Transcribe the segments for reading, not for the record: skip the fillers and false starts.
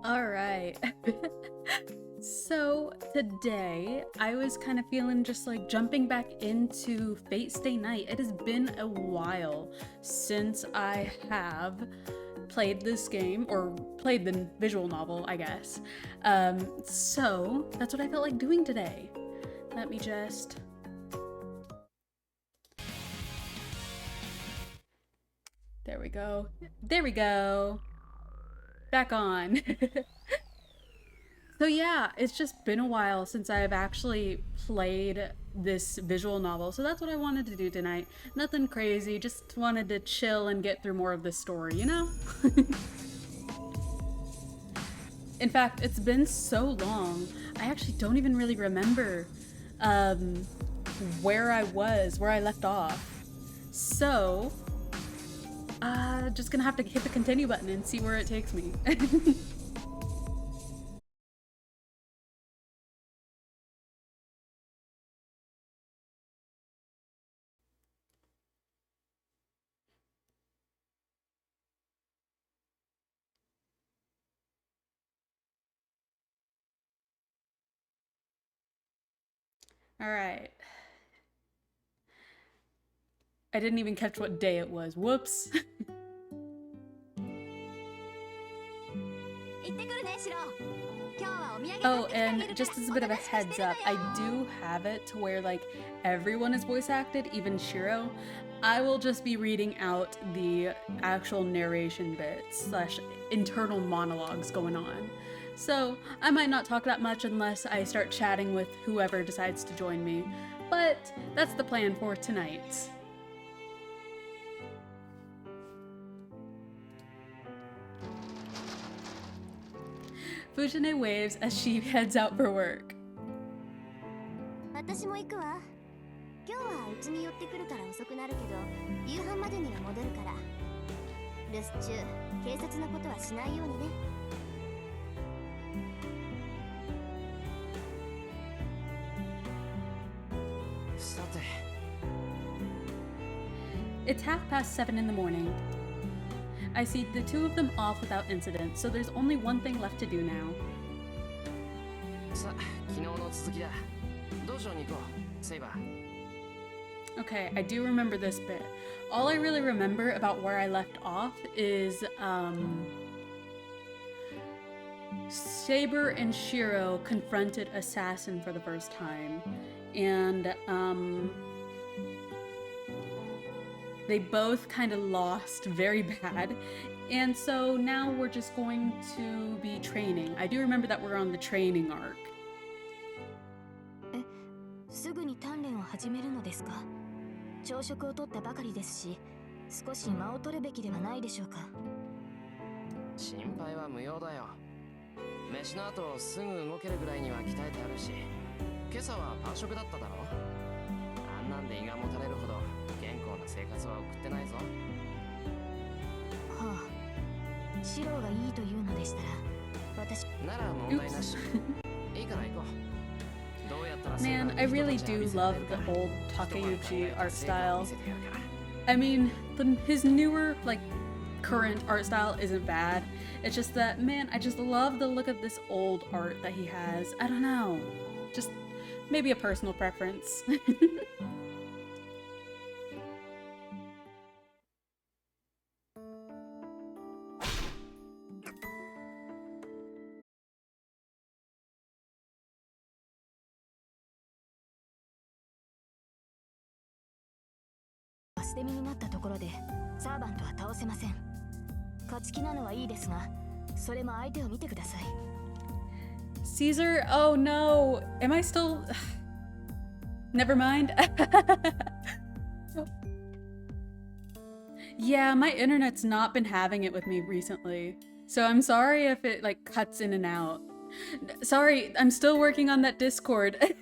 All right. So today I was kind of feeling just like jumping back into Fate Stay Night. It has been a while since I have played this game or played the visual novel, I guess. So that's what I felt like doing today. Let me just. There we go. There we go. Back on. So yeah, it's just been a while since I've actually played this visual novel. So that's what I wanted to do tonight. Nothing crazy, just wanted to chill and get through more of the story, you know? In fact, it's been so long, I actually don't even really remember um, where I was, where I left off. So, just gonna have to hit the continue button and see where it takes me. All right. I didn't even catch what day it was. Whoops. Oh, and just as a bit of a heads up, I do have it to where like everyone is voice acted, even Shiro. I will just be reading out the actual narration bits slash internal monologues going on. So I might not talk that much unless I start chatting with whoever decides to join me. But that's the plan for tonight. Fujine waves as she heads out for work. 私も行くわ。今日はうちに寄ってくるから遅くなるけど、夕飯までには戻るから。留守中、警察のことはしないようにね。さて。It's 7:30 in the morning. I see the two of them off without incident, so there's only one thing left to do now. さ、昨日の続きだ。道場に行こう、セイバー。Okay, I do remember this bit. All I really remember about where I left off is Saber and Shiro confronted Assassin for the first time, and they both kind of lost very bad, and so now we're just going to be training. I do remember that we're on the training arc. すぐに鍛錬を始めるのですか？朝食をとったばかりですし、少し間を取るべきではないでしょうか。心配は無用だよ。飯の後すぐ動けるぐらいには鍛えてあるし、今朝はパン食だっただろ。あんなんで胃がもたれるほど健康な生活は送ってないぞ。はあ、シローがいいというのでしたら、私なら問題なし。いいから行こう。Man, I really do love the old Takeuchi art style. I mean, his newer, like, current art style isn't bad. It's just that, man, I just love the look of this old art that he has. I don't know. Just maybe a personal preference. Caesar? Oh no! Am I still... Never mind. Yeah, my internet's not been having it with me recently. So I'm sorry if it like cuts in and out. Sorry, I'm still working on that Discord.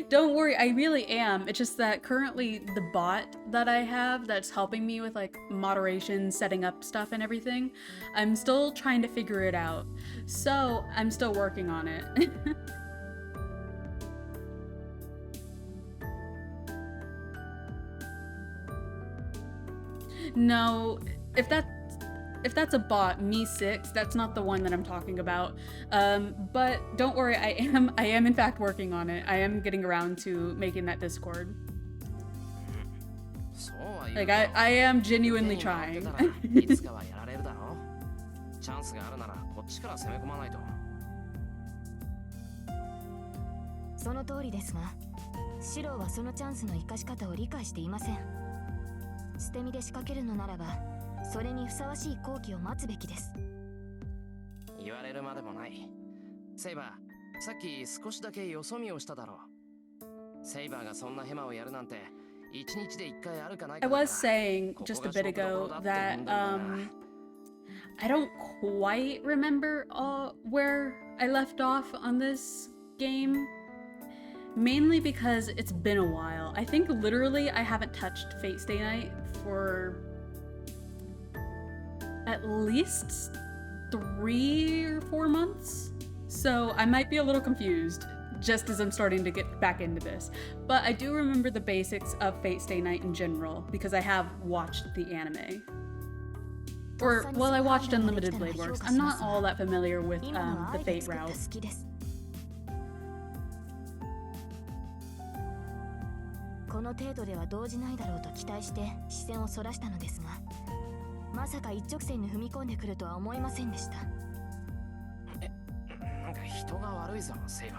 Don't worry, I really am. It's just that currently the bot that I have that's helping me with like moderation, setting up stuff and everything, I'm still trying to figure it out. So I'm still working on it. No, if that... if that's a bot, me6, that's not the one that I'm talking about. But don't worry, I am in fact working on it. I am getting around to making that Discord. Like I am genuinely trying. チャンスがあるならこっちから攻め込まないと。その通りですが、シロはそのチャンスの生かし方を理解していません。捨て身で仕掛けるのならば、それにふさわしい好機を待つべきです。言われるまでもない。セイバー、さっき少しだけよそ見をしただろう。セイバーがそんなヘマをやるなんて、一日で一回あるかないかだから。I was saying just a bit ago that I don't quite remember where I left off on this game. Mainly because it's been a while. I think literally I haven't touched Fate Stay Night for at least 3 or 4 months. So I might be a little confused just as I'm starting to get back into this. But I do remember the basics of Fate Stay Night in general because I have watched the anime. Or, well, I watched Unlimited Blade Works. I'm not all that familiar with the Fate route. この程度では動じないだろうと期待して視線をそらしたのですが、まさか一直線に踏み込んでくるとは思いませんでした。なんか人が悪いぞ、セイバ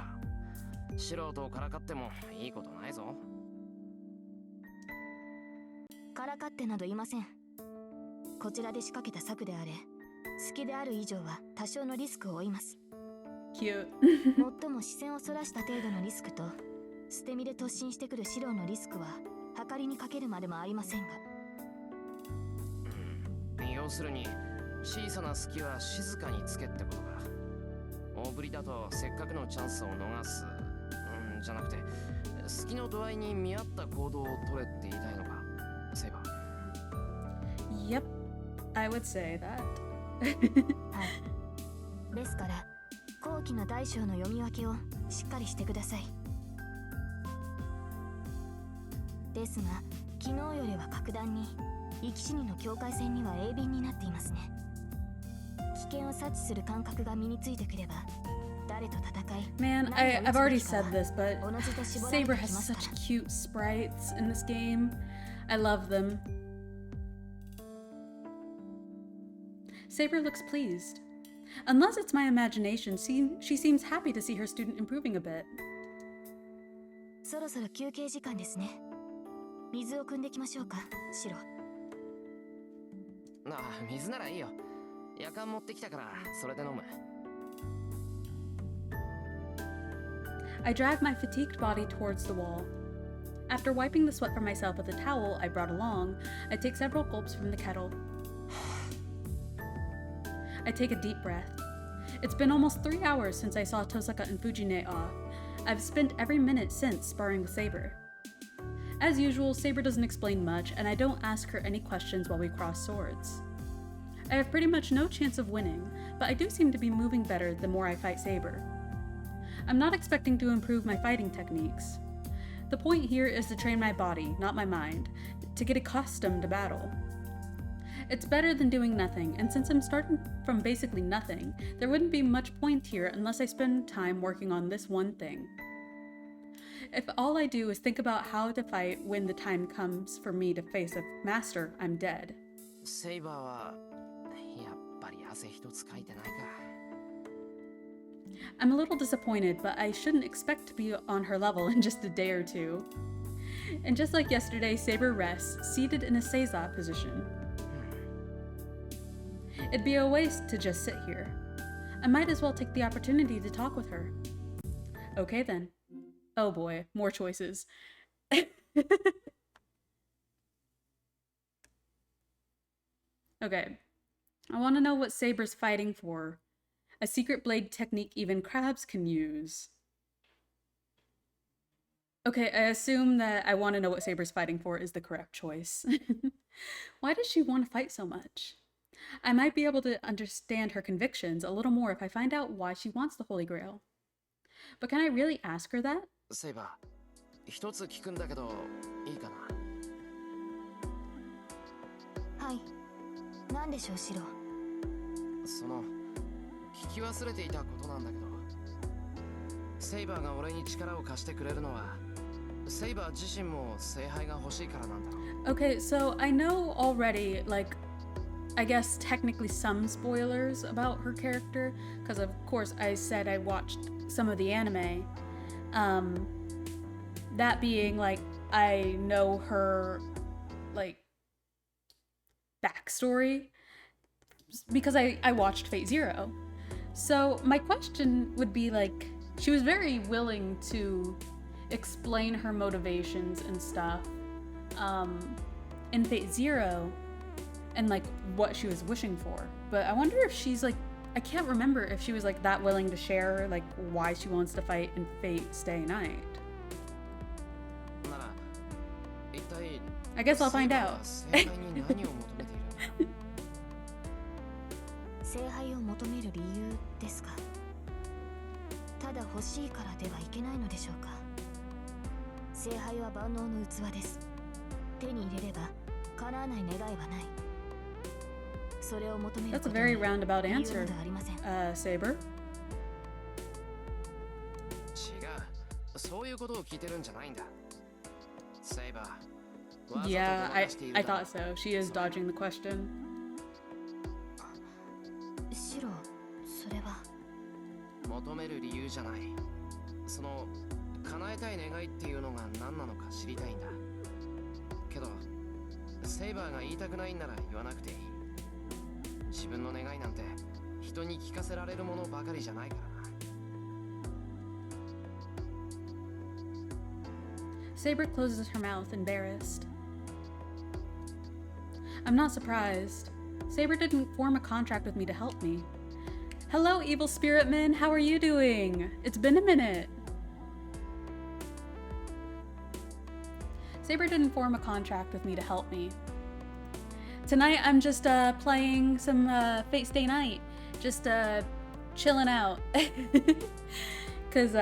ー。素人をからかってもいいことないぞ。からかってなどいません。こちらで仕掛けた策であれ、好きである以上は多少のリスクを負います。Cute. 最も視線をそらした程度のリスクと、捨て身で突進してくるシロのリスクは計りにかけるまでもありませんが。要するに小さな隙は静かにつけってことか。大振りだとせっかくのチャンスを逃す、じゃなくて隙の度合いに見合った行動を取れって言いたいのか、セイバー。Yep, I would say that. はい。ですから後期の大小の読み分けをしっかりしてください。ですが、昨日よりは格段に生き死にの境界線には鋭敏になっていますね。危険を察知する感覚が身についてくれば、誰と戦い、Man, I've already said this, but Saber has such cute sprites in this game. I love them. Saber looks pleased. Unless it's my imagination, she seems happy to see her student improving a bit. そろそろ休憩時間ですね。水を汲んできましょうか、シロ。なあ、水ならいいよ。夜間持ってきたからそれで飲む。I drag my fatigued body towards the wall. After wiping the sweat from myself with a towel I brought along, I take several gulps from the kettle. I take a deep breath. It's been almost 3 hours since I saw Tosaka and Fujine off. I've spent every minute since sparring with Saber. As usual, Saber doesn't explain much, and I don't ask her any questions while we cross swords. I have pretty much no chance of winning, but I do seem to be moving better the more I fight Saber. I'm not expecting to improve my fighting techniques. The point here is to train my body, not my mind, to get accustomed to battle. It's better than doing nothing, and since I'm starting from basically nothing, there wouldn't be much point here unless I spend time working on this one thing. If all I do is think about how to fight when the time comes for me to face a master, I'm dead. セイバーはやっぱり汗一つかいてないか。I'm a little disappointed, but I shouldn't expect to be on her level in just a day or two. And just like yesterday, Saber rests, seated in a seiza position. It'd be a waste to just sit here. I might as well take the opportunity to talk with her. Okay then. Oh boy, more choices. Okay. I want to know what Saber's fighting for. A secret blade technique even crabs can use. Okay, I assume that I want to know what Saber's fighting for is the correct choice. Why does she want to fight so much? I might be able to understand her convictions a little more if I find out why she wants the Holy Grail. But can I really ask her that? セイバー、一つ聞くんだけどいいかな。はい。何でしょう、シロ。その聞き忘れていたことなんだけど、セイバーが俺に力を貸してくれるのはセイバー自身も聖杯が欲しいからなんだろう。 Okay, so I know already, like, I guess technically some spoilers about her character, because of course I said I watched some of the anime. That being, like, I know her, like, backstory because I watched Fate Zero. So my question would be, like, she was very willing to explain her motivations and stuff in Fate Zero and like what she was wishing for. But I wonder if she's like, I can't remember if she was like that willing to share like why she wants to fight in Fate Stay Night. なら一体 I guess I'll find out. 聖杯に何を求めているんだ。聖杯を求める理由ですか。ただ欲しいからではいけないのでしょうか。聖杯は万能の器です。手に入れれば叶わない願いはない。それを求める That's こ a と very に roundabout 理由な answer, どありません。Saber. 違う、そういうことを聞いてるんじゃないんだ。セイバー、わざと Yeah, ごまかしている I だろう。 thought so. She is dodging the question. シロ、それは求める理由じゃない。その叶えたい願いっていうのが何なのか知りたいんだ。けどセイバーが言いたくないんなら言わなくていい。自分の願いなんて人に聞かせられるものばかりじゃないからな。 Saber closes her mouth, embarrassed. I'm not surprised. Saber didn't form a contract with me to help me. Hello, evil spirit men. How are you doing? It's been a minute. Saber didn't form a contract with me to help me. Tonight, I'm just playing some Fate Stay Night. Just chilling out. Because,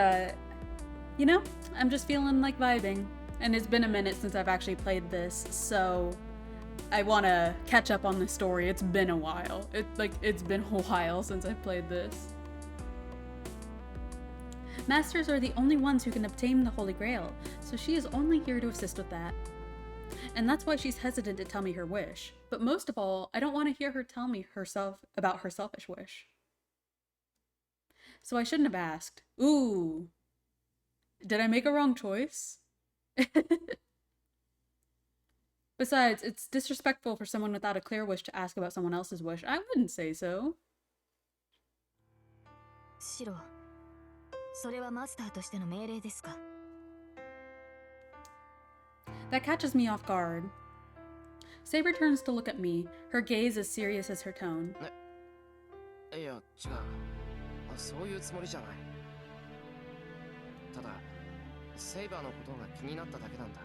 you know, I'm just feeling like vibing. And it's been a minute since I've actually played this, so I want to catch up on the story. It's been a while. It's been a while since I've played this. Masters are the only ones who can obtain the Holy Grail, so she is only here to assist with that. And that's why she's hesitant to tell me her wish. But most of all, I don't want to hear her tell me about her selfish wish. So I shouldn't have asked. Ooh. Did I make a wrong choice? Besides, it's disrespectful for someone without a clear wish to ask about someone else's wish. I wouldn't say so. シロ、それはマスターとしての命令ですか。 That catches me off guard. Saber turns to look at me, her gaze as serious as her tone. いや、違う。そういうつもりじゃない。ただ、セイバーのことが気になっただけなんだ。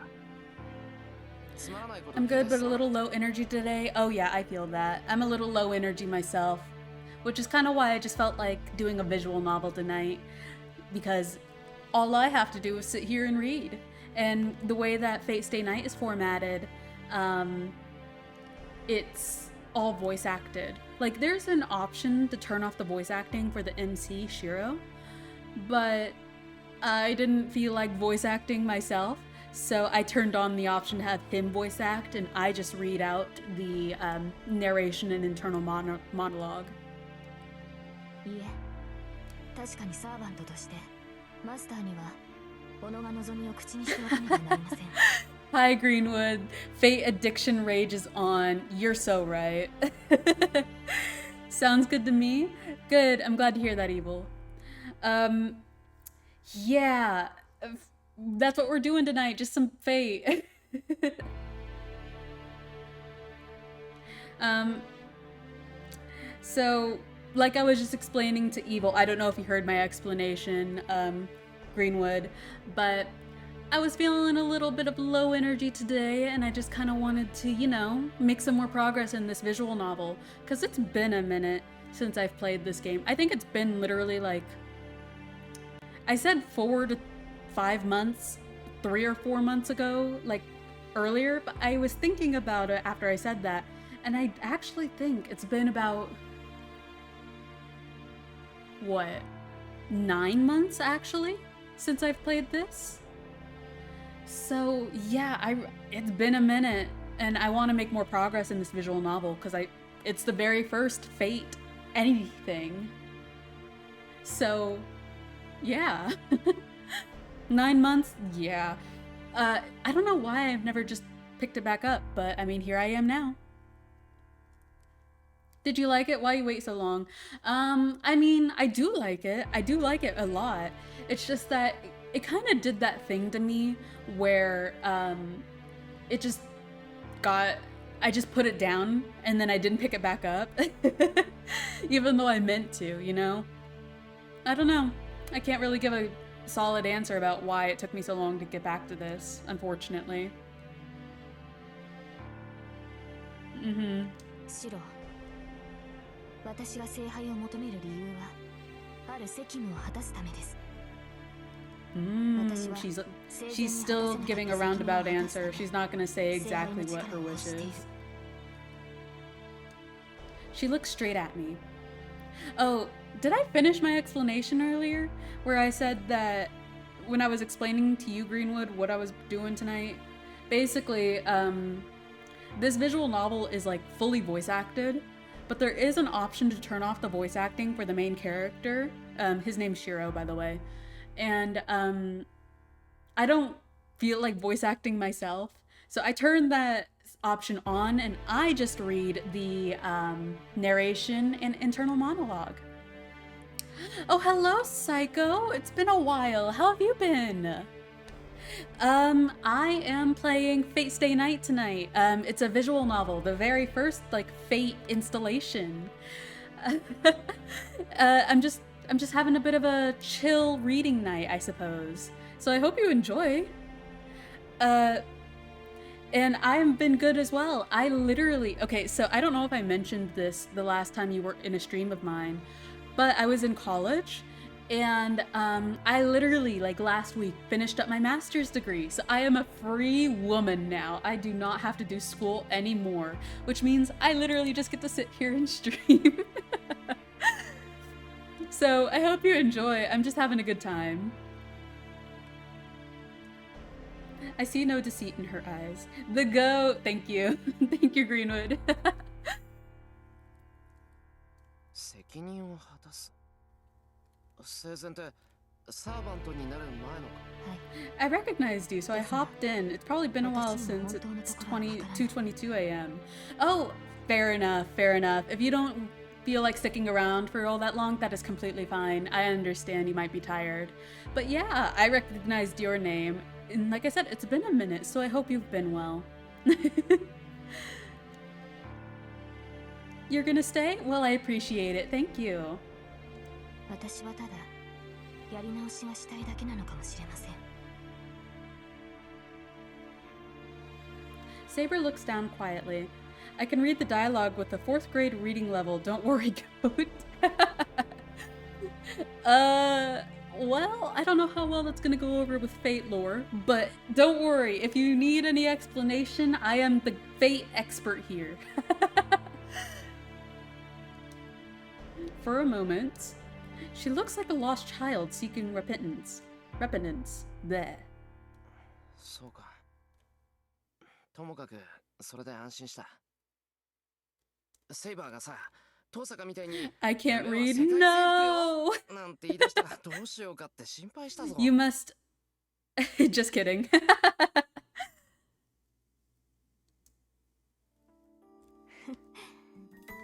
つまらないこと I'm 聞いて good, but さ a little low energy today. Oh yeah, I feel that. I'm a little low energy myself, which is kind of why I just felt like doing a visual novel tonight, because all I have to do is sit here and read. And the way that Fate Stay Night is formatted, it's all voice acted. Like, there's an option to turn off the voice acting for the MC, Shiro, but I didn't feel like voice acting myself, so I turned on the option to have him voice act, and I just read out the narration and internal monologue. いいえ、確かにサーバントとしてマスターには己が望みを口にしておかねばなりません。Hi, Greenwood. Fate addiction rage is on. You're so right. Sounds good to me. Good. I'm glad to hear that, Evil. Yeah. That's what we're doing tonight. Just some Fate. So, like I was just explaining to Evil, I don't know if you heard my explanation, Greenwood, but I was feeling a little bit of low energy today, and I just kind of wanted to, you know, make some more progress in this visual novel, because it's been a minute since I've played this game. I think it's been literally like, I said 4 to 5 months, 3 or 4 months ago, like earlier, but I was thinking about it after I said that, and I actually think it's been about what, 9 months actually since I've played this. So yeah, it's been a minute, and I want to make more progress in this visual novel because it's the very first Fate anything. So yeah. 9 months, yeah. I don't know why I've never just picked it back up, but I mean, here I am now. Did you like it? Why you wait so long? I mean, I do like it. I do like it a lot. It's just that it kind of did that thing to me where it just I just put it down and then I didn't pick it back up. Even though I meant to, you know? I don't know. I can't really give a solid answer about why it took me so long to get back to this, unfortunately. シロ、私が聖杯を求める理由はある責務を果たすためです。She's still giving a roundabout answer. She's not gonna say exactly what her wish is. She looks straight at me. Oh, did I finish my explanation earlier? Where I said that when I was explaining to you, Greenwood, what I was doing tonight? Basically, this visual novel is like fully voice acted, but there is an option to turn off the voice acting for the main character. His name's Shiro, by the way. And I don't feel like voice acting myself, so I turned that option on and I just read the narration and internal monologue. Oh, hello, Psycho. It's been a while. How have you been? I am playing Fate Stay Night tonight. It's a visual novel, the very first like Fate installation. I'm just having a bit of a chill reading night, I suppose. So I hope you enjoy. And I've been good as well. I literally, okay, so I don't know if I mentioned this the last time you were in a stream of mine, but I was in college and I literally, like last week, finished up my master's degree. So I am a free woman now. I do not have to do school anymore, which means I literally just get to sit here and stream. So I hope you enjoy. I'm just having a good time. I see no deceit in her eyes. The goat. Thank you. Thank you, Greenwood. 責任を果たす。生前ってサーバントになる前のか。I recognized you, so I hopped in. It's probably been a while since it's 2:22 a.m. Oh, fair enough, fair enough. If you don't feel like sticking around for all that long, that is completely fine. I understand you might be tired. But yeah, I recognized your name. And like I said, it's been a minute, so I hope you've been well. You're gonna stay? Well, I appreciate it. Thank you. 私はただやり直しがしたいだけなのかもしれません。Saber looks down quietly. I can read the dialogue with the 4th grade reading level. Don't worry, goat. Well, I don't know how well that's gonna go over with Fate lore, but don't worry. If you need any explanation, I am the Fate expert here. For a moment, she looks like a lost child seeking repentance. There. そうか。ともかくそれで安心した。セイバーがさ、遠坂みたいに I can't read. No! なんて言い出したらどうしようかって心配したぞ。You must. Just kidding.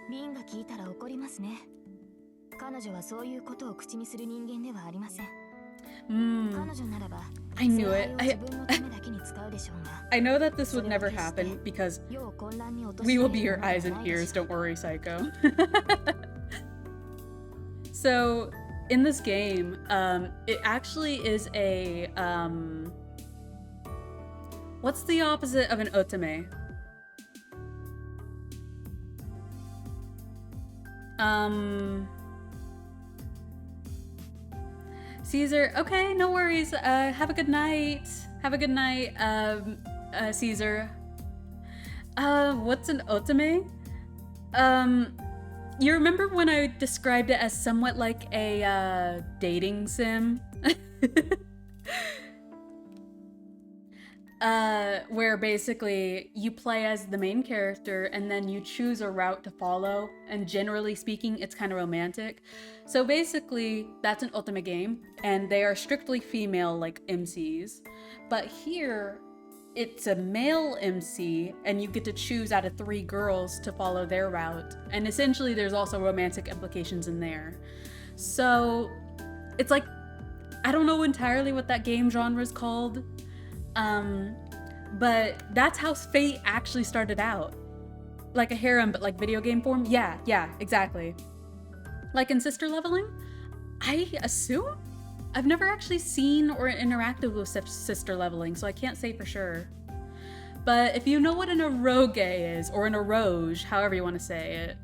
リンが聞いたら怒りますね。彼女はそういうことを口にする人間ではありません。彼女ならば I knew it. 自分のためだけに使うでしょうが。I know that this would never happen because 世を混乱に落と we し will て be いる your ものでは eyes and ないで ears. しょう。 Don't worry, Psycho. So, in this game, it actually is a what's the opposite of an otome? Caesar. Okay, no worries. Have a good night. Have a good night, Caesar. What's an otome? You remember when I described it as somewhat like a dating sim? Where basically you play as the main character and then you choose a route to follow, and generally speaking, it's kind of romantic. So basically, that's an ultimate game, and they are strictly female, like MCs. But here, it's a male MC, and you get to choose out of 3 girls to follow their route. And essentially, there's also romantic implications in there. So, it's like, I don't know entirely what that game genre is called. But that's how Fate actually started out. Like a harem, but like video game form? Yeah, exactly. Like in Sister Leveling? I assume? I've never actually seen or interacted with Sister Leveling, so I can't say for sure. But if you know what an eroge is, or an eroge, however you want to say it,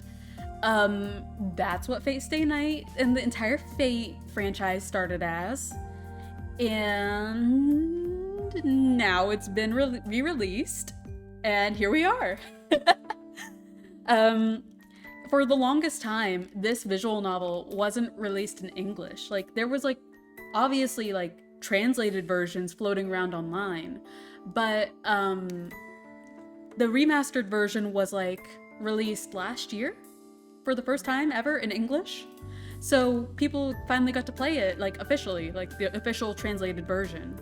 that's what Fate Stay Night and the entire Fate franchise started as. And now it's been re-released, and here we are. For the longest time, this visual novel wasn't released in English. Like, there was, like, obviously, like, translated versions floating around online, but the remastered version was, like, released last year for the first time ever in English. So people finally got to play it, like, officially, like the official translated version.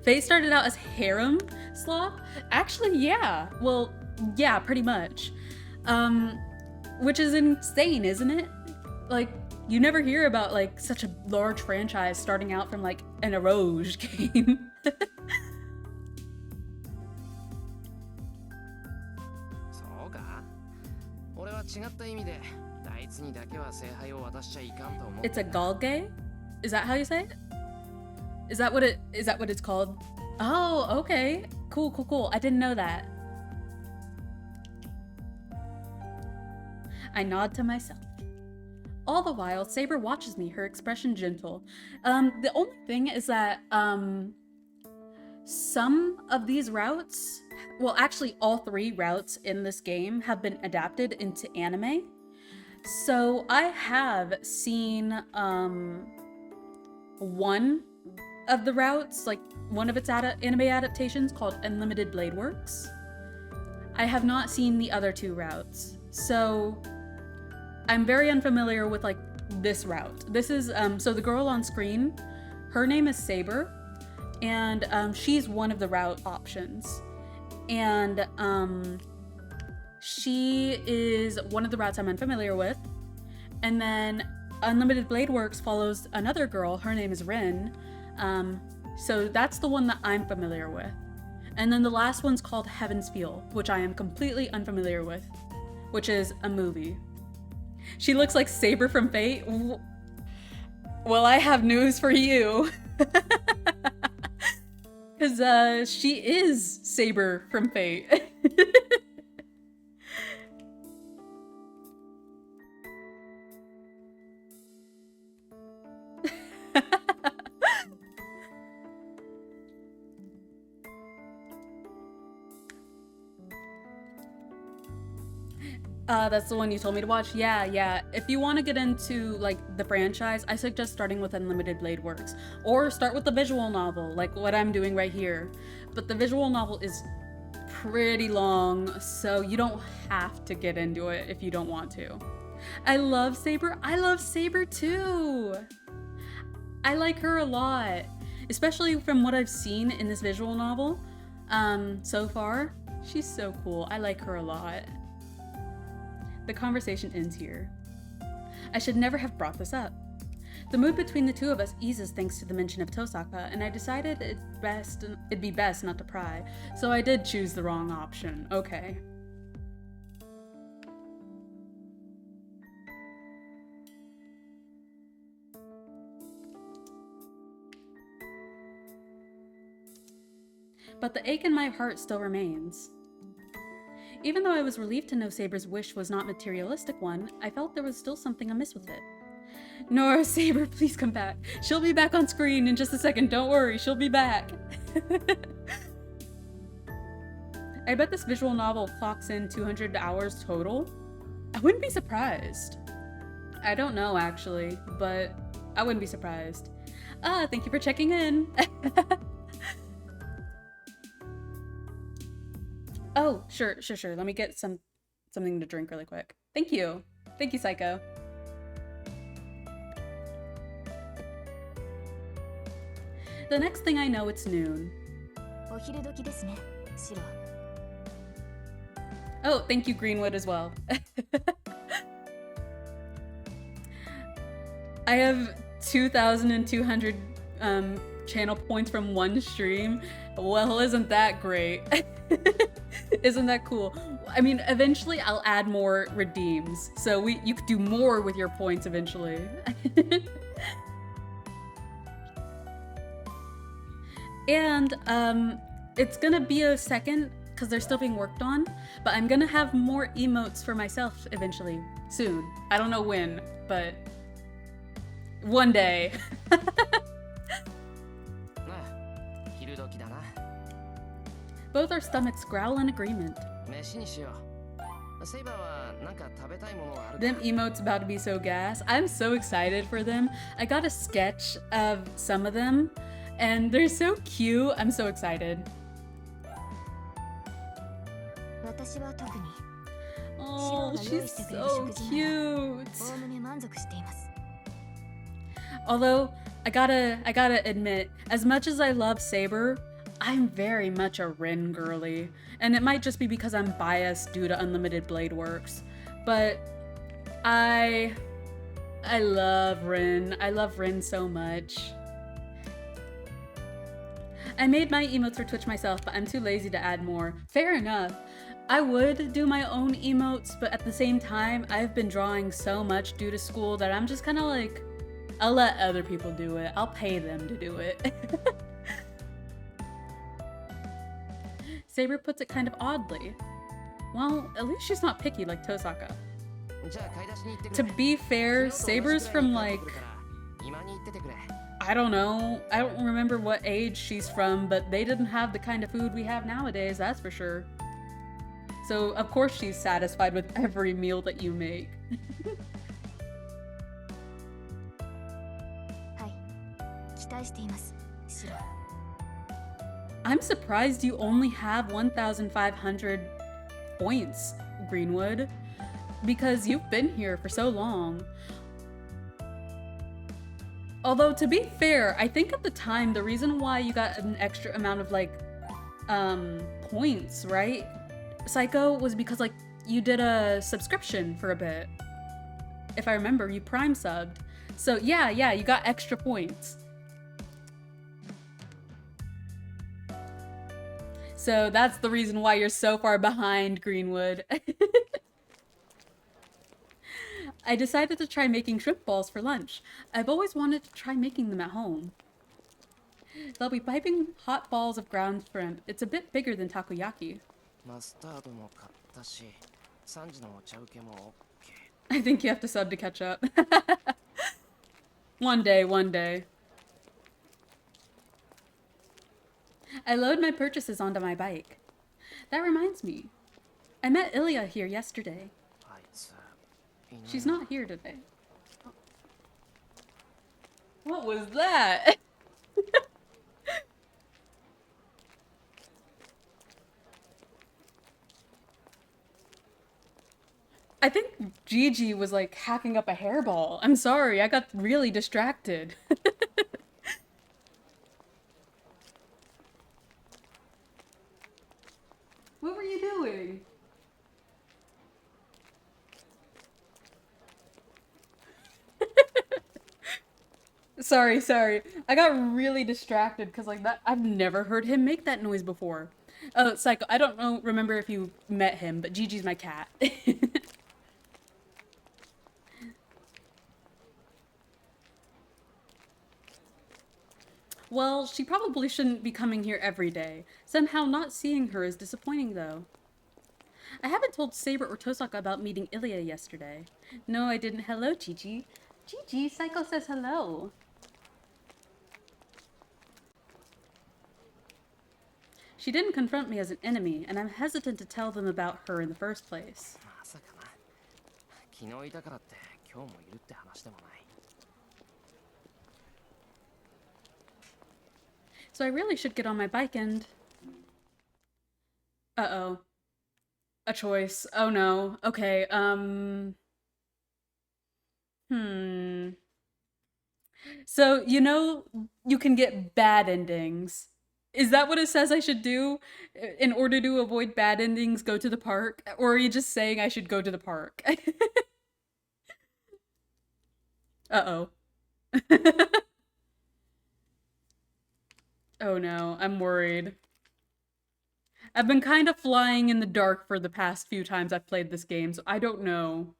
Fate started out as harem slop? Actually, yeah. Well, yeah, pretty much. Which is insane, isn't it? Like, you never hear about, like, such a large franchise starting out from, like, an eroge game. そうか。俺は違った意味で、あいつにだけは聖杯を渡しちゃいかんと思う。 It's a galge? Is that how you say it? Is that what it's called? Oh, okay. Cool. I didn't know that. I nod to myself. All the while, Saber watches me, her expression gentle. The only thing is that, some of these routes, well, actually all 3 routes in this game have been adapted into anime. So I have seen, one of the routes, like one of its anime adaptations called Unlimited Blade Works. I have not seen the other 2 routes. So I'm very unfamiliar with, like, this route. This is, so the girl on screen, her name is Saber, and she's one of the route options. And she is one of the routes I'm unfamiliar with. And then Unlimited Blade Works follows another girl, her name is Rin. So that's the one that I'm familiar with. And then the last one's called Heaven's Feel, which I am completely unfamiliar with, which is a movie. She looks like Saber from Fate. Well, I have news for you. Because she is Saber from Fate. That's the one you told me to watch? Yeah. If you want to get into, like, the franchise, I suggest starting with Unlimited Blade Works. Or start with the visual novel, like what I'm doing right here. But the visual novel is pretty long, so you don't have to get into it if you don't want to. I love Saber. I love Saber too. I like her a lot. Especially from what I've seen in this visual novel so far. She's so cool. I like her a lot. The conversation ends here. I should never have brought this up. The mood between the 2 of us eases thanks to the mention of Tosaka, and I decided it'd be best not to pry, so I did choose the wrong option. Okay. But the ache in my heart still remains. Even though I was relieved to know Saber's wish was not a materialistic one, I felt there was still something amiss with it. Nora, Saber, please come back. She'll be back on screen in just a second. Don't worry, she'll be back. I bet this visual novel clocks in 200 hours total. I wouldn't be surprised. I don't know actually, but I wouldn't be surprised. Thank you for checking in. Oh, sure. Let me get something to drink really quick. Thank you. Thank you, Psycho. The next thing I know, it's noon. お昼時ですね、シロ。 Oh, thank you, Greenwood, as well. I have 2,200 channel points from one stream. Well, isn't that great? Isn't that cool? I mean, eventually I'll add more redeems, so you could do more with your points eventually. And it's gonna be a second because they're still being worked on, but I'm gonna have more emotes for myself eventually, soon. I don't know when, but one day. なあ、昼時だな。 Both our stomachs growl in agreement. 飯にしよう。セイバーはなんか食べたいものはあるか？ Them emotes about to be so gas. I'm so excited for them. I got a sketch of some of them, and they're so cute. I'm so excited. 私は特に Oh, she's so cute. おおむね満足しています。 Although, I gotta admit, as much as I love Saber, I'm very much a Rin girly. And it might just be because I'm biased due to Unlimited Blade Works. But I love Rin. I love Rin so much. I made my emotes for Twitch myself, but I'm too lazy to add more. Fair enough. I would do my own emotes, but at the same time, I've been drawing so much due to school that I'm just kind of like, I'll let other people do it. I'll pay them to do it. Saber puts it kind of oddly. Well, at least she's not picky like Tosaka. じゃあ買い出しに行ってく To れ。 be fair, 昨日と同じ Saber's くらい from に帰 like, ってくるから今に行っててくれ。 I don't know. I don't remember what age she's from, but they didn't have the kind of food we have nowadays, that's for sure. So, of course she's satisfied with every meal that you make. はい、期待しています、シロ。 I'm surprised you only have 1,500 points, Greenwood, because you've been here for so long. Although, to be fair, I think at the time, the reason why you got an extra amount of, like, points, right, Psycho, was because, like, you did a subscription for a bit. If I remember, you prime subbed. So, yeah, you got extra points. So that's the reason why you're so far behind, Greenwood. I decided to try making shrimp balls for lunch. I've always wanted to try making them at home. They'll be piping hot balls of ground shrimp. It's a bit bigger than takoyaki. マスタードも買ったし、3時のお茶受けも OK。 I think you have to sub to catch up. One day. I load my purchases onto my bike. That reminds me. I met Ilya here yesterday. あいつ、いないな。 She's not here today. What was that? I think Gigi was like hacking up a hairball. I'm sorry, I got really distracted. What were you doing? Sorry. I got really distracted because like that I've never heard him make that noise before. Oh, Psycho, I don't know, remember if you met him, but Gigi's my cat. Well, she probably shouldn't be coming here every day. Somehow not seeing her is disappointing though. I haven't told Saber or Tosaka about meeting Ilya yesterday. No, I didn't. Hello, Gigi. Gigi, Psycho says hello. She didn't confront me as an enemy, and I'm hesitant to tell them about her in the first place. まさかな。昨日いたからって今日もいるって話でもない。 So I really should get on my bike and... Uh-oh. A choice. Oh no. Okay, So, you know, you can get bad endings. Is that what it says I should do? In order to avoid bad endings, go to the park? Or are you just saying I should go to the park? Uh-oh. Oh no, I'm worried. I've been kind of flying in the dark for the past few times I've played this game, so I don't know.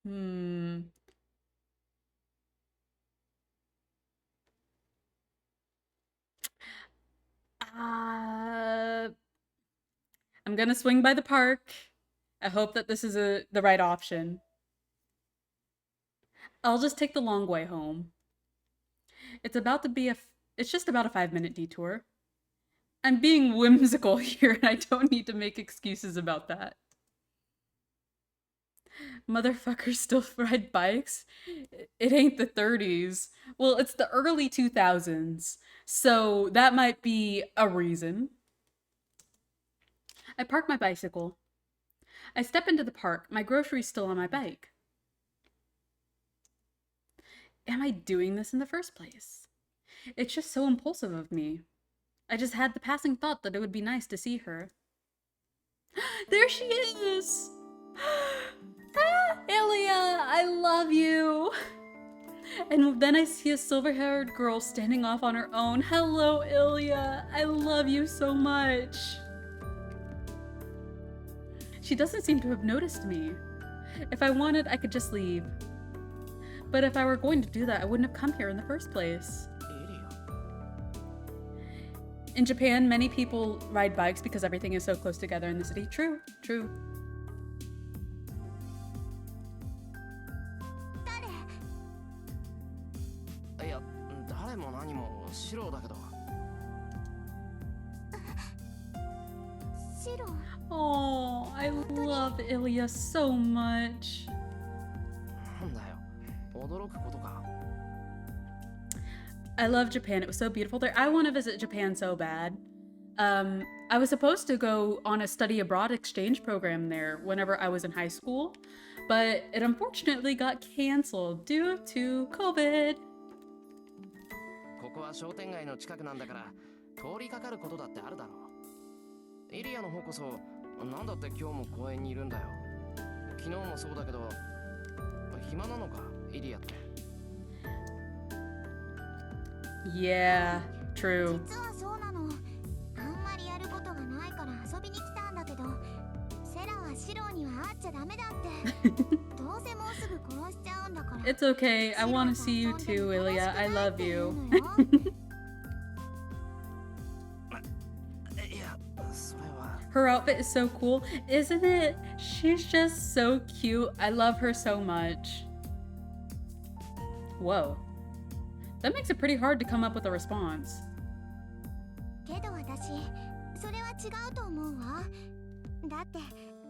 Hmm. I'm gonna swing by the park. I hope that this is the right option. I'll just take the long way home. It's just about a 5-minute detour. I'm being whimsical here and I don't need to make excuses about that. Motherfuckers still ride bikes? It ain't the 30s. Well, it's the early 2000s. So that might be a reason. I park my bicycle. I step into the park. My groceries still on my bike. Am I doing this in the first place? It's just so impulsive of me. I just had the passing thought that it would be nice to see her. There she is! Ah, Ilya, I love you! And then I see a silver-haired girl standing off on her own. Hello, Ilya! I love you so much! She doesn't seem to have noticed me. If I wanted, I could just leave. But if I were going to do that, I wouldn't have come here in the first place. In Japan, many people ride bikes because everything is so close together in the city. True, true. Oh, I love Ilya so much. I love Japan. It was so beautiful there. I want to visit Japan so bad. I was supposed to go on a study abroad exchange program there whenever I was in high school, but it unfortunately got canceled due to COVID. ここは商店街の近くなんだから通りかかることだってあるだろう。イリアの方こそなんだって今日も公園にいるんだよ。昨日もそうだけど暇なのかイリアって。 Yeah, true. 実はそうなの。あんまりやることがないから遊びに来たんだけど、セラはシロには会っちゃダメだって。どうせもうすぐ殺しちゃうんだから。It's okay. I want to see you too, Ilya. I love you. Her outfit is so cool, isn't it? She's just so cute. I love her so much. Whoa. That makes it pretty hard to come up with a response. けど私、それは違うと思うわ。だって、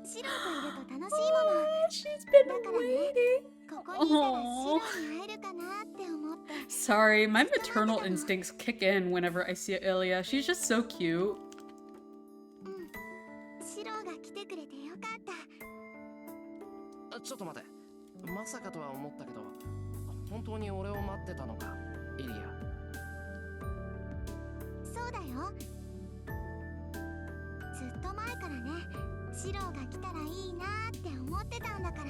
シロといると楽しいもの。She's been だからね、 waiting. ここにいたらシロに会えるかなって思って。Sorry, my maternal instincts kick in whenever I see Ilya. She's just so cute. シロが来てくれてよかった。ちょっと待って。まさかとは思ったけど、本当に俺を待ってたのか、イリア。そうだよ。ずっと前からね、シロが来たらいいなって思ってたんだから。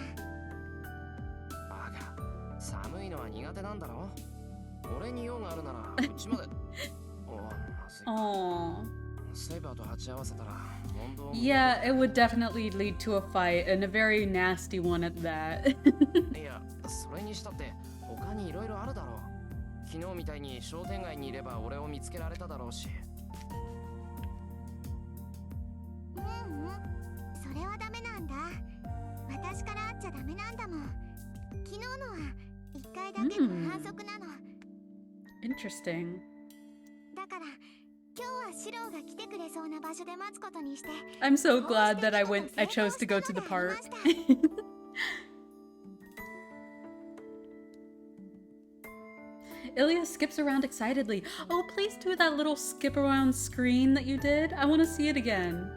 バカ、寒いのは苦手なんだろ。俺に用があるならうちまで。お、まずい。セイバーと鉢合わせたら問答。Yeah, it would definitely lead to a fight, and a very nasty one at that. いや、それにしたって他にいろいろあるだろう。昨日みたいに商店街にいれば俺を見つけられただろうし。それはダメなんだ。私から会っちゃダメなんだもん。昨日のは1回だけの反則なの。Interesting. だから今日はシローが来てくれそうな場所で待つことにして。 I'm so glad that I chose to go to the park. Ilya skips around excitedly. Oh, please do that little skip around screen that you did. I want to see it again.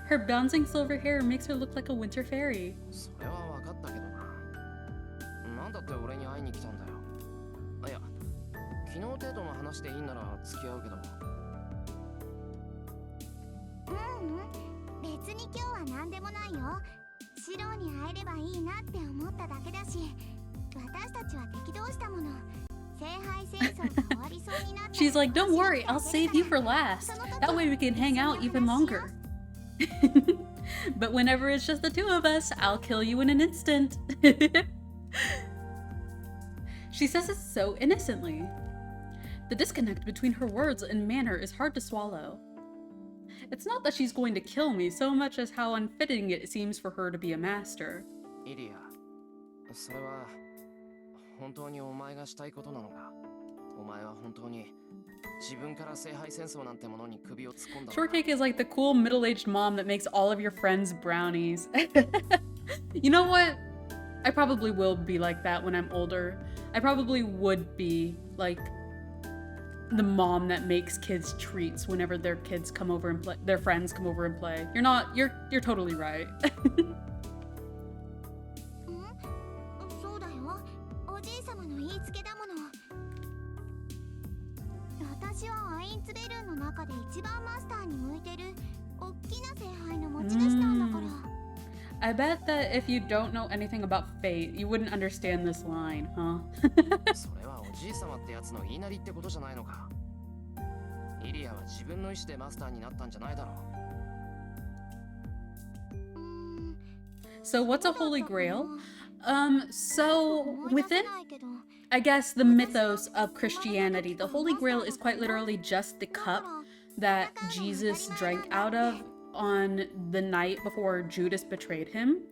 Her bouncing silver hair makes her look like a winter fairy. それは分かったけどな。なんだって俺に会いに来たんだよ。あ、いや、昨日程度の話でいいなら付き合うけど。別に今日は何でもないよ。シローに会えればいいなって思っただけだし、私たちは敵同士だもの。 She's like, don't worry, I'll save you for last. That way we can hang out even longer. But whenever it's just the two of us, I'll kill you in an instant. She says it so innocently. The disconnect between her words and manner is hard to swallow. It's not that she's going to kill me so much as how unfitting it seems for her to be a master. イリア、それは本当にお前がしたいことなのか？お前は本当に自分から聖杯戦争なんてものに首を突っ込んだのか？ Shortcake is like the cool middle-aged mom that makes all of your friends brownies. You know what? I probably will be like that when I'm older. I probably would be like the mom that makes kids treats whenever their kids come over and play, their friends come over and play. You're totally right. そうだよ。おじいさまの言いつけだもの。私はアインツベルンの中で一番マスターに向いてる大きな聖杯の持ち主なんだから。I bet that if you don't know anything about fate, you wouldn't understand this line, huh? それはおじいさまってやつの言いなりってことじゃないのか？イリアは自分の意志でマスターになったんじゃないだろう。So what's a holy grail? So within, I guess, the mythos of Christianity, the Holy Grail is quite literally just the cup that Jesus drank out of on the night before Judas betrayed him.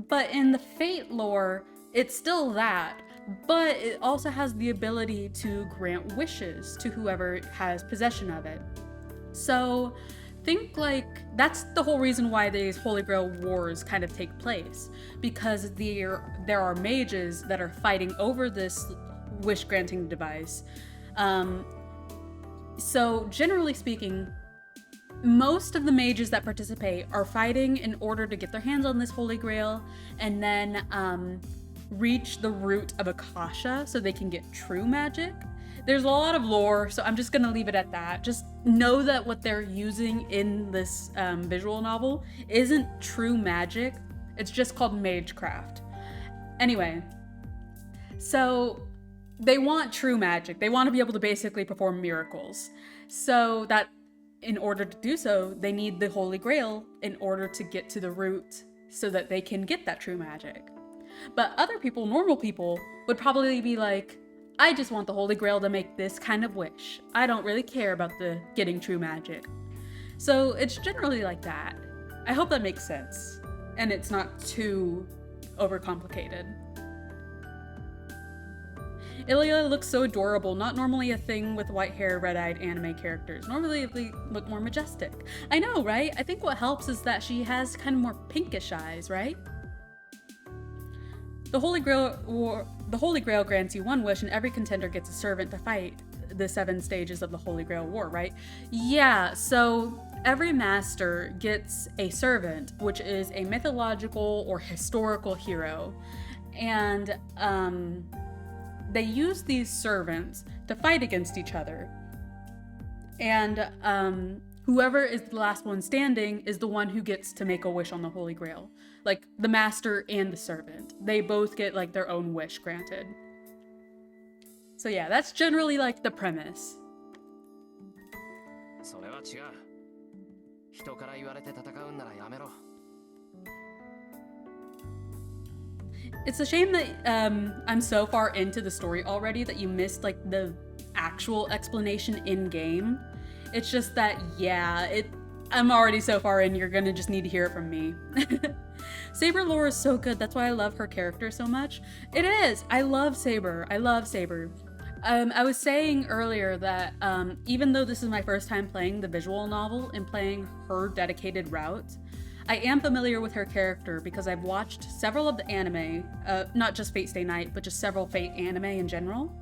But in the Fate lore, it's still that, but it also has the ability to grant wishes to whoever has possession of it. So think like that's the whole reason why these Holy Grail wars kind of take place, because there are mages that are fighting over this wish granting device. So generally speaking, most of the mages that participate are fighting in order to get their hands on this Holy Grail and then reach the root of Akasha so they can get true magic. There's a lot of lore, so I'm just gonna leave it at that. Just know that what they're using in this visual novel isn't true magic. It's just called magecraft. Anyway, so they want true magic. They want to be able to basically perform miracles. So that in order to do so, they need the Holy Grail in order to get to the root so that they can get that true magic. But other people, normal people, would probably be like, I just want the Holy Grail to make this kind of wish. I don't really care about the getting true magic. So it's generally like that. I hope that makes sense. And it's not too overcomplicated. Ilya looks so adorable, not normally a thing with white hair, red-eyed anime characters. Normally they look more majestic. I know, right? I think what helps is that she has kind of more pinkish eyes, right? The Holy Grail grants you one wish and every contender gets a servant to fight the 7 stages of the Holy Grail War, right? Yeah, so every master gets a servant, which is a mythological or historical hero. And they use these servants to fight against each other. And whoever is the last one standing is the one who gets to make a wish on the Holy Grail. Like the master and the servant. They both get like their own wish granted. So yeah, that's generally like the premise. それは違う。人から言われて戦うんならやめろ。It's a shame that I'm so far into the story already that you missed like the actual explanation in game. It's just that, yeah, I'm already so far in, you're gonna just need to hear it from me. Saber lore is so good, that's why I love her character so much. It is! I love Saber. I was saying earlier that even though this is my first time playing the visual novel and playing her dedicated route, I am familiar with her character because I've watched several of the anime, not just Fate Stay Night, but just several Fate anime in general.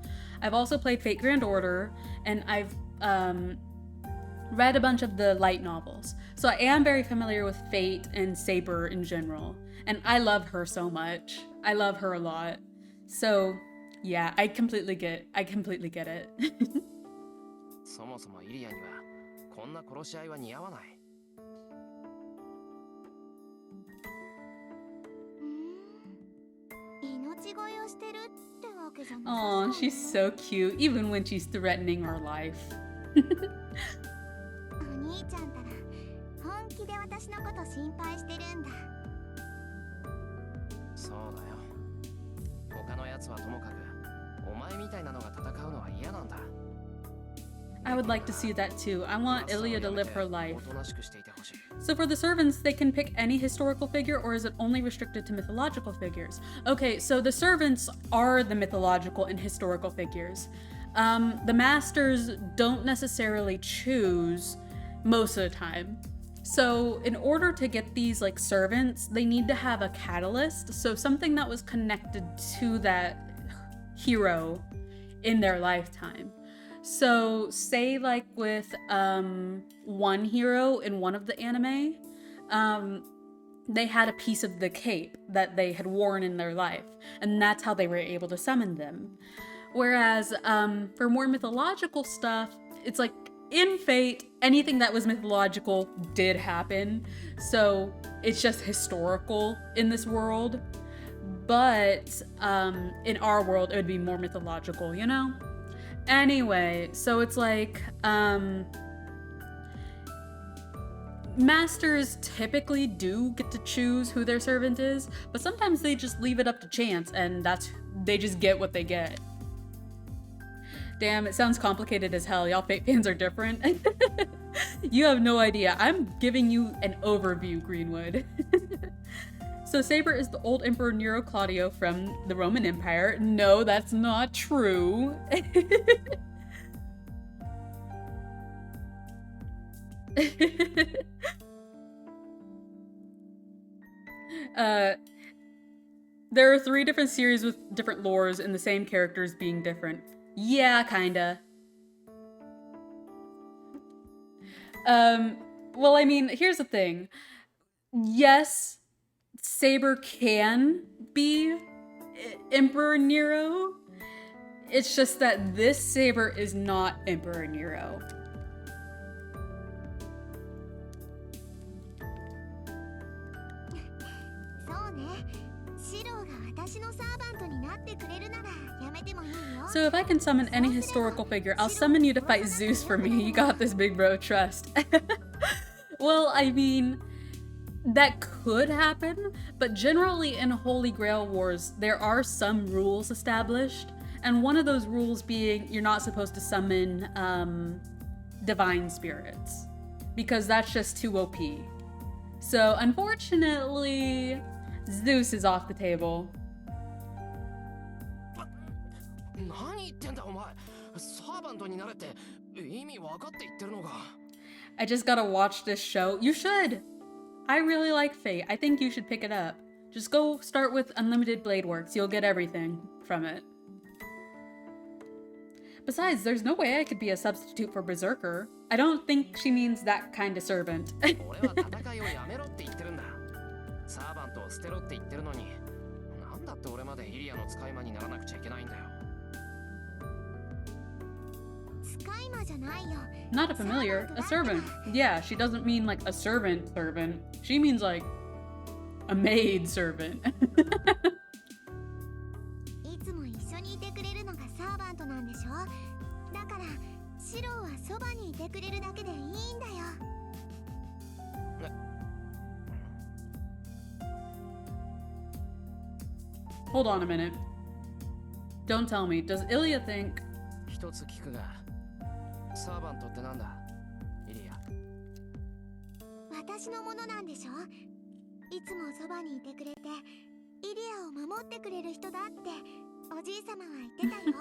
I've also played Fate Grand Order, and I've read a bunch of the light novels. So I am very familiar with Fate and Saber in general, and I love her so much. I love her a lot. So yeah, I completely get it. そもそもイリアにはこんな殺し合いは似合わない。命乞いをしてるってわけじゃない。 Aw, she's so cute, even when she's threatening our life. お兄ちゃんたら本気で私のこと心配してるんだ。そうだよ。他のやつはともかく、お前みたいなのが戦うのは嫌なんだ。I would like to see that too. I want Ilya to live her life. おとなしくしていてほしい。 So for the servants, they can pick any historical figure, or is it only restricted to mythological figures? Okay, so the servants are the mythological and historical figures. The masters don't necessarily choose most of the time. So in order to get these like servants, they need to have a catalyst, so something that was connected to that hero in their lifetime. So say like with one hero in one of the anime, they had a piece of the cape that they had worn in their life, and that's how they were able to summon them. Whereas for more mythological stuff, it's like in Fate, anything that was mythological did happen, so it's just historical in this world. But in our world, it would be more mythological, you know? Anyway, so it's like, masters typically do get to choose who their servant is, but sometimes they just leave it up to chance and they just get what they get. Damn, it sounds complicated as hell. Y'all Fate fans are different. You have no idea. I'm giving you an overview, Greenwood. So Saber is the old Emperor Nero Claudio from the Roman Empire. No, that's not true. There are 3 different series with different lores and the same characters being different. Yeah, kinda. Well, I mean, here's the thing. Yes, Saber can be Emperor Nero. It's just that this Saber is not Emperor Nero. So if I can summon any historical figure, I'll summon you to fight Zeus for me. You got this, big bro, trust. Well, I mean, that could happen, but generally in Holy Grail Wars, there are some rules established, and one of those rules being you're not supposed to summon divine spirits, because that's just too OP. So unfortunately, Zeus is off the table. 何言ってんだお前。サーバントになれって意味分かって言ってるのか。I just gotta watch this show. You should. I really like Fate. I think you should pick it up. Just go start with Unlimited Blade Works. You'll get everything from it. Besides, there's no way I could be a substitute for Berserker. I don't think she means that kind of servant. 俺は戦いをやめろって言ってるんだ。サーバントを捨てろって言ってるのに、なんだって俺までイリアの使い魔にならなくちゃいけないんだよ。 Not a familiar, a servant. Yeah, she doesn't mean like a servant. She means like a maid servant. Hold on a minute. Don't tell me, does Ilya think... 一つ聞くが、サーバントってなんだ、イリア。私のものなんでしょ。いつもそばにいてくれて、イリアを守ってくれる人だっておじい様は言ってたよ。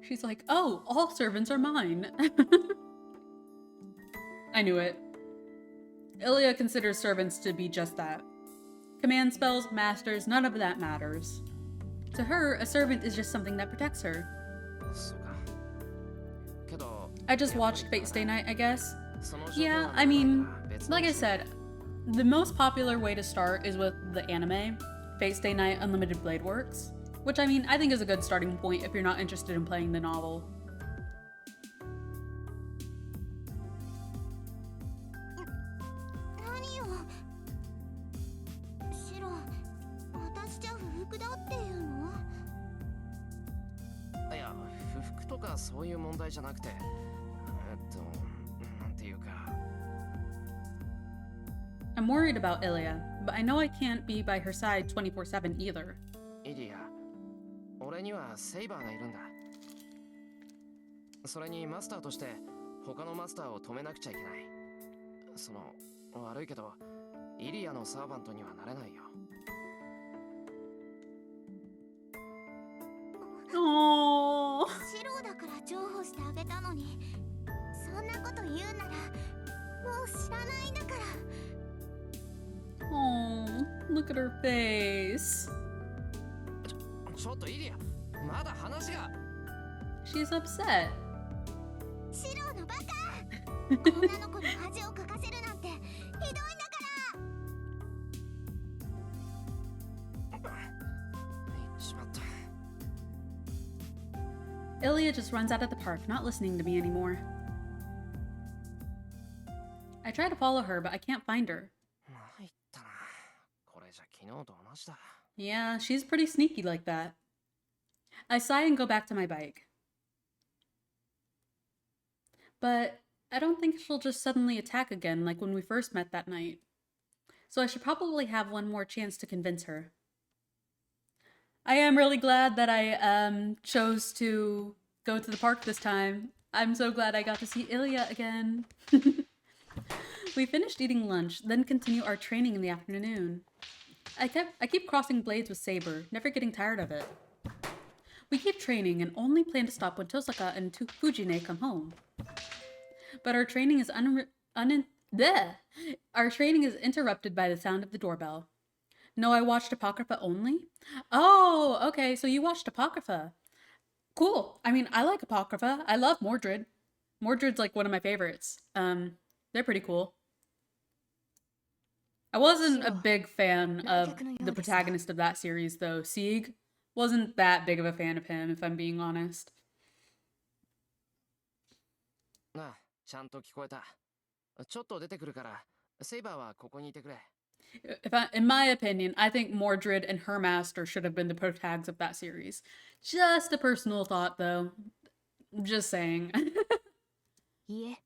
She's like, oh, all servants are mine. I knew it. Ilya considers servants to be just that. Command spells, masters, none of that matters. To her, a servant is just something that protects her. I just watched Fate Stay Night, I guess. Yeah, I mean, like I said, the most popular way to start is with the anime, Fate Stay Night Unlimited Blade Works, which I mean, I think is a good starting point if you're not interested in playing the novel. 何よシロ、私じゃ不服だっていうの？いや、不服とかそういう問題じゃなくて、なんていうか。I'm worried about Ilya, but I know I can't be by her side 24/7 either. イリア、俺にはセイバーがいるんだ。それにマスターとして他のマスターを止めなくちゃいけない。その、悪いけど、イリアのサーバントにはなれないよ。Aww. シロだから譲歩してあげたのに、そんなこと言うならもう知らないんだから。Oh, look at her face. ちょっとイリア、まだ話が。She's upset. シロのバカ女の子に恥をかかせるなんてひどいんだから。しまった。 Ilya just runs out of the park, not listening to me anymore. I try to follow her, but I can't find her. 参ったな。これじゃ昨日と同じだ。 Yeah, she's pretty sneaky like that. I sigh and go back to my bike. But I don't think she'll just suddenly attack again like when we first met that night. So I should probably have one more chance to convince her. I am really glad that I chose to go to the park this time. I'm so glad I got to see Ilya again. We finished eating lunch, then continue our training in the afternoon. I keep crossing blades with Saber, never getting tired of it. We keep training and only plan to stop when Tosaka and Fujine come home. But our training is Our training is interrupted by the sound of the doorbell. No, I watched Apocrypha only? Oh, okay, so you watched Apocrypha. Cool. I mean, I like Apocrypha. I love Mordred. Mordred's like one of my favorites. They're pretty cool. I wasn't a big fan of the protagonist of that series, though. Sieg. Wasn't that big of a fan of him, if I'm being honest. なあ、ちゃんと聞こえた。ちょっと出てくるから、セイバーはここにいてくれ。In my opinion, I think Mordred and her master should have been the protags of that series. Just a personal thought, though. Just saying. いえ、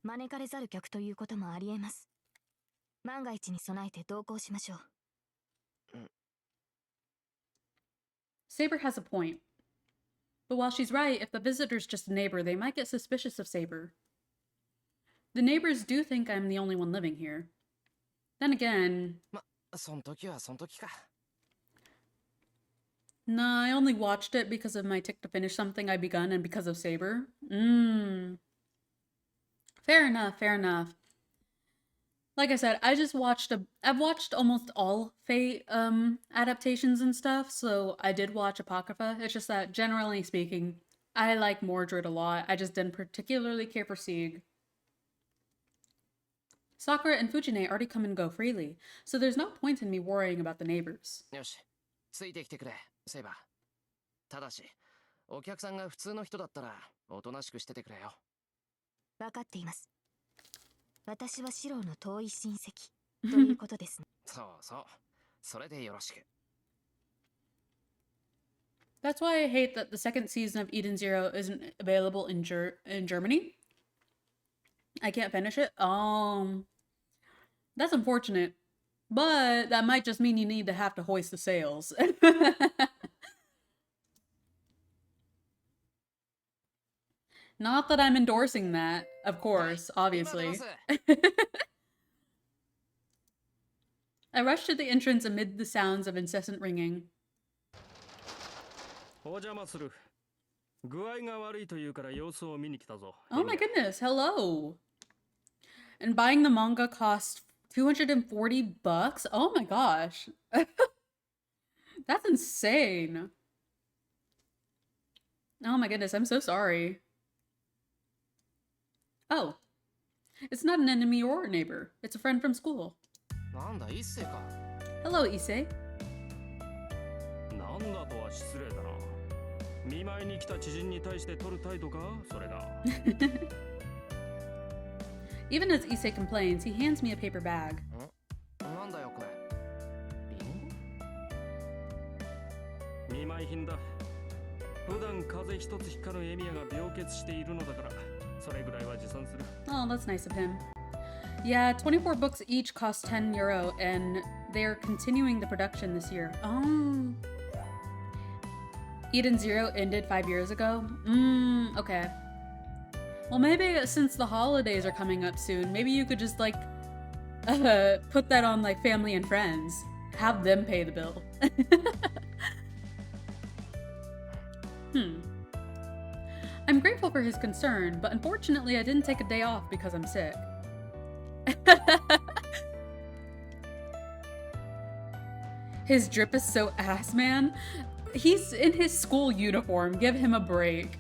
招かれざる客ということもありえます。万が一に備えて同行しましょう。Saber has a point. But while she's right, if the visitor's just a neighbor, they might get suspicious of Saber. The neighbors do think I'm the only one living here. Then again... そん時はそん時か。 Nah, I only watched it because of my tick to finish something I begun and because of Saber. Fair enough, fair enough. Like I said, I've watched almost all Fate adaptations and stuff, so I did watch Apocrypha. It's just that, generally speaking, I like Mordred a lot. I just didn't particularly care for Sieg. Sakura and Fujine already come and go freely, so there's no point in me worrying about the neighbors. よし、ついてきてくれ、セイバー。ただし、お客さんが普通の人だったら、おとなしくしててくれよ。わかっています。私はシロの遠い親戚ということですね。そうそう。それでよろしく。That's why I hate that the second season of Eden Zero isn't available in Germany. I can't finish it. That's unfortunate. But that might just mean you have to hoist the sails. Not that I'm endorsing that, of course, obviously. I rushed to the entrance amid the sounds of incessant ringing. お邪魔する。Oh my goodness, hello. And buying the manga cost $240. Oh my gosh. That's insane. Oh my goodness, I'm so sorry. Oh. It's not an enemy or a neighbor. It's a friend from school. なんだ、一星か。Hello, Issei. なんだとは失礼だな。見舞いに来た知人に対して取る態度か、それが。Even as Issei complains, he hands me a paper bag. なんだよこれ。リンゴ？見舞い品だ。普段風邪一つひかぬエミヤが病欠しているのだから、それぐらいは持参する。Oh, that's nice of him. Yeah, 24 books each cost €10, and they're continuing the production this year. Oh. Eden Zero ended 5 years ago? Okay. Well, maybe since the holidays are coming up soon, maybe you could just, like, put that on, like, family and friends. Have them pay the bill. I'm grateful for his concern, but unfortunately I didn't take a day off because I'm sick. His drip is so ass, man. He's in his school uniform. Give him a break.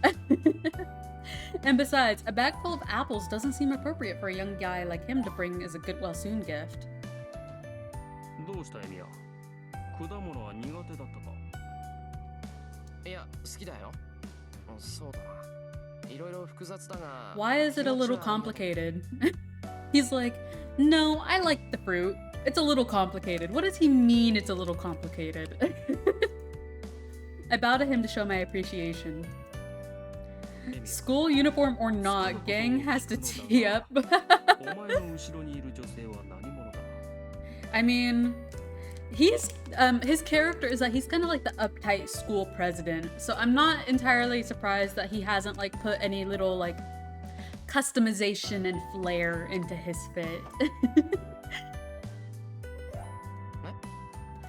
And besides, a bag full of apples doesn't seem appropriate for a young guy like him to bring as a get well soon gift. どうしたエミヤ？果物は苦手だったか？いや、好きだよ。そうだな。いろいろ複雑だが。Why is it a little complicated? He's like, no, I like the fruit. It's a little complicated. What does he mean it's a little complicated? I bow to him to show my appreciation. School uniform or not, gang has to tee up. I mean, he's his character is that he's kind of like the uptight school president, so I'm not entirely surprised that he hasn't like put any little like customization and flair into his fit.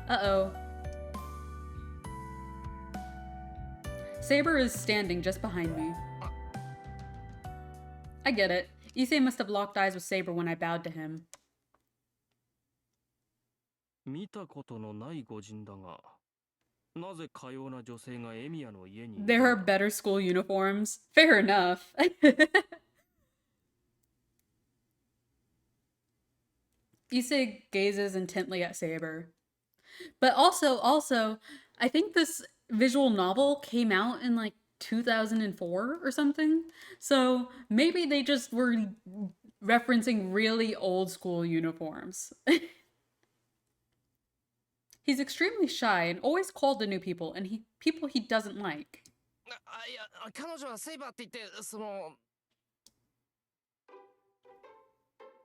Uh-oh. Saber is standing just behind me. I get it. Issei must have locked eyes with Saber when I bowed to him. 見たことのない御人だが、なぜかような女性がエミヤの家に。There are better school uniforms. Fair enough. Issei gazes intently at Saber. But also, I think this visual novel came out in like 2004 or something. So maybe they just were referencing really old school uniforms. He's extremely shy and always cold to new people and people he doesn't like. いや、彼女はセイバーって言って、その。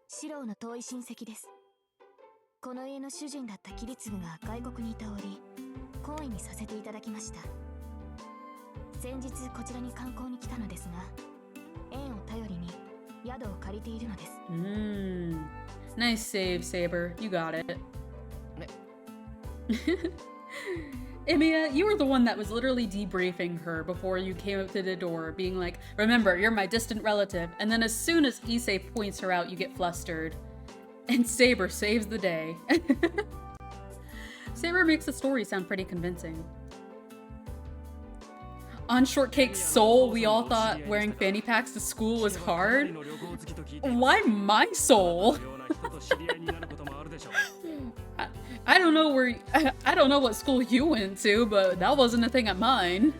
四郎の遠い親戚です。この家の主人だった桐次が外国にいた折、懇意にさせていただきました。先日こちらに観光に来たのですが、縁を頼りに宿を借りているのです。Nice save, Saber. You got it. Emiya, you were the one that was literally debriefing her before you came up to the door, being like, remember, you're my distant relative. And then as soon as Issei points her out, you get flustered. And Saber saves the day. Saber makes the story sound pretty convincing. On Shortcake's soul, we all thought wearing fanny packs to school was hard. Why my soul? I don't know where I don't know what school you went to, but that wasn't a thing at mine.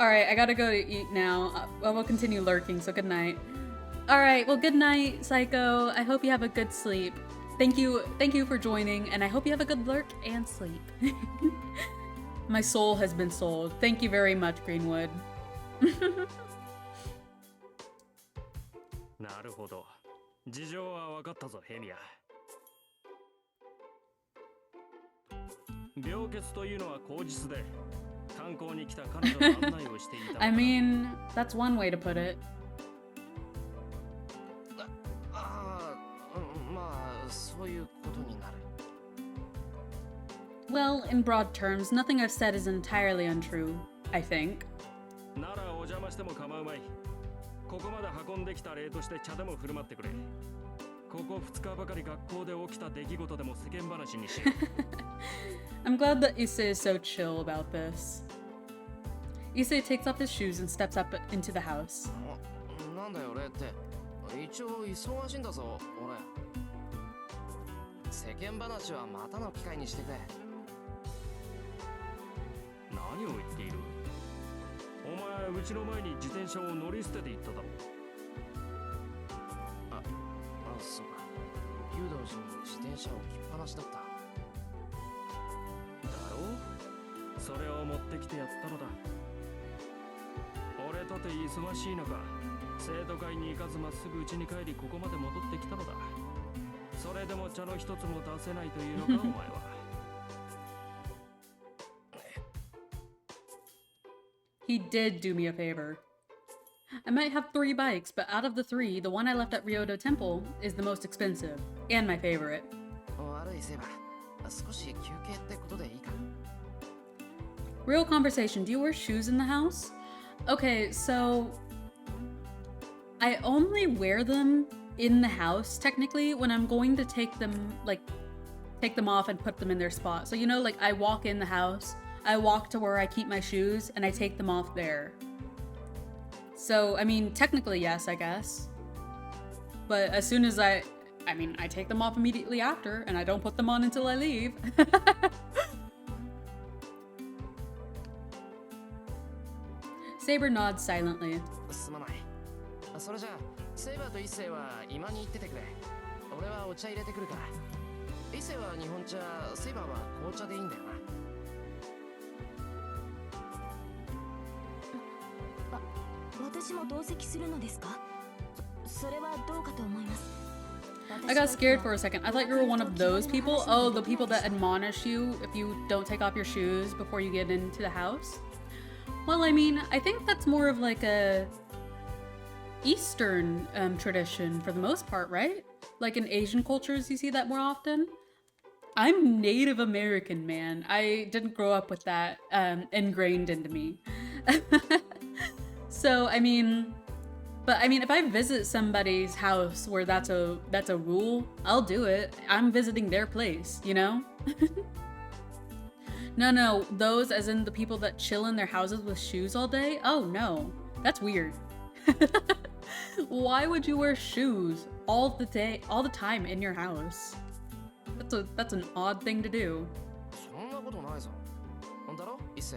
Alright, I gotta go to eat now. I will continue lurking, so good night. Alright, well good night, Psycho. I hope you have a good sleep. Thank you for joining, and I hope you have a good lurk and sleep. My soul has been sold. Thank you very much, Greenwood. なるほど。事情は分かったぞ、ヘミヤ。病欠というのは口実で、観光に来た彼女の案内をしていた。I mean, that's one way to put it. まあ、そいうことになる。 Well, in broad terms, nothing I've said is entirely untrue, I think. ならお邪魔しても構うまい。ここまで運んできた礼として茶でも振る舞ってくれ。ここ2日ばかり学校で起きた出来事でも世間話にしよう。I'm glad that Issei is so chill about this. Issei takes off his shoes and steps up into the house. なんだよ礼って。一応忙しいんだぞ俺。世間話はまたの機会にしてくれ。何を言っている？お前うちの前に自転車を乗り捨てて行っただろう。あ、そうか。弓道寺に自転車を置きっぱなしだった。だろう？それを持ってきてやったのだ。俺とて忙しい中、生徒会に行かずまっすぐ家に帰りここまで戻ってきたのだ。それでも茶の一つも出せないというのかお前は。He did do me a favor. I might have 3 bikes, but out of the 3, the one I left at Ryodo Temple is the most expensive, and my favorite. 悪いせいば、少し休憩ってことでいいか。 Real conversation, do you wear shoes in the house? Okay, so I only wear them in the house, technically, when I'm going to take them off and put them in their spot. So, you know, like I walk in the house, I walk to where I keep my shoes, and I take them off there. So, I mean, technically, yes, I guess. But as soon as I take them off immediately after, and I don't put them on until I leave. Saber nods silently. すまない。それじゃあ、セイバーと一星は今に行っててくれ。俺はお茶入れてくるから。一星は日本茶、セイバーは紅茶でいいんだよな。私も同席するのですか？それはどうかと思います。 I got scared for a second. I thought you were one of those people. Oh, the people that admonish you if you don't take off your shoes before you get into the house. Well, I mean, I think that's more of like a Eastern tradition for the most part, right? Like in Asian cultures, you see that more often. I'm Native American, man. I didn't grow up with that ingrained into me. So, I mean, if I visit somebody's house where that's a rule, I'll do it. I'm visiting their place, you know? No, those as in the people that chill in their houses with shoes all day? Oh no, that's weird. Why would you wear shoes all the time in your house? That's an odd thing to do. そんなことないぞ。だろ、一星。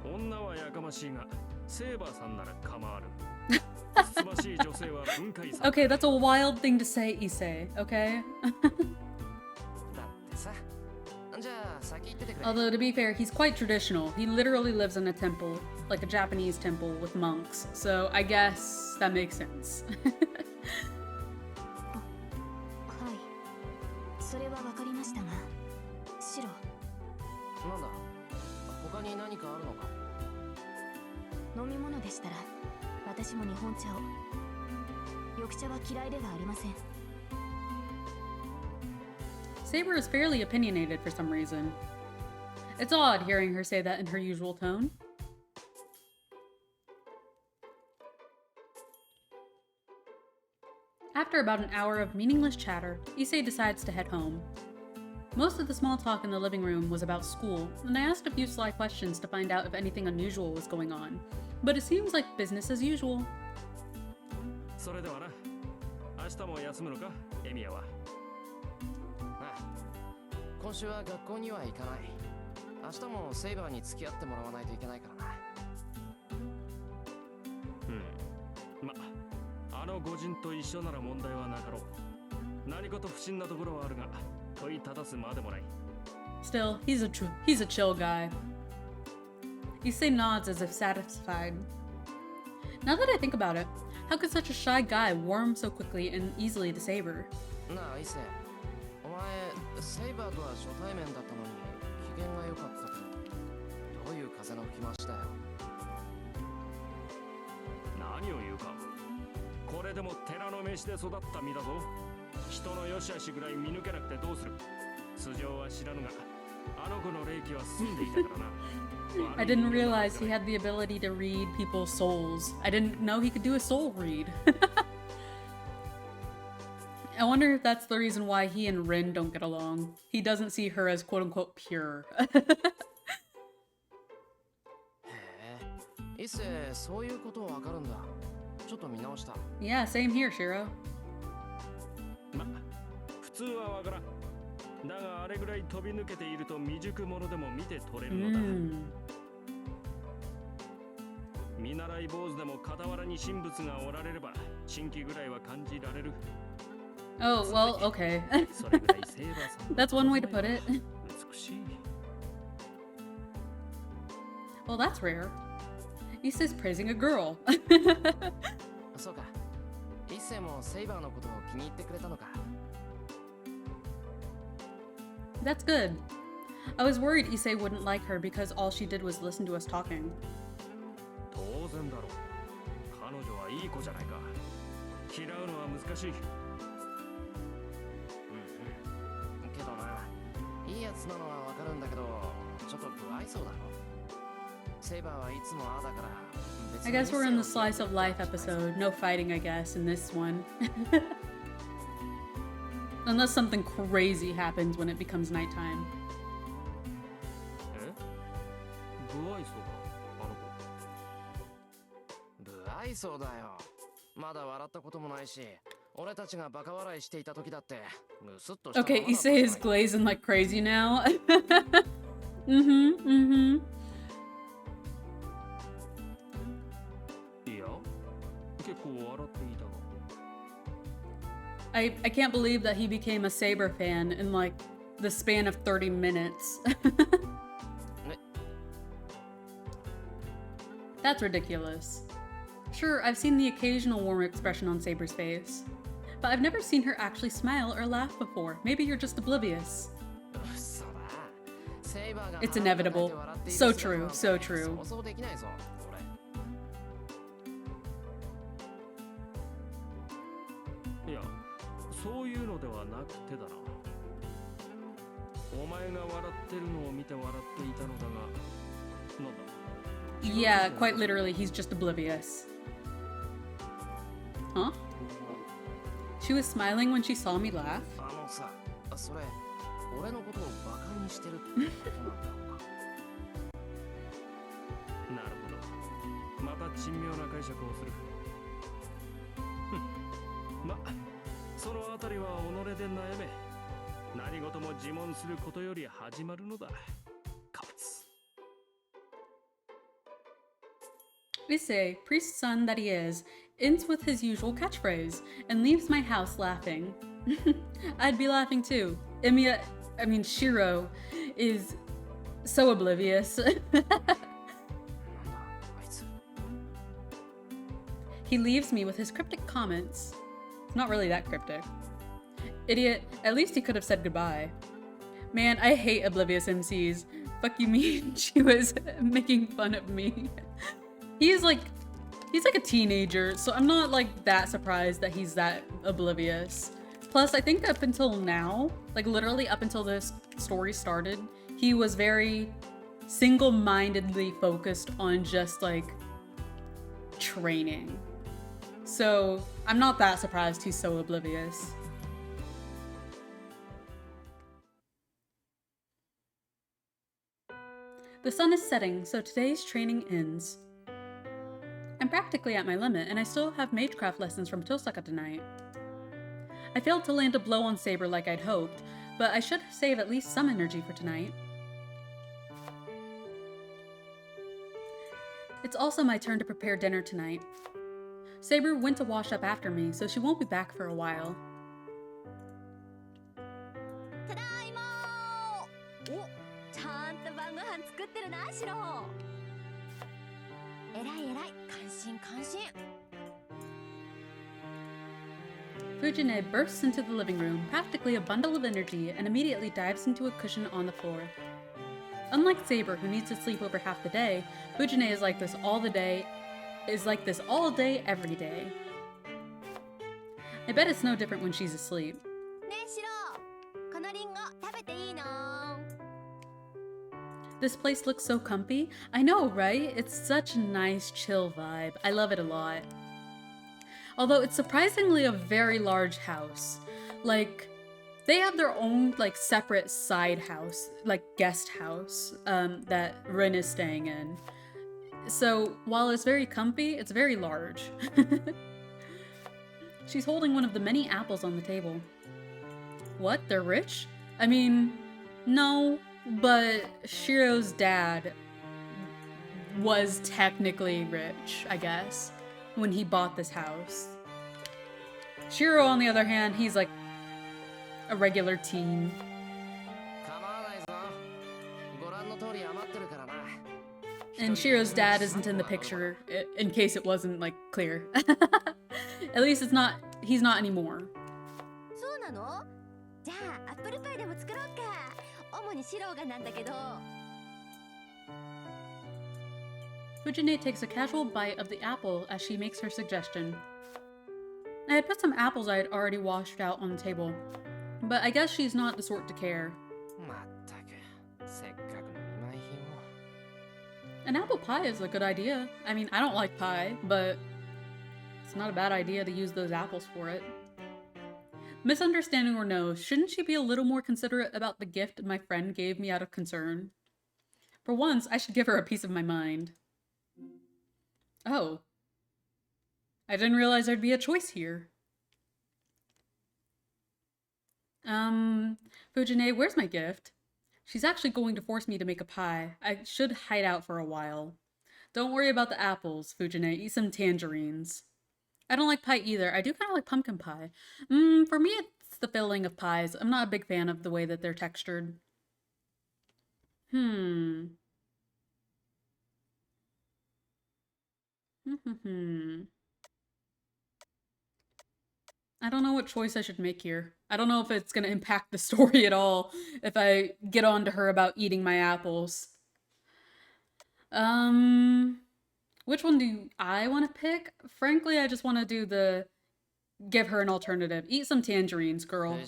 女はやかましいが、セーバーさんなら構わぬ。つつましい女性は文化遺産。Okay, that's a wild thing to say, Issei, okay? だってさ。じゃあ先行っててくれ。 Although, to be fair, he's quite traditional. He literally lives in a temple, like a Japanese temple with monks. So I guess that makes sense. はい、それはわかりましたが、シロ。なんだ。他に何かあるのか。飲み物でしたら、私も日本茶を。緑茶は嫌いではありません。 Saber is fairly opinionated for some reason. It's odd hearing her say that in her usual tone. After about an hour of meaningless chatter, Issei decides to head home. Most of the small talk in the living room was about school, and I asked a few sly questions to find out if anything unusual was going on. But it seems like business as usual. それではな。明日も休むのか、エミヤは。ああ、今週は学校には行かない。明日もセイバーに付き合ってもらわないといけないからな。あの御人と一緒なら問題はなかろう。何かと不審なところはあるが、問いただすまでもない。Still, he's a chill guy. Issei nods as if satisfied. Now that I think about it, how could such a shy guy warm so quickly and easily to Saber? なあ、伊勢。お前、セイバーとは初対面だったのに、機嫌が良かったけど、どういう風の吹き回しだよ。何を言うか。これでも寺の飯で育った身だぞ。人の良し悪しぐらい見抜けなくてどうする。素性は知らぬが、あの子の霊気は澄んでいたからな。I didn't realize he had the ability to read people's souls. I didn't know he could do a soul read. I wonder if that's the reason why he and Rin don't get along. He doesn't see her as quote-unquote pure. 一世そういうことわかるんだ。ちょっと見直した。Yeah, same here, Shiro. ま、普通はわからん。だがあれぐらい飛び抜けていると未熟者でも見て取れるのだ。見習い坊主でも傍らに神仏がおられれば神気ぐらいは感じられる。Oh, well, okay. That's one way to put it. Well, that's rare. Issei's praising a girl. そうか。一世もセイバーのことを気に入ってくれたのか。That's good. I was worried Issei wouldn't like her because all she did was listen to us talking. 当然だろう。彼女はいい子じゃないか。嫌うのは難しい。けどな、いいやつなのはわかるんだけど、ちょっと不愛想だろ。セイバーはいつもああだから。I guess we're in the slice of life episode. No fighting, I guess, in this one. Unless something crazy happens when it becomes nighttime. 不愛想か、あの子。不愛想だよ。まだ笑ったこともないし、俺たちがバカ笑いしていた時だってムスッとしたままだった。 Okay, Issei is glazing like crazy now. Mm-hmm. いや、結構笑っていたが。I can't believe that he became a Saber fan in like the span of 30 minutes. That's ridiculous. Sure, I've seen the occasional warm expression on Saber's face, but I've never seen her actually smile or laugh before. Maybe you're just oblivious. It's inevitable. So true, so true. いや、そういうのではなくてだな。お前が笑ってるのを見て笑っていたのだが、なんだ。Yeah, quite literally, he's just oblivious. Huh? She was smiling when she saw me laugh? あのさ、それ、俺のことをバカにしてるってことなんだろうか。なるほど。また珍妙な解釈をする。ま、そのあたりは己で悩め。何事も自問することより始まるのだ。カツ。Issei, priest son that he is, ends with his usual catchphrase and leaves my house laughing. I'd be laughing too. Shiro is so oblivious. He leaves me with his cryptic comments. Not really that cryptic. Idiot, at least he could have said goodbye. Man, I hate oblivious MCs. Fuck you mean she was making fun of me. He's like a teenager, so I'm not like that surprised that he's that oblivious. Plus, I think up until now, like literally up until this story started, he was very single-mindedly focused on just like training. So I'm not that surprised he's so oblivious. The sun is setting, so today's training ends. I'm practically at my limit, and I still have magecraft lessons from Tosaka tonight. I failed to land a blow on Saber like I'd hoped, but I should save at least some energy for tonight. It's also my turn to prepare dinner tonight. Saber went to wash up after me, so she won't be back for a while. ただいまー。お、ちゃんと晩ご飯作ってるな、シロ。えらいえらい、感心感心。Fujine bursts into the living room, practically a bundle of energy, and immediately dives into a cushion on the floor. Unlike Saber, who needs to sleep over half the day, Fujine is like this all day, every day. I bet it's no different when she's asleep. ねえシロ、このリンゴ食べていいの？ This place looks so comfy. I know, right? It's such a nice, chill vibe. I love it a lot. Although it's surprisingly a very large house. Like, they have their own, like, separate side house, like, guest house, that Rin is staying in. So, while it's very comfy, it's very large. She's holding one of the many apples on the table. What? They're rich? I mean, no, but Shiro's dad was technically rich, I guess, when he bought this house. Shiro, on the other hand, he's like a regular teen. And Shiro's dad isn't in the picture, in case it wasn't, like, clear. At least he's not anymore. そうなの？じゃあアップルパイでも作ろうか。主にシロがなんだけど。Fujine takes a casual bite of the apple as she makes her suggestion. I had put some apples I had already washed out on the table, but I guess she's not the sort to care. An apple pie is a good idea. I mean, I don't like pie, but it's not a bad idea to use those apples for it. Misunderstanding or no, shouldn't she be a little more considerate about the gift my friend gave me out of concern? For once, I should give her a piece of my mind. Oh. I didn't realize there'd be a choice here. Fujine, where's my gift? She's actually going to force me to make a pie. I should hide out for a while. Don't worry about the apples, Fujine. Eat some tangerines. I don't like pie either. I do kind of like pumpkin pie. For me, it's the filling of pies. I'm not a big fan of the way that they're textured. I don't know what choice I should make here. I don't know if it's gonna impact the story at all if I get on to her about eating my apples. Which one do I want to pick? Frankly, I just want to do the give her an alternative. Eat some tangerines, girl.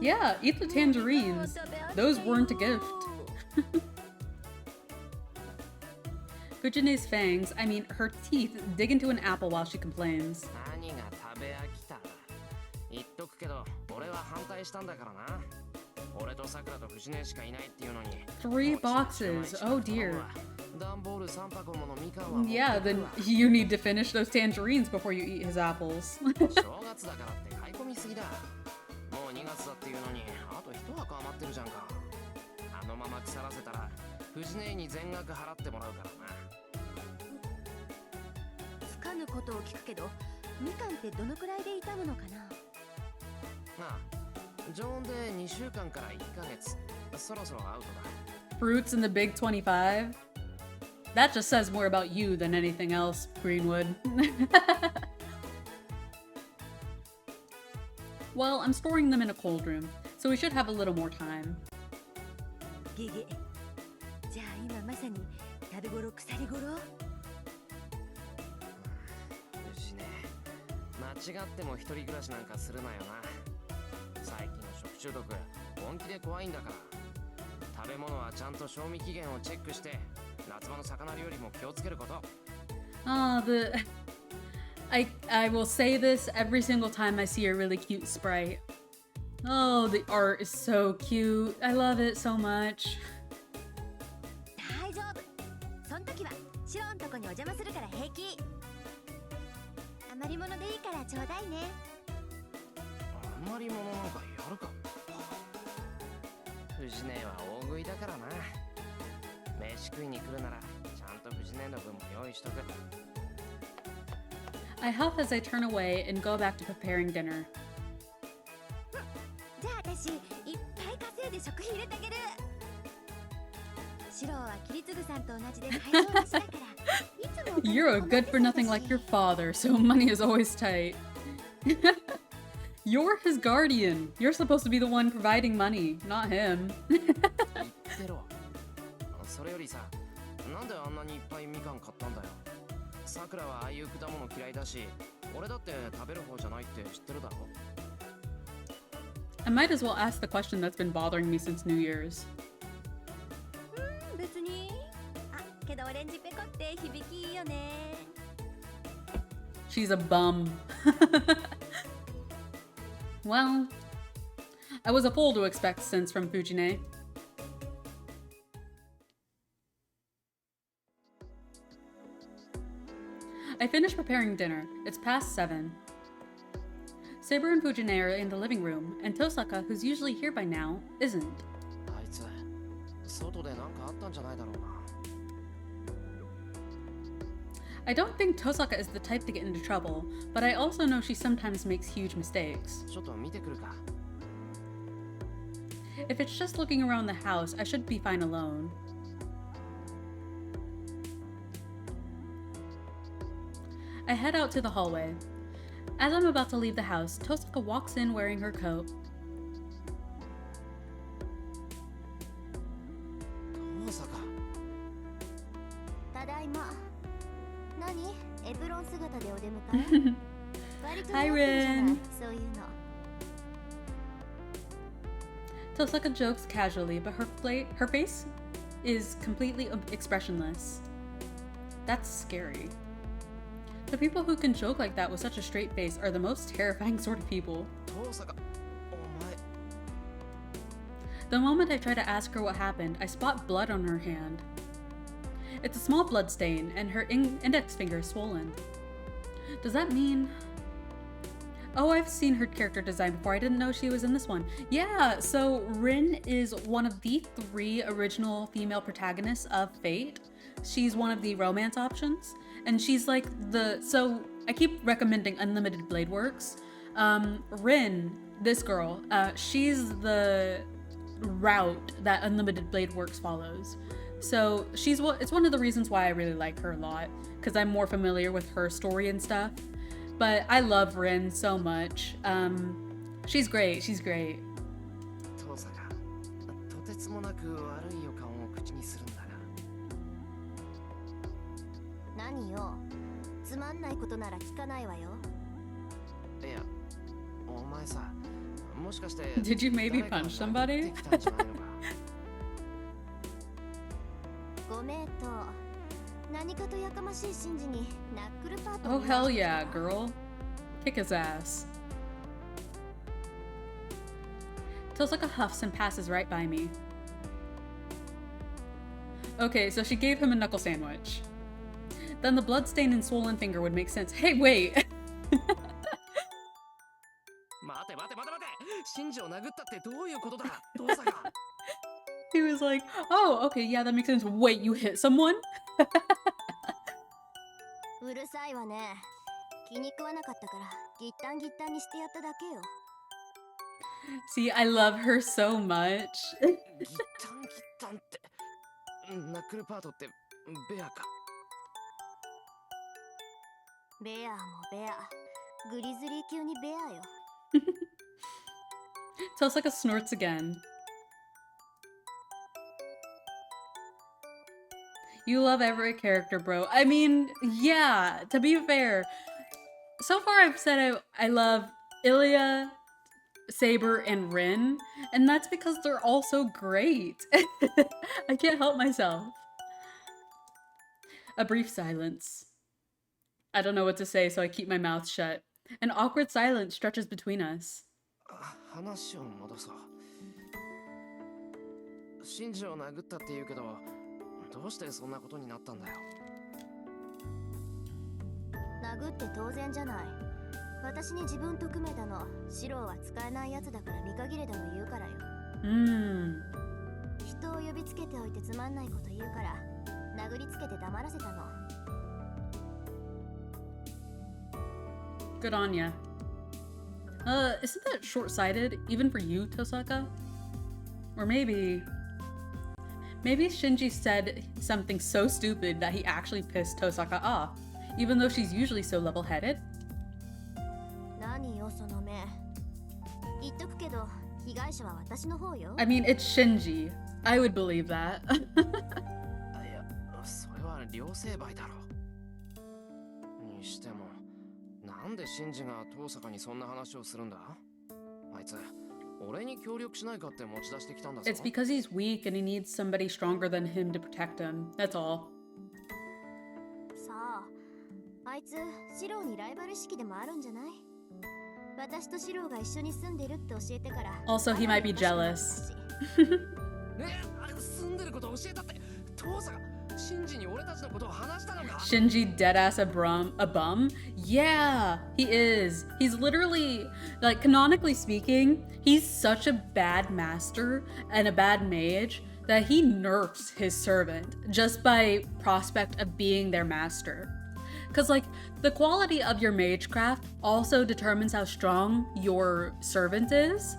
Yeah, eat the tangerines. Those weren't a gift. Fujine's fangs, I mean her teeth, dig into an apple while she complains. 3 boxes, oh dear. Yeah, then you need to finish those tangerines before you eat his apples. Fruits in the Big 25? That just says more about you than anything else, Greenwood. Well, I'm storing them in a cold room, so we should have a little more time. I will say this every single time I see a really cute sprite. Oh, the art is so cute. I love it so much. I huff as I turn away and go back to preparing dinner. You're a good for nothing like your father, so money is always tight. You're his guardian. You're supposed to be the one providing money, not him. 言ってろ。それよりさ、なんであんなにいっぱいみかん買ったんだよ。さくらはああいう果物嫌いだし、俺だって食べる方じゃないって知ってるだろ。I might as well ask the question that's been bothering me since New Year's. 別に。あ、けどオレンジペコって響きいいよね。She's a bum. Well, I was a fool to expect sense from Fujine. I finished preparing dinner. It's past 7. Saber and Fujine are in the living room, and Tosaka, who's usually here by now, isn't. あいつ、外でなんかあったんじゃないだろうな。I don't think Tosaka is the type to get into trouble, but I also know she sometimes makes huge mistakes. ちょっと見てくるか。If it's just looking around the house, I should be fine alone. I head out to the hallway. As I'm about to leave the house, Tosaka walks in wearing her coat. まさか。ただいま。何？エプロン姿でお出迎え？割と似合ってるじゃない Rin. そういうの。Tosaka jokes casually, but her face is completely expressionless. That's scary. The people who can joke like that with such a straight face are the most terrifying sort of people. 遠坂、お前。 The moment I try to ask her what happened, I spot blood on her hand. It's a small blood stain, and her index finger is swollen. Does that mean... Oh, I've seen her character design before. I didn't know she was in this one. Yeah, so Rin is one of the 3 original female protagonists of Fate. She's one of the romance options, and she's like the... So, I keep recommending Unlimited Blade Works. Rin, this girl, she's the route that Unlimited Blade Works follows. So it's one of the reasons why I really like her a lot, because I'm more familiar with her story and stuff. But I love Rin so much. She's great. She's great. 遠坂、とてつもなく悪い予感を口にするんだが。何よ。つまんないことなら聞かないわよ。いや、お前さ、もしかして Did you maybe 誰か punch が somebody? 撃ってきたんじゃないのか。ご名答。何かとやかましい真珠にナックルパート Oh, hell yeah, girl. Kick his ass. Tosaka huffs and passes right by me. Okay, so she gave him a knuckle sandwich. Then the bloodstained and swollen finger would make sense. Hey, wait! 待て待て待て待て、真珠を殴ったってどういうことだ、遠坂。He was like, oh, okay, yeah, that makes sense. Wait, you hit someone? うるさいわね。気に食わなかったからギッタンギッタンにしてやっただけよ。 See, I love her so much. ギッタンギッタンって、ナックルパートってベアか。ベアもベア。グリズリー級にベアよ。Tosaka snorts again. You love every character, bro. I mean, yeah, to be fair, so far I've said I love Ilya, Saber, and Rin, and that's because they're all so great. I can't help myself. A brief silence. I don't know what to say, so I keep my mouth shut. An awkward silence stretches between us. 話を戻そう。真珠を殴ったって言うけど、どうしてそんなことになったんだよ。殴って当然じゃない。私に自分と組めたの。シローは使えないやつだから見限れでも言うからよ。人を呼びつけておいてつまんないこと言うから殴りつけて黙らせたの。 Good on ya. Isn't that short-sighted, even for you, Tosaka? Or maybe Shinji said something so stupid that he actually pissed Tosaka off, even though she's usually so level-headed? 何よその目。害者は私の方よ。 I mean, it's Shinji. I would believe that. いや、それは両成敗だろ。にしても、なんでシンジが遠坂にそんな話をするんだ？あいつ、俺に協力しないかって持ち出してきたんだぞ。 It's because he's weak and he needs somebody stronger than him to protect him. That's all. さあ、あいつシローにライバル意識でもあるんじゃない？私とシローが一緒に住んでるって教えてから。 Also, he might be jealous. ね、住んでること教えたって、遠坂、シンジに俺たちのことを話したのか？ Shinji deadass a bum? Yeah, he is. He's literally, like, canonically speaking, he's such a bad master and a bad mage that he nerfs his servant just by prospect of being their master. Because, like, the quality of your magecraft also determines how strong your servant is.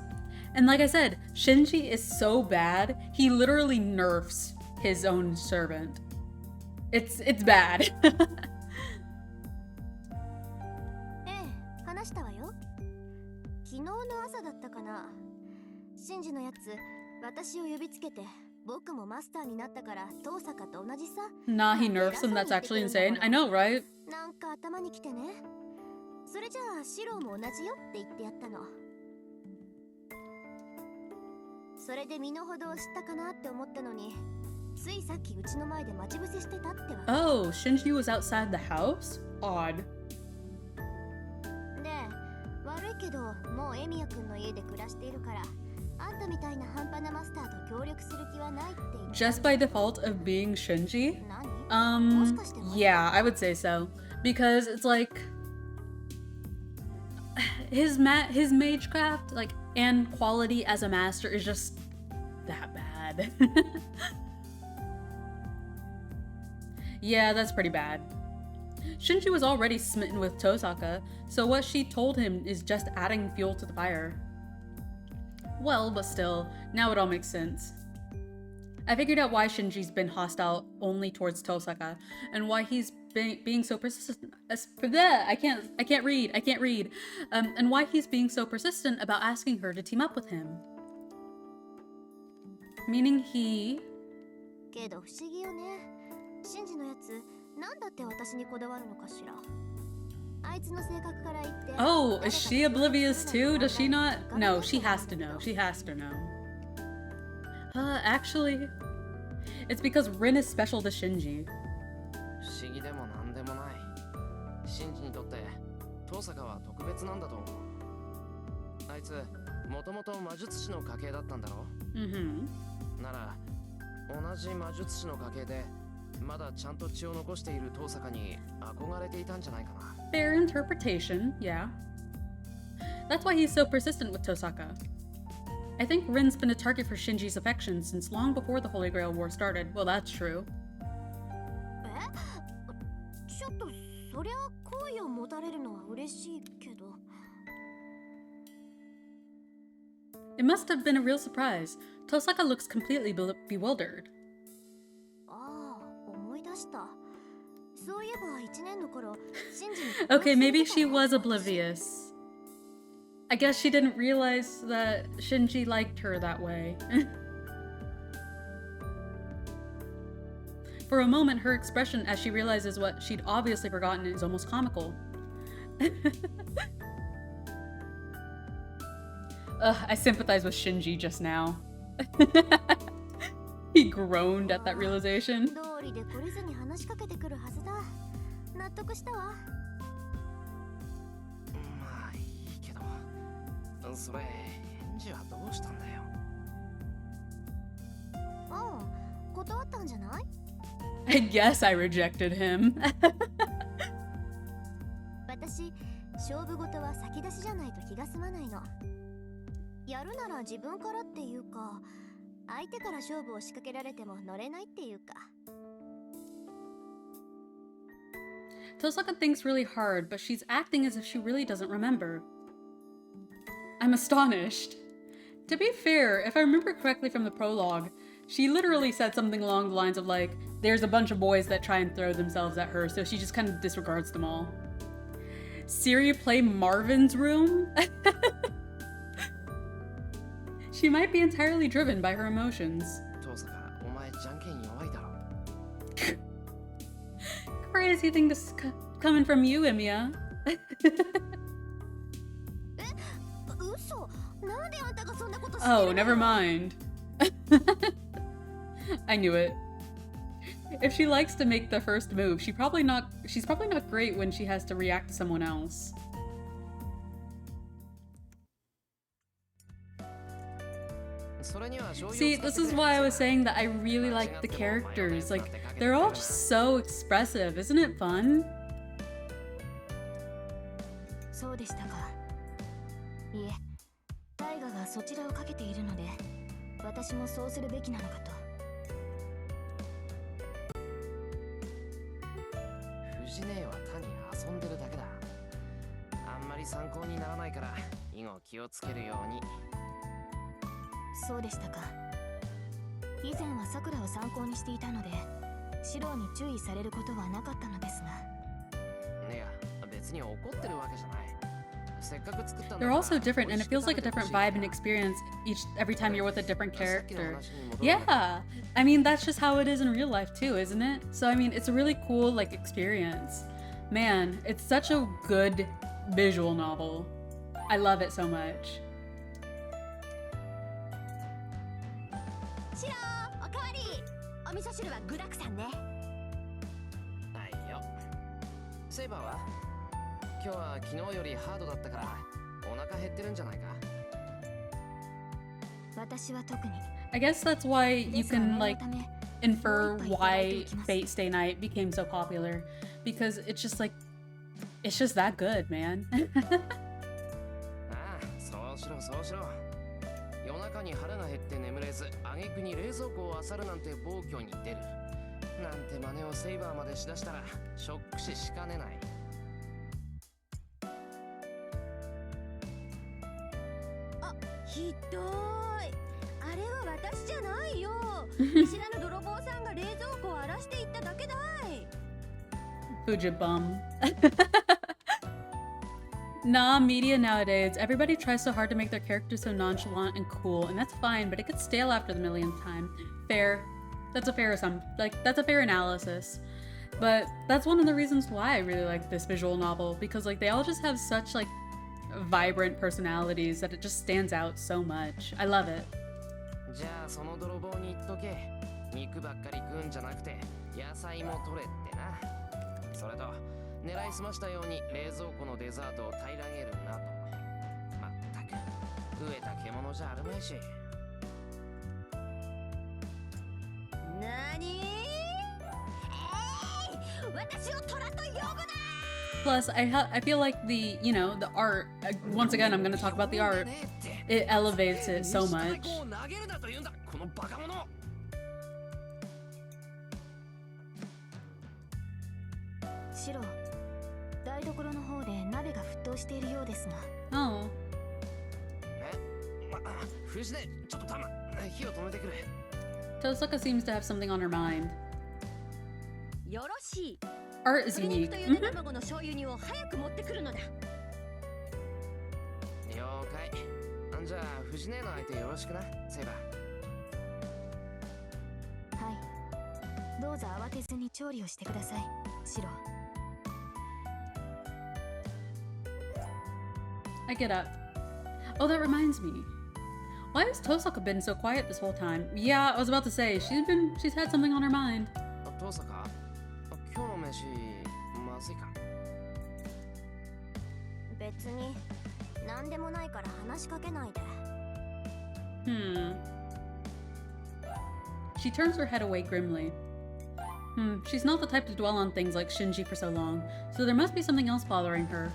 And like I said, Shinji is so bad, he literally nerfs his own servant. It's bad. ええ、話したわよ。昨日の朝だったかな。シンジのやつ、私を呼びつけて、僕もマスターになったから遠坂と同じさ。 Nah, he nerfs him. That's actually insane. I know, right? なんか頭にきてね。それじゃあシローも同じよって言ってやったの。それで身の程を知ったかなって思ったのに、ついさっきうちの前で待ち伏せしてたってわ。 Oh, Shinji was outside the house? Odd. で、悪いけどもうエミヤくんの家で暮らしているから、あんたみたいな半端なマスターと協力する気はないって言って。 Just by default of being Shinji? 何？もしかして Yeah, I would say so. Because it's like his magecraft, like, and quality as a master is just that bad. Yeah, that's pretty bad. Shinji was already smitten with Tosaka, so what she told him is just adding fuel to the fire. Well, but still, now it all makes sense. I figured out why Shinji's been hostile only towards Tosaka, and why he's being so persistent. I can't read. And why he's being so persistent about asking her to team up with him. Meaning he. けど不思議よね。シンジのやつ、なんだって私にこだわるのかしら。あいつの性格から言って。Oh, is she oblivious too? Does she not? No, she has to know. She has to know. Actually, it's because Rin is special to Shinji. 不思議でもなんでもない。シンジにとって遠坂は特別なんだと思う。あいつもともと魔術師の家系だったんだろ。なら同じ魔術師の家系でまだちゃんと血を残している遠坂に憧れていたんじゃないかな。 Fair interpretation, yeah. That's why he's so persistent with Tosaka. I think Rin's been a target for Shinji's affection since long before the Holy Grail War started. Well, that's true. ちょっとそりゃ好意を持たれるのは嬉しいけど。 It must have been a real surprise. Tosaka looks completely bewildered. ああ、思い出した。そういえば1年の頃、シンジに。 Okay, maybe she was oblivious. I guess she didn't realize that Shinji liked her that way. For a moment, her expression as she realizes what she'd obviously forgotten is almost comical. I sympathize with Shinji just now. He groaned at that realization. 通りで懲りずに話しかけてくるはずだ。納得したわ。まあいいけど、それ返事はどうしたんだよ。ああ、断ったんじゃない？ I guess I rejected him. 私、勝負事は先出しじゃないと気が済まないの。やるなら自分からっていうか、相手から勝負を仕掛けられても乗れないっていうか。 Tosaka thinks really hard, but she's acting as if she really doesn't remember. I'm astonished. To be fair, if I remember correctly from the prologue, she literally said something along the lines of like, there's a bunch of boys that try and throw themselves at her, so she just kind of disregards them all. Siri play Marvin's Room? She might be entirely driven by her emotions. 遠坂、お前じゃんけん弱いだろ。Crazy thing to coming from you, Emiya. 嘘。なんであんたがそんなことしてる Oh, の never mind. I knew it. If she likes to make the first move, she's probably not great when she has to react to someone else. See, this is why I was saying that I really like the characters. Like, they're all just so expressive. Isn't it fun? そうでしたか。いえ、タイガがそちらをかけているので、私もそうするべきなのかと。藤姉は単に遊んでるだけだ。あんまり参考にならないから以後気をつけるように。そうでしたか。以前はさくらを参考にしていたので、シローに注意されることはなかったのですが。いや、別に怒ってるわけじゃない。They're all so different, and it feels like a different vibe and experience every time you're with a different character. Yeah, I mean that's just how it is in real life too, isn't it? So I mean, it's a really cool like experience. Man, it's such a good visual novel. I love it so much. シロー、おかわり。お味噌汁は具沢山ね。はいよ。セイバーは？今日は昨日よりハードだったからお腹減ってるんじゃないか？私は特に。I guess that's why you can like infer why Fate Stay Night became so popular, because it's just that good, man. ああ、そうしろそうしろ。夜中に腹が減って眠れず、挙句に冷蔵庫を漁るなんて暴挙に出る。なんて真似をセイバーまでしだしたらショック死しかねない。ひどい。あれは私じゃないよ。見知らぬ泥棒さんが冷蔵庫を荒らしていっただけだい。Fujibum. Nah, media nowadays, everybody tries so hard to make their characters so nonchalant and cool, and that's fine, but it gets stale after the millionth time. Fair. That's a fair analysis. But that's one of the reasons why I really like this visual novel, because like they all just have such like vibrant personalities that it just stands out so much. I love it. じゃあその泥棒に言っとけ。肉ばっかり食うんじゃなくて野菜も取れってな。それと狙いすましたように冷蔵庫のデザートを平らげるなと。まったく飢えた獣じゃあるまいし。なに？私を虎と呼ぶな！ Plus, I feel like the art, once again, I'm going to talk about the art. It elevates it so much. シロ、台所の方で鍋が沸騰しているようですが。Oh. 藤根、ちょっとたま、火を止めてくれ。Tosaka seems to have something on her mind. よろしい。 Art is 鶏 unique. 肉とゆで卵の醤油煮を早く持ってくるのだ。了解。じゃあ藤根の相手よろしくな、セイバー。はい。どうぞ慌てずに調理をしてください、シロ。I get up. Oh, that reminds me. Why has Tosaka been so quiet this whole time? Yeah, I was about to say, she's had something on her mind. トサカ、今日の飯まずいか？別に何でもないから話しかけないで。She turns her head away grimly. She's not the type to dwell on things like Shinji for so long, so there must be something else bothering her.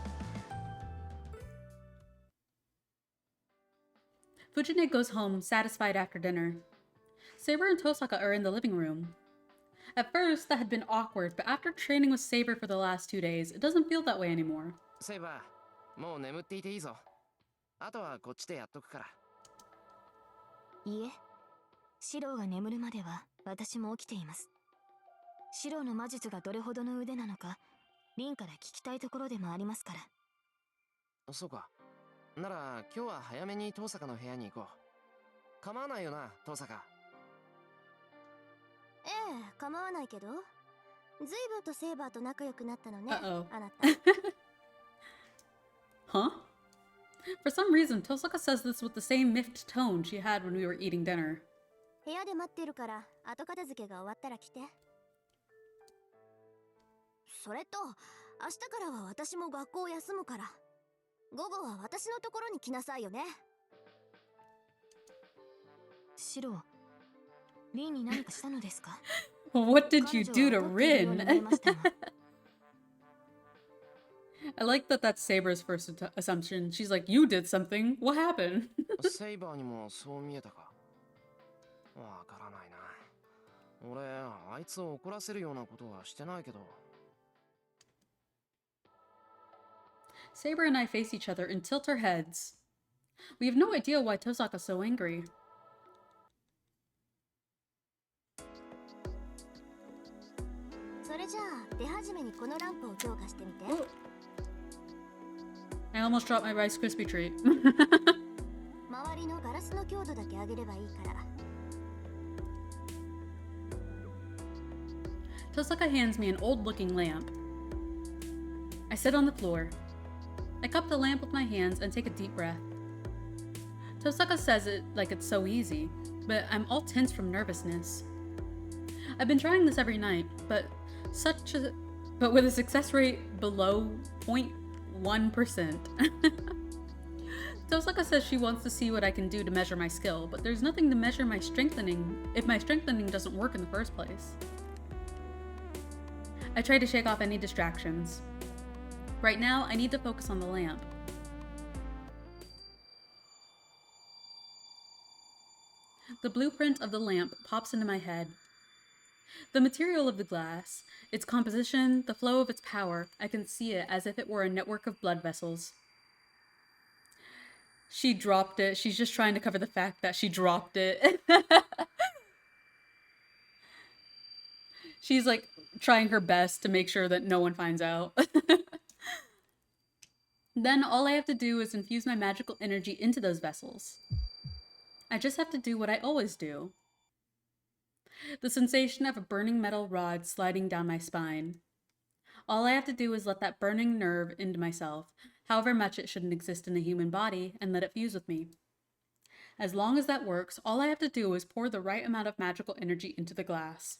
Fujine goes home, satisfied after dinner. Saber and Tosaka are in the living room. At first, that had been awkward, but after training with Saber for the last 2 days, it doesn't feel that way anymore. セイバー、もう眠っていていいぞ。あとはこっちでやっとくから。いいえ、シローが眠るまでは私も起きています。シローの魔術がどれほどの腕なのか、リンから聞きたいところでもありますから。そうか。なら今日は早めに遠坂の部屋に行こ構わないよな、登坂。ええ、構わないけど。随分とセイバーと仲良くなったのね、Uh-oh. あなた。Huh? For some reason, Tosaka says this with the same miffed tone she had when we were eating dinner. 部屋で待ってるから後片付けが終わったら来て。それと明日からは私も学校を休むから、午後は私のところに来なさいよね。シロ、リンに何かしたのですか？ What did you do to Rin? I like that that's Saber's first assumption. She's like, you did something. What happened? セイバーにもそう見えたか。わからないな。俺、あいつを怒らせるようなことはしてないけど。Saber and I face each other and tilt our heads. We have no idea why Tosaka's so angry. それじゃあ出始めにこのランプを強化してみて。Oh. I almost dropped my Rice Krispie treat. 周りのガラスの強度だけ上げればいいから。Tosaka hands me an old-looking lamp. I sit on the floor. I cup the lamp with my hands and take a deep breath. Tosaka says it like it's so easy, but I'm all tense from nervousness. I've been trying this every night, but with a success rate below 0.1%. Tosaka says she wants to see what I can do to measure my skill, but there's nothing to measure my strengthening if my strengthening doesn't work in the first place. I try to shake off any distractions. Right now, I need to focus on the lamp. The blueprint of the lamp pops into my head. The material of the glass, its composition, the flow of its power, I can see it as if it were a network of blood vessels. She dropped it. She's just trying to cover the fact that she dropped it. She's like trying her best to make sure that no one finds out. Then all I have to do is infuse my magical energy into those vessels. I just have to do what I always do. The sensation of a burning metal rod sliding down my spine. All I have to do is let that burning nerve into myself, however much it shouldn't exist in a human body, and let it fuse with me. As long as that works, all I have to do is pour the right amount of magical energy into the glass.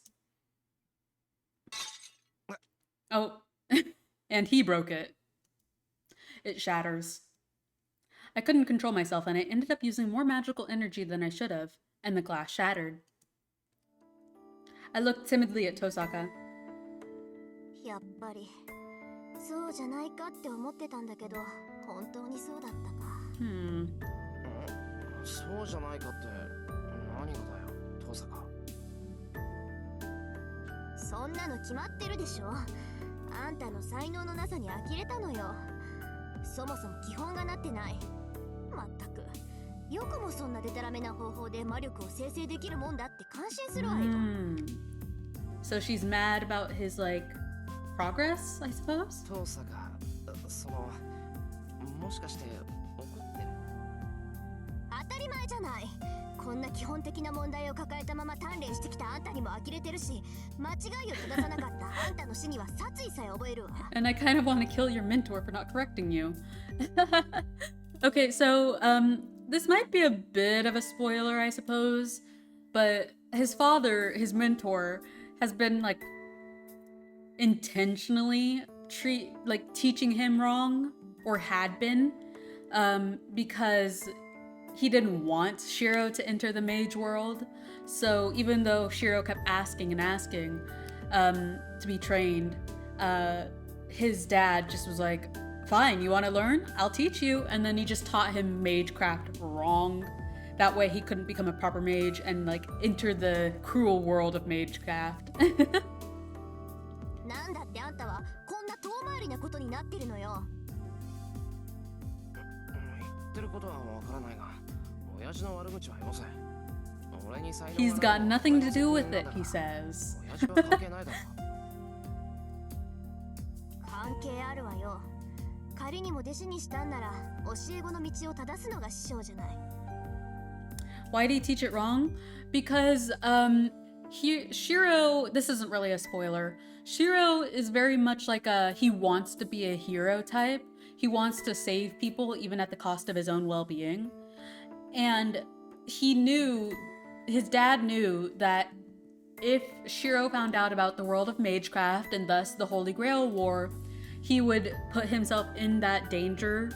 Oh, and he broke it. It shatters. I couldn't control myself and I ended up using more magical energy than I should have, and the glass shattered. I looked timidly at Tosaka. やっぱりそうじゃないかって思ってたんだけど、本当にそうだったか。そうじゃないかって何がだよ、登坂。そんなの決まってるでしょ。あんたの才能のなさに呆れたのよ。そもそも基本がなってない。まったくよくもそんなデタラメな方法で魔力を生成できるもんだって感心するわよ。So she's mad about his like progress, I suppose? 登坂、そのもしかして怒ってる？当たり前じゃない。こんな基本的な問題を抱えたまま鍛錬してきたあんたにも呆れてるし、間違いを正さなかったあんたの死には殺意さえ覚えるわ。And I kind of want to kill your mentor for not correcting you. Okay, so this might be a bit of a spoiler, I suppose, but his father, his mentor, has been like intentionally teaching him wrong, or had been, because he didn't want Shiro to enter the mage world. So even though Shiro kept asking and asking to be trained, his dad just was like, fine, you want to learn? I'll teach you. And then he just taught him magecraft wrong. That way he couldn't become a proper mage and like enter the cruel world of magecraft. なんだってあんたはこんな遠回りなことになってるのよ。言ってることはわからないが、親父の悪口はよせ。俺に才能がない。 He's got nothing to do with it, he says. 親父は関係ないだろ。関係あるわよ。仮にも弟子にしたんなら教え子の道を正すのが師匠じゃない。Why did he teach it wrong? Because Shiro, this isn't really a spoiler. Shiro is very much like he wants to be a hero type. He wants to save people even at the cost of his own well-being. And his dad knew that if Shiro found out about the world of magecraft and thus the Holy Grail War, he would put himself in that danger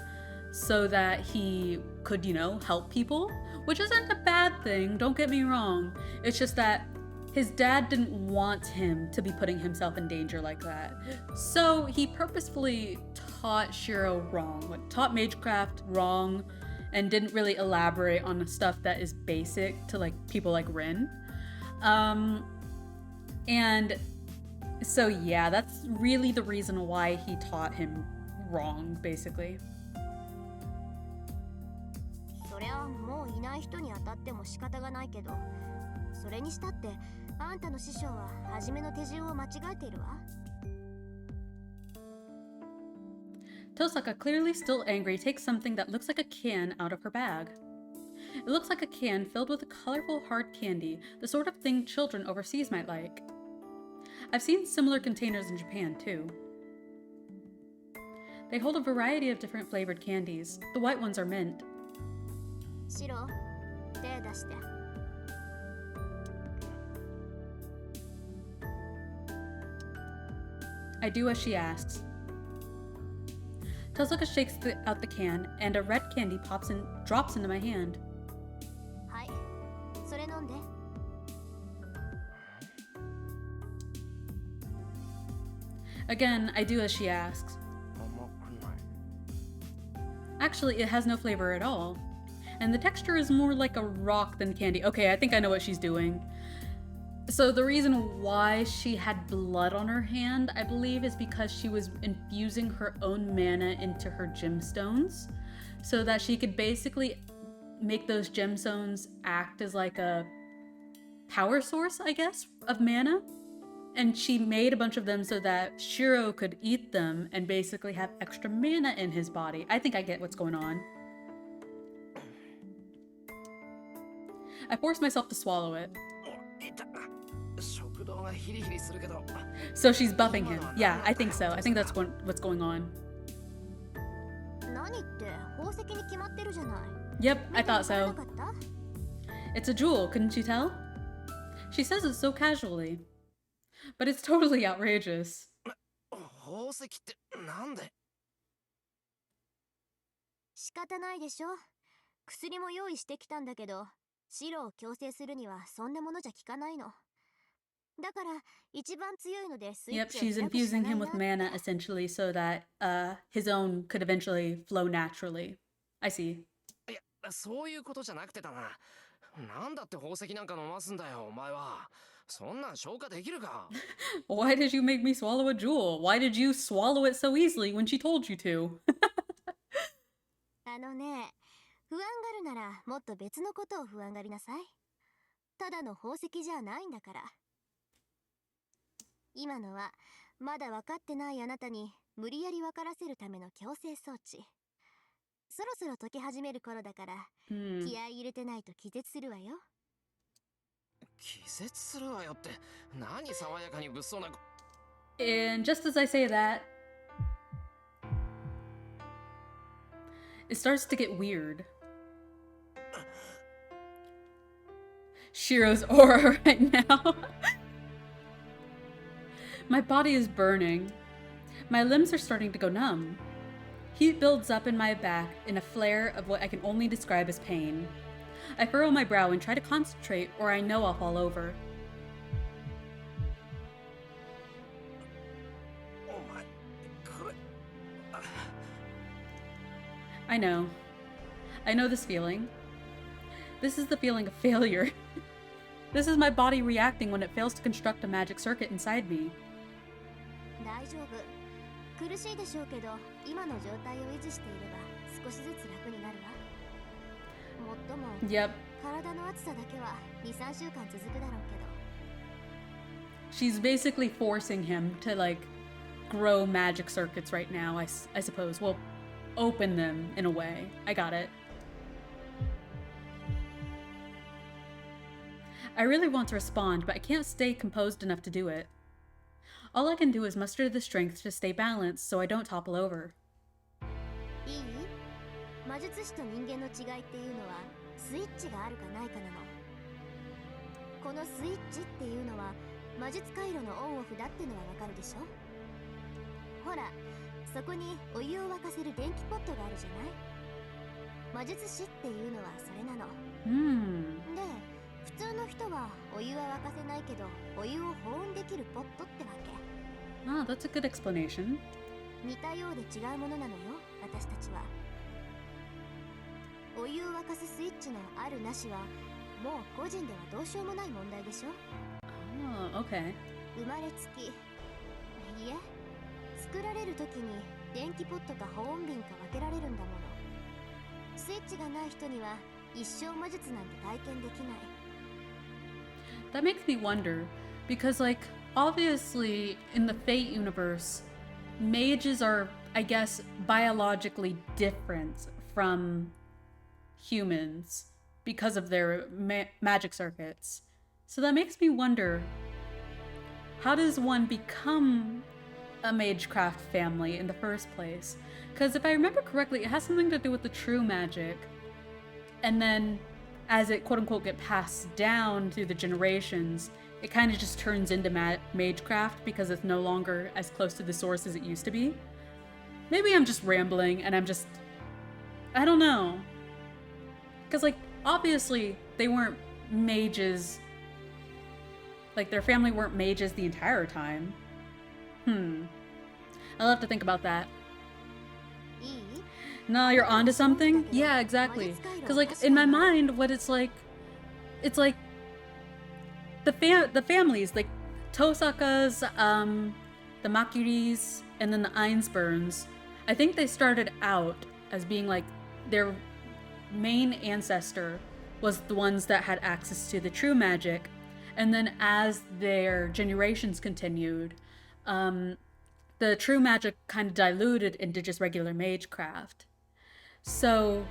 so that he could, help people, which isn't a bad thing, don't get me wrong. It's just that his dad didn't want him to be putting himself in danger like that. So he purposefully taught Shiro wrong, taught magecraft wrong, and didn't really elaborate on the stuff that is basic to people like Rin. And so yeah, that's really the reason why he taught him wrong, basically. そりゃもういない人に当たっても仕方がないけど、それにしたってあんたの師匠は初めの手順を間違えているわ。Tosaka, clearly still angry, takes something that looks like a can out of her bag. It looks like a can filled with a colorful hard candy, the sort of thing children overseas might like. I've seen similar containers in Japan, too. They hold a variety of different flavored candies. The white ones are mint. シロ、手出して。I do as she asks. Tosaka shakes out the can, and a red candy drops into my hand. はい、それ飲んで。Again, I do as she asks. Actually, it has no flavor at all. And the texture is more like a rock than candy. Okay, I think I know what she's doing. So the reason why she had blood on her hand, I believe, is because she was infusing her own mana into her gemstones so that she could basically make those gemstones act as like a power source, I guess, of mana. And she made a bunch of them so that Shiro could eat them and basically have extra mana in his body. I think I get what's going on. I forced myself to swallow it. So she's buffing him. Yeah, I think so. I think that's what's going on. 何って宝石に決まってるじゃない。 Yep, I thought 見てわ so. からなかった？ It's a jewel, couldn't you tell? She says it so casually. But it's totally outrageous. 宝石ってなんで？仕方ないでしょ。薬も用意してきたんだけど、シロを矯正するにはそんなものじゃ効かないの。だから一番強いのでスイッ Yep, チを she's 開くしか infusing ない him な with mana essentially so that his own could eventually flow naturally. I see. いや、そういうことじゃなくてだな。なんだって宝石なんか飲ますんだよ、お前は。そんなん消化できるか？ Why did you make me swallow a jewel? Why did you swallow it so easily when she told you to? あのね、不安がるならもっと別のことを不安がりなさい。ただの宝石じゃないんだから。今のはまだ分かってないあなたに無理やり分からせるための矯正装置。そろそろ解き始める頃だから、気合い入れてないと気絶するわよ。気絶するわよって、何爽やかに物騒な。 And just as I say that, it starts to get weird. Shiro's aura right now. My body is burning. My limbs are starting to go numb. Heat builds up in my back in a flare of what I can only describe as pain. I furrow my brow and try to concentrate, or I know I'll fall over. I know. I know this feeling. This is the feeling of failure. This is my body reacting when it fails to construct a magic circuit inside me. 大丈夫。苦しいでしょうけど、今の状態を維持していれば少しずつ楽になるわ。もっとも、Yep. 体の熱さだけは2、3週間続くだろうけど。She's basically forcing him to, grow magic circuits right now, I suppose. Well, open them in a way. I got it. I really want to respond, but I can't stay composed enough to do it. All I can do is muster the strength to stay balanced so I don't topple over. いい？魔術師と人間の違いっていうのはスイッチがあるかないかなの。このスイッチっていうのは魔術回路のオンオフだってのはわかるでしょ。ほら、そこにお湯を沸かせる電気ポットがあるじゃない。魔術師っていうのはそれなの。で、普通の人はお湯は沸かせないけどお湯を保温できるポットってわけ。Ah, that's a good explanation. 似たようで違うものなのよ、私たちは。お湯を沸かすスイッチのあるなしはもう個人ではどうしようもない問題でしょ。Oh, okay. 生まれつき、いえ、作られる時に電気ポットか保温瓶か分けられるんだもの。スイッチがない人には一生魔術なんて体験できない。That makes me wonder, because, like, obviously, in the Fate universe, mages are, I guess, biologically different from humans because of their magic circuits. So that makes me wonder, how does one become a magecraft family in the first place? Because if I remember correctly, it has something to do with the true magic. And then, as it quote-unquote get passed down through the generations, it kind of just turns into magecraft because it's no longer as close to the source as it used to be. Maybe I'm just rambling and I don't know. Because, like, obviously they weren't mages. Like, their family weren't mages the entire time. I'll have to think about that. No, you're onto something? Yeah, exactly. Because, like, in my mind, what it's like the families, like Tosaka's, the Makuris, and then the Einsburns. I think they started out as being like their main ancestor was the ones that had access to the true magic, and then as their generations continued, the true magic kind of diluted into just regular magecraft. So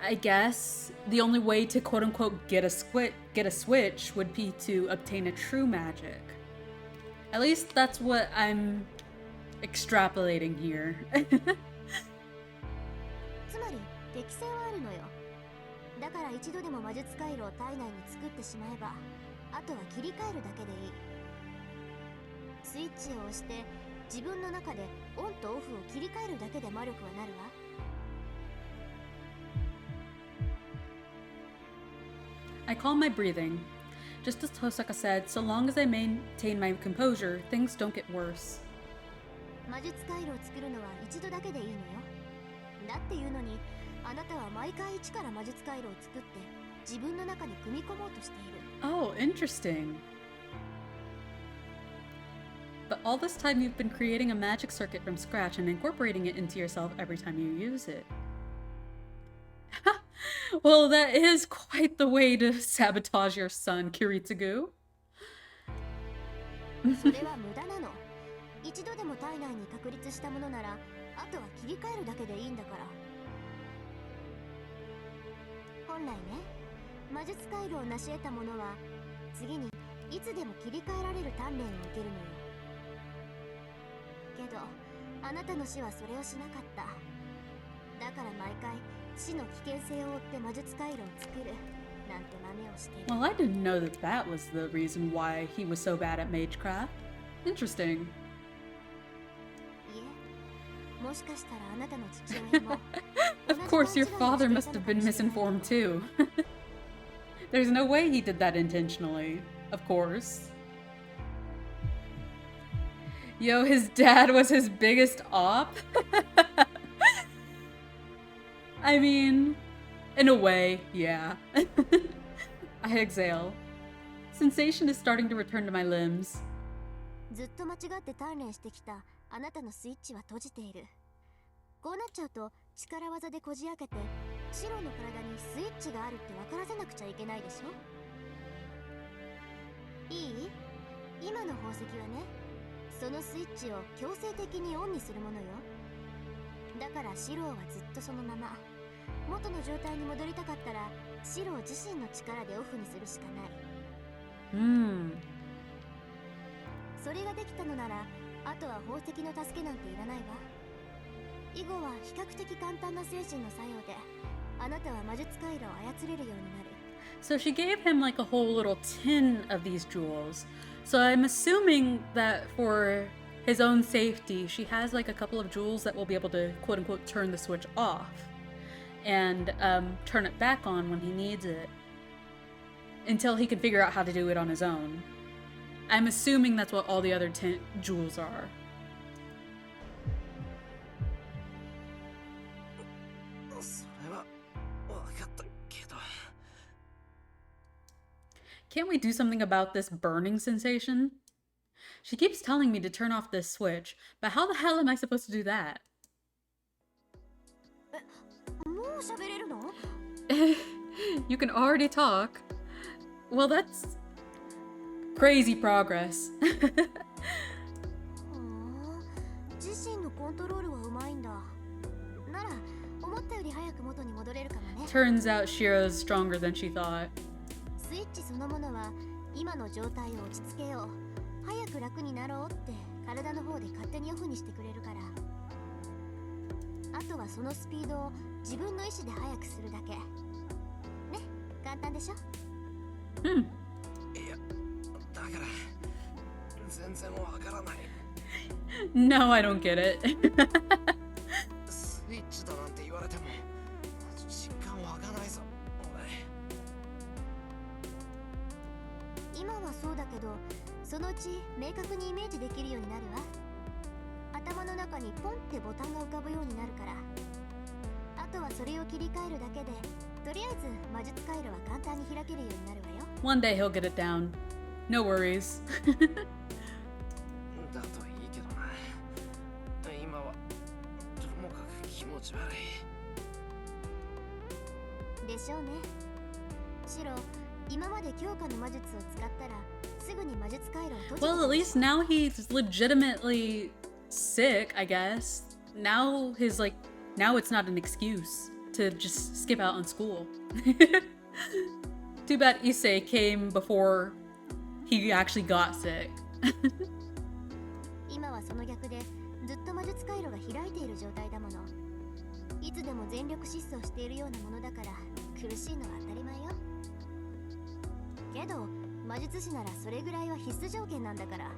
I guess the only way to quote-unquote get a switch would be to obtain a true magic. At least that's what I'm extrapolating here. つまり適性はあるのよ。だから一度でも魔術回路を体内に作ってしまえば、あとは切り替えるだけでいい。スイッチを押して自分の中でオンとオフを切り替えるだけで魔力はなるわ。I calm my breathing. Just as Tosaka said, so long as I maintain my composure, things don't get worse. 魔術回路を作るのは一度だけでいいのよ。だっていうのに、あなたは毎回一から魔術回路を作って自分の中に組み込もうとしている。Oh, interesting. But all this time you've been creating a magic circuit from scratch and incorporating it into yourself every time you use it. Well, that is quite the way to sabotage your son, Kiritsugu. それは無駄なの。一度でも体内に確立したものなら、あとは切り替えるだけでいいんだから。本来ね、魔術回路を成し得た者は、次にいつでも切り替えられる鍛錬を受けるのよ。けど、あなたの死はそれをしなかった。だから毎回、死の危険性を追って魔術回路を作るなんて真似をしている。Well, I didn't know that that was the reason why he was so bad at magecraft. Interesting. いえ、もしかしたらあなたの父親も Of course, your father must have been misinformed too. There's no way he did that intentionally. Of course. Yo, his dad was his biggest op? I mean, in a way, yeah. I exhale. Sensation is starting to return to my limbs. ずっと間違って鍛錬してきたあなたのスイッチは閉じている。こうなっちゃうと力技でこじ開けて白の体にスイッチがあるって分からせなくちゃいけないでしょ。いい？今の宝石はね、そのスイッチを強制的にオンにするものよ。だから白はずっとそのまま。元の状態に戻りたかったらシロ自身の力でオフにするしかない。Hmm. それができたのなら、あとは宝石の助けなんていらないわ。以後は比較的簡単な精神の作用で、あなたは魔術回路を操れるようになる。So she gave him like a whole little tin of these jewels. So I'm assuming that for his own safety, she has like a couple of jewels that will be able to quote unquote turn the switch off and turn it back on when he needs it until he can figure out how to do it on his own. I'm assuming that's what all the other jewels are. Can't we do something about this burning sensation? She keeps telling me to turn off this switch, but how the hell am I supposed to do that? もう喋れるの？ You can already talk. Well, that's crazy progress. 自身のコントロールはうまいんだ。なら思ったより早く元に戻れるかもね。 Turns out Shiro's stronger than she thought. スイッチそのものは今の状態を落ち着けよう、早く楽になろうって体の方で勝手にオフにしてくれるから。あとはそのスピードを自分の意思で速くするだけ。ね、簡単でしょ？いや、だから全然わからない。No, I don't get it. スイッチだなんて言われても実感わかないぞ。今はそうだけど、そのうち明確にイメージできるようになるわ。頭の中にポンってボタンが浮かぶようになるから。あとはそれを切り替えるだけで、とりあえず魔術回路は簡単に開けるようになるわよ。One day he'll get it down. No worries. だといいけどな。今はともかく気持ち悪い。でしょうね。シロ、今まで強化の魔術を使ったらすぐに魔術回路を閉じて。 Well, at least now he's legitimately sick, I guess. Now now it's not an excuse to just skip out on school. Too bad Issei came before he actually got sick. 今はその逆でずっと魔術回路が開いている状態だもの。いつでも全力疾走しているようなものだから苦しいのは当たり前よ。けど魔術師ならそれぐらいは必須条件なんだから。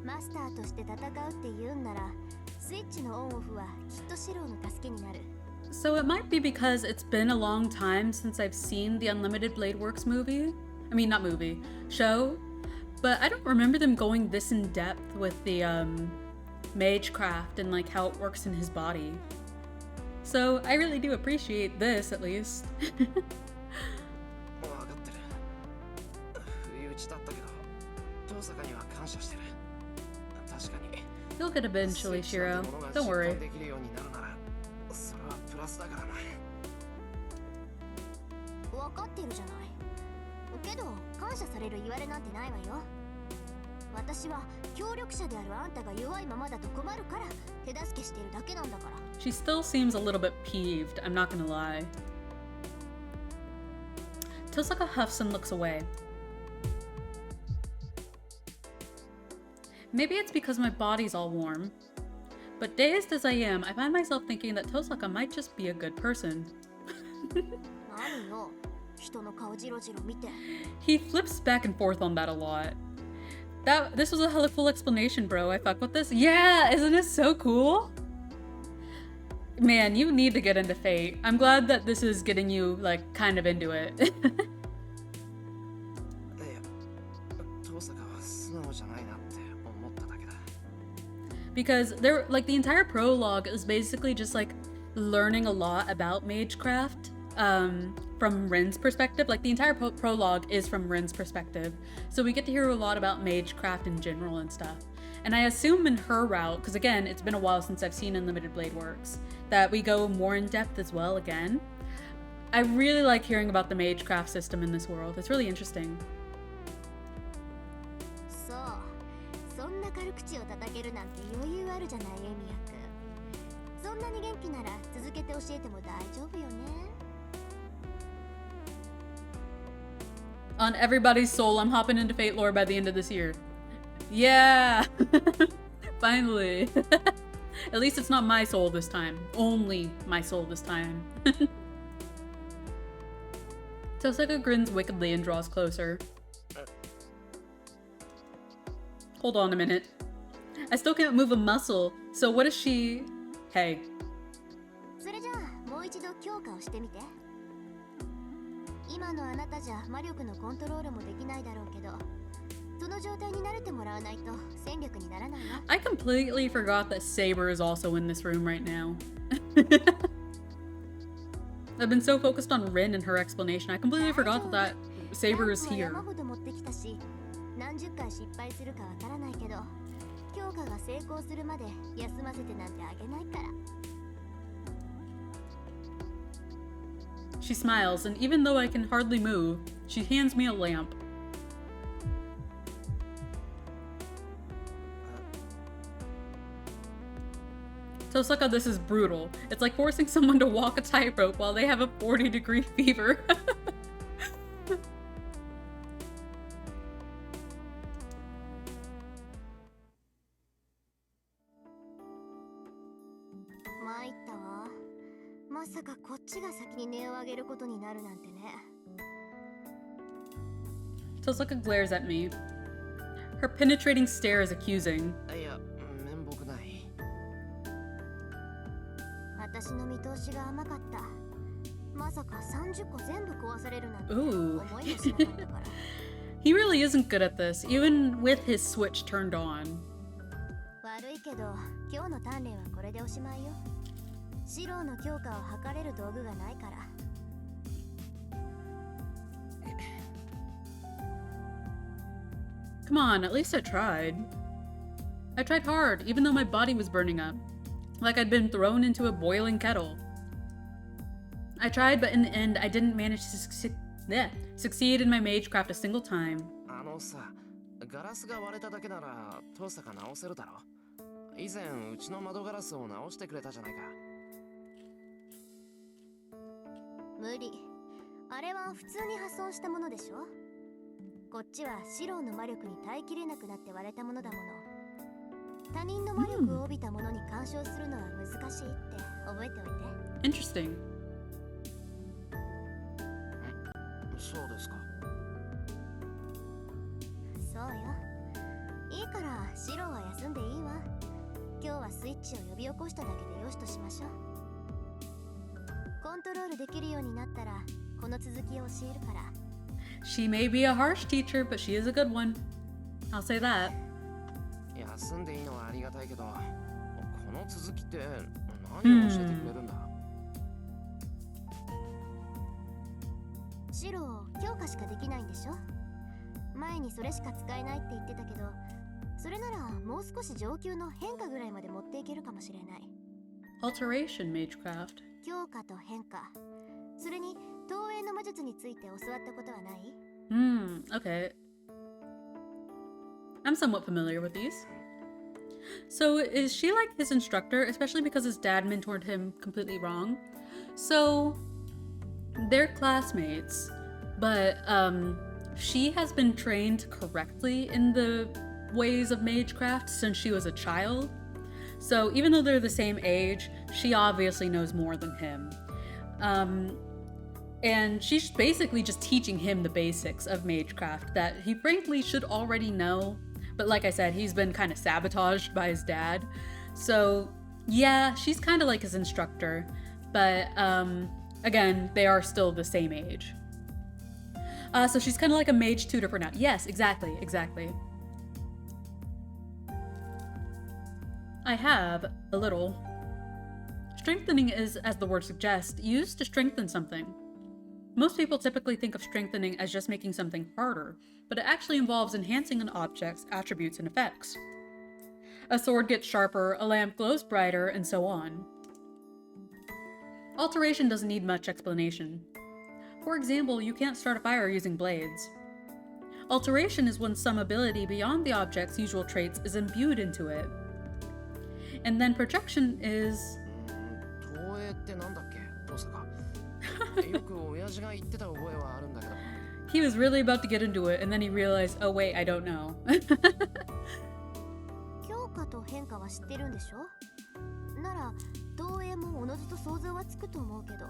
マスターとして戦うって言うんならスイッチのオンオフはきっとシローの助けになる。 So it might be because it's been a long time since I've seen the Unlimited Blade Works movie. I mean, not movie, show. But I don't remember them going this in depth with the magecraft and like how it works in his body. So I really do appreciate this, at least. わかってる。不意打ちだったけど、遠坂には感謝してる。確かに。 You'll get eventually, Shiro. Don't worry. できるようになるなら、それはプラスだからな。分かってるじゃない。けど感謝される言われなんてないわよ。私は協力者であるあんたが弱いままだと困るから手助けしてるだけなんだから。 She still seems a little bit peeved, I'm not gonna lie. Tosaka huffs and looks away. Maybe it's because my body's all warm. But dazed as I am, I find myself thinking that Tosaka might just be a good person. 何よ、人の顔ジロジロ見て。 He flips back and forth on that a lot. This was a hella cool explanation, bro. I fuck with this. Yeah, isn't it so cool? Man, you need to get into Fate. I'm glad that this is getting you, like, kind of into it. いや、遠坂は素直じゃないなって思っただけだ。 Because the entire prologue is basically just like learning a lot about magecraft from Rin's perspective. Like the entire prologue is from Rin's perspective, so we get to hear a lot about magecraft in general and stuff. And I assume in her route, because again it's been a while since I've seen Unlimited Blade Works, that we go more in depth as well again. I really like hearing about the magecraft system in this world. It's really interesting. そう、そんな軽口を叩けるなんて余裕あるじゃない、エミヤ君。そんなに元気なら続けて教えても大丈夫よね。On everybody's soul, I'm hopping into Fate lore by the end of this year. Yeah! Finally. At least it's not my soul this time. Only my soul this time. Toseka grins wickedly and draws closer. Hold on a minute. I still can't move a muscle, so what is she... Hey. それじゃあもう一度強化をしてみて。今のあなたじゃ魔力のコントロールもできないだろうけど、その状態に慣れてもらわないと戦力にならないわ。I completely forgot that Saber is also in this room right now. I've been so focused on Rin and her explanation, I completely forgot that Saber is here. 山ほど持ってきたし、何十回失敗するかわからないけど、強化が成功するまで休ませてなんてあげないから。She smiles, and even though I can hardly move, she hands me a lamp. Tosaka, this is brutal. It's like forcing someone to walk a tightrope while they have a 40-degree fever. Tosaka glares at me. Her penetrating stare is accusing. いや、面目ない。私の見通しが甘かった。まさか30個全部壊されるなんて Ooh. 思いもしなかったから。He really isn't good at this, even with his switch turned on. 悪いけど、今日の鍛錬はこれでおしまいよ。シローの強化を測れる道具がないから。Come on, at least I tried. I tried hard, even though my body was burning up. Like I'd been thrown into a boiling kettle. I tried, but in the end, I didn't manage to succeed in my magecraft a single time. あのさ、ガラスが割れただけなら、トサカ直せるだろ。以前、うちの窓ガラスを直してくれたじゃないか。無理。あれは普通に破損したものでしょ。こっちはシローの魔力に耐えきれなくなって割れたものだもの。他人の魔力を帯びたものに干渉するのは難しいって覚えておいて。Interesting. そうですか。そうよ。いいからシローは休んでいいわ。今日はスイッチを呼び起こしただけでよしとしましょう。コントロールできるようになったらこの続きを教えるから。She may be a harsh teacher, but she is a good one. I'll say that. 休んでいいのはありがたいけど、この続きって何を教えてくれるんだ？シロー、強化しかできないんでしょ？前にそれしか使えないって言ってたけど、それならもう少し上級の変化ぐらいまで持っていけるかもしれない。Alteration Magecraft. 強化と変化、それに投影の魔術について教わったことはない？Okay. I'm somewhat familiar with these. So is she like his instructor, especially because his dad mentored him completely wrong? So they're classmates, but she has been trained correctly in the ways of magecraft since she was a child. So even though they're the same age, she obviously knows more than him. And she's basically just teaching him the basics of magecraft that he frankly should already know. But like I said, he's been kind of sabotaged by his dad. So yeah, she's kind of like his instructor. But again, they are still the same age. So she's kind of like a mage tutor for now. Yes, exactly. I have a little. Strengthening is, as the word suggests, used to strengthen something. Most people typically think of strengthening as just making something harder, but it actually involves enhancing an object's attributes and effects. A sword gets sharper, a lamp glows brighter, and so on. Alteration doesn't need much explanation. For example, you can't start a fire using blades. Alteration is when some ability beyond the object's usual traits is imbued into it. And then projection is... 投影ってなんだっけ、トサカ。よく親父が言ってた覚えはあるんだけど。He was really about to get into it, and then he realized, oh wait, I don't know. 強化と変化は知ってるんでしょ？なら投影もおのずと想像はつくと思うけど、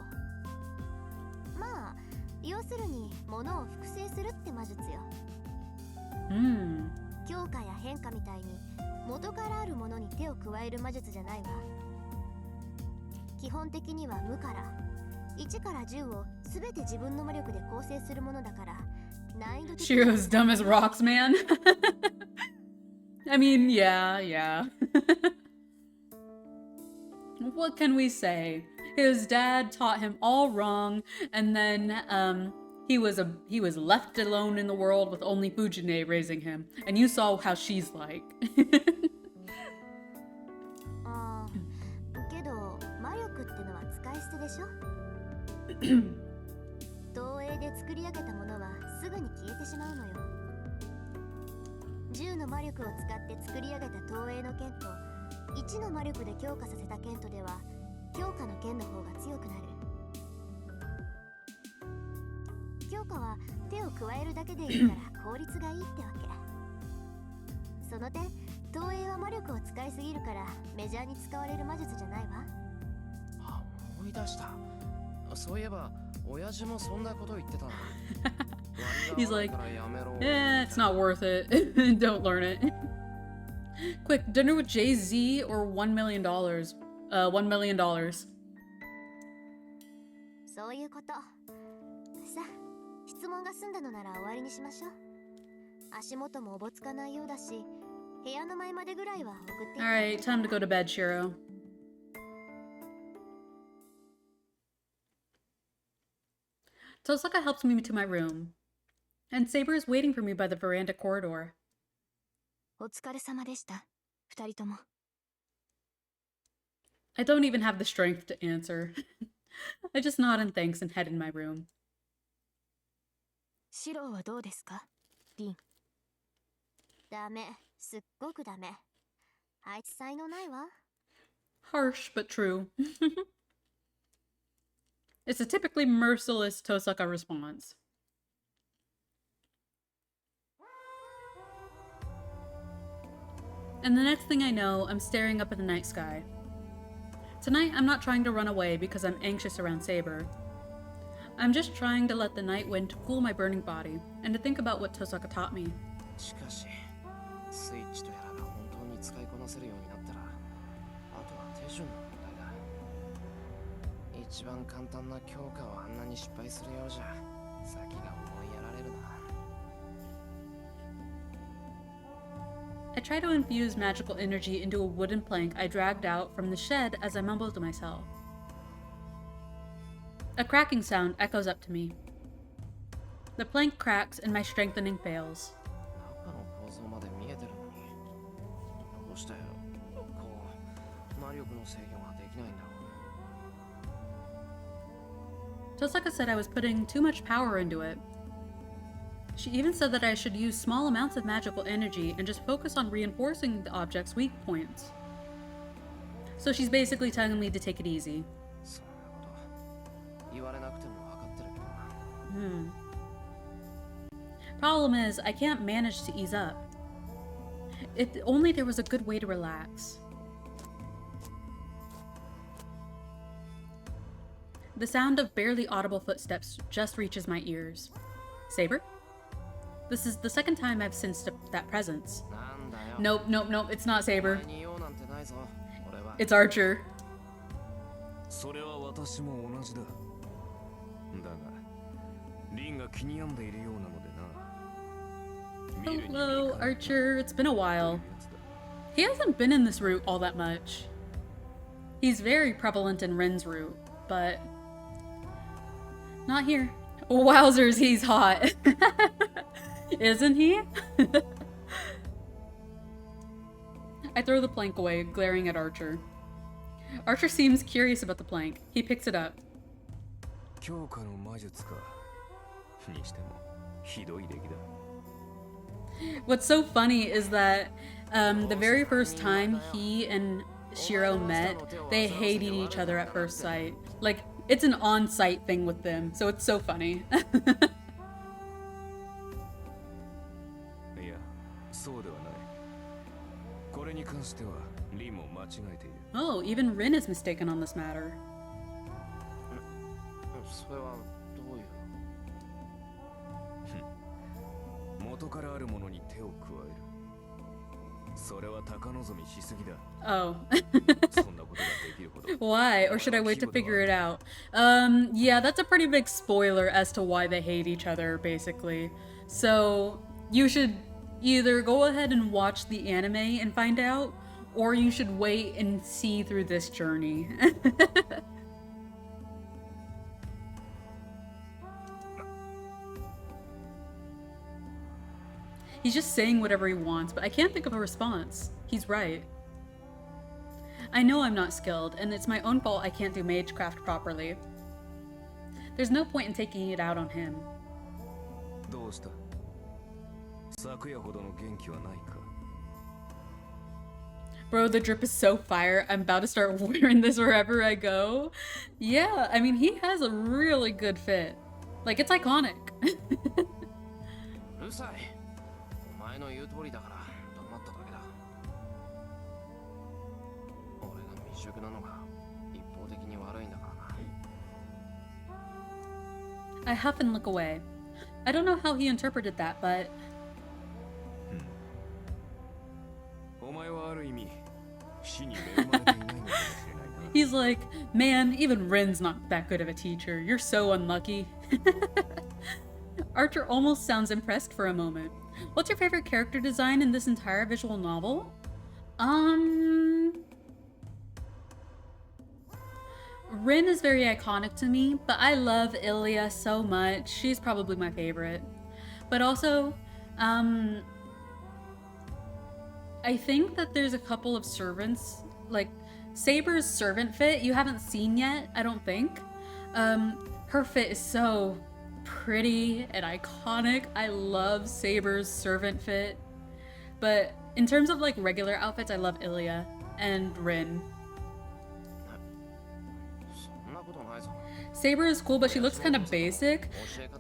まあ要するに物を複製するって魔術よ。強化や変化みたいに元からあるものに手を加える魔術じゃないわ。基本的には無から1から10を全て自分の魔力で構成するものだから、難易度的に Shiro's dumb as rocks, man. I mean, yeah. What can we say? His dad taught him all wrong, and then he was left alone in the world with only Fujine raising him, and you saw how she's like. けど魔力ってのは使い捨てでしょ？投影で作り上げたものはすぐに消えてしまうのよ。10の魔力を使って作り上げた投影の剣と1の魔力で強化させた剣とでは強化の剣の方が強くなる。強化は手を加えるだけでいいから効率がいいってわけ。その点投影は魔力を使いすぎるからメジャーに使われる魔術じゃないわ。あ、思い出した。そういえば親父もそんなこと言ってたな。He's like, it's not worth it. Don't learn it. Quick, dinner with Jay-Z or $1 million? $1 million. そういうこと。さあ、質問が済んだのなら終わりにしましょう。足元もおぼつかないようだし、部屋の前までぐらいは送って。Alright, time to go to bed, Shiro. Tosaka helps me to my room, and Saber is waiting for me by the veranda corridor. お疲れ様でした、二人とも。I don't even have the strength to answer. I just nod in thanks and head in my room. シローはどうですか、リン？ダメ、すっごくダメ。あいつ才能ないわ。Harsh, but true. It's a typically merciless Tosaka response. And the next thing I know, I'm staring up at the night sky. Tonight, I'm not trying to run away because I'm anxious around Saber. I'm just trying to let the night wind cool my burning body and to think about what Tosaka taught me. しかし、スイッチとやらが本当に使いこなせるようになったら、あとは手順の問題だ。一番簡単な強化をあんなに失敗するようじゃ、先が思いやられるな。I try to infuse magical energy into a wooden plank I dragged out from the shed as I mumble to myself. A cracking sound echoes up to me. The plank cracks and my strengthening fails. 中の構造まで見えてるのに、どうしてこう魔力の制御ができないんだろう。 Tosaka said I was putting too much power into it. She even said that I should use small amounts of magical energy and just focus on reinforcing the object's weak points. So she's basically telling me to take it easy. そんなこと言われなくても分かってるけどな。Problem is, I can't manage to ease up. If only there was a good way to relax. The sound of barely audible footsteps just reaches my ears. Saber? This is the second time I've sensed that presence. なんだよ。 Nope, it's not Saber. 前に言おうなんてないぞ。俺は。 It's Archer. それは私も同じだ。だが、リンが気に病んでいるようなのでな。 Hello, Archer. It's been a while. He hasn't been in this route all that much. He's very prevalent in Ren's route, but not here. Wowzers, he's hot. Isn't he? I throw the plank away, glaring at Archer. Archer seems curious about the plank. He picks it up. 強化の魔術か。にしてもひどい出来だ。 What's so funny is that the very first time he and Shiro met, they hated each other at first sight. Like, it's an on-site thing with them, so it's so funny. に関してはリンも間違えている。 Oh, even Rin is mistaken on this matter. それはどういう。元からあるものに手を加える。それは高望みしすぎだ。 Oh. そんなことができるほど。 Why? Or should I wait to figure it out? Yeah, that's a pretty big spoiler as to why they hate each other, basically. So, you should either go ahead and watch the anime and find out, or you should wait and see through this journey. He's just saying whatever he wants, but I can't think of a response. He's right. I know I'm not skilled, and it's my own fault I can't do magecraft properly. There's no point in taking it out on him. どうした？昨夜ほどの元気はないか？ Bro, the drip is so fire. I'm about to start wearing this wherever I go. Yeah, I mean, he has a really good fit. Like, it's iconic. うるさい。お前の言う通りだから黙っただけだ。俺が未熟なのが一方的に悪いんだからな。 I huff and look away. I don't know how he interpreted that, but お前はある意味死に恵まれていないのかもしれないな。 he's like, man, even Rin's not that good of a teacher. You're so unlucky. Archer almost sounds impressed for a moment. What's your favorite character design in this entire visual novel? Rin is very iconic to me, but I love Ilya so much. She's probably my favorite. But also, I think that there's a couple of servants, like Saber's servant fit you haven't seen yet, I don't think. Her fit is so pretty and iconic. I love Saber's servant fit. But in terms of like regular outfits, I love Ilya and Rin. そんなことないぞ。 Saber is cool, but she looks kind of basic.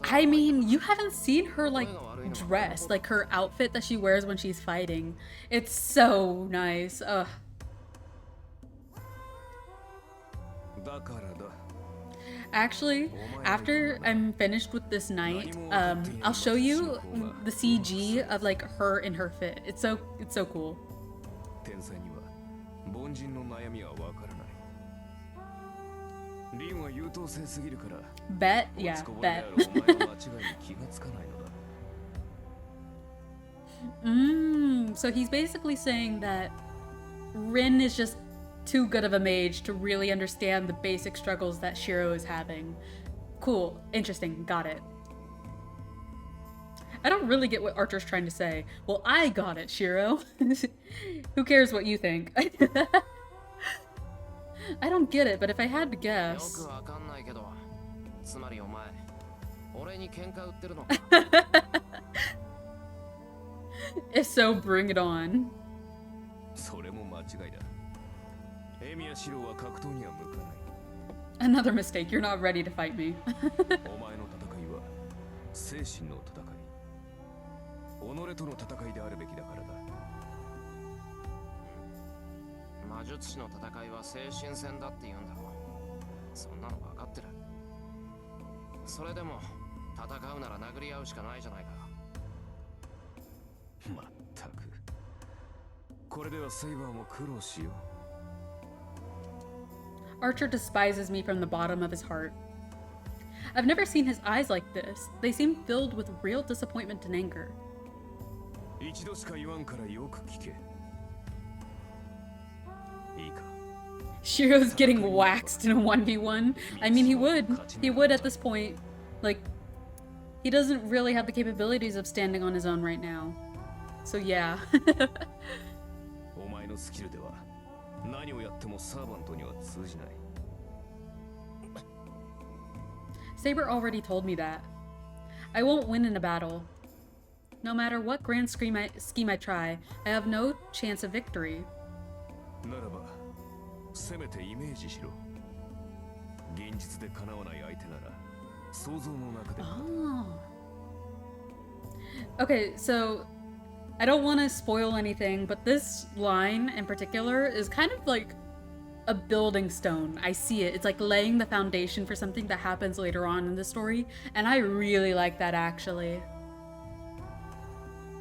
I mean, you haven't seen her like dress, like her outfit that she wears when she's fighting. It's so nice. Ugh. だからだ。 Actually, after I'm finished with this night, I'll show you the CG of like her in her fit. It's so cool. 天才には凡人の悩みはわからない。リンは優等生すぎるから。 Bet? Yeah, 落ちこぼれであ bet. るお前の間違いに気がつかないのだ。 So he's basically saying that Rin is just too good of a mage to really understand the basic struggles that Shiro is having. Cool, interesting, got it. I don't really get what Archer's trying to say. Well, I got it, Shiro. Who cares what you think? I don't get it, but if I had to よ guess... くわかんないけど、つまりお前、俺に喧嘩売ってるのか。 If so, bring it on. それも間違いだ。エミやシロは格闘には向かない。 Another mistake, you're not ready to fight me. お前の戦いは精神の戦い。己との戦いであるべきだからだ。魔術師の戦いは精神戦だって言うんだろう。そんなの分かってる。それでも戦うなら殴り合うしかないじゃないか。まったく。これではセイバーも苦労しよう。 Archer despises me from the bottom of his heart. I've never seen his eyes like this. They seem filled with real disappointment and anger. 一度しか言わんからよく聞け。いいか。 Shiro's getting waxed in a 1v1. I mean, he would. He would at this point. Like, he doesn't really have the capabilities of standing on his own right now. So yeah. お前のスキルでは何をやってもサーバントには通じない。 Saber already told me that. I won't win in a battle. No matter what grand scheme I try, I have no chance of victory. ならば、せめてイメージしろ。現実で叶わない相手なら、想像の中で。 Oh. Okay, so I don't want to spoil anything, but this line in particular is kind of like a building stone. I see it. It's like laying the foundation for something that happens later on in the story, and I really like that actually.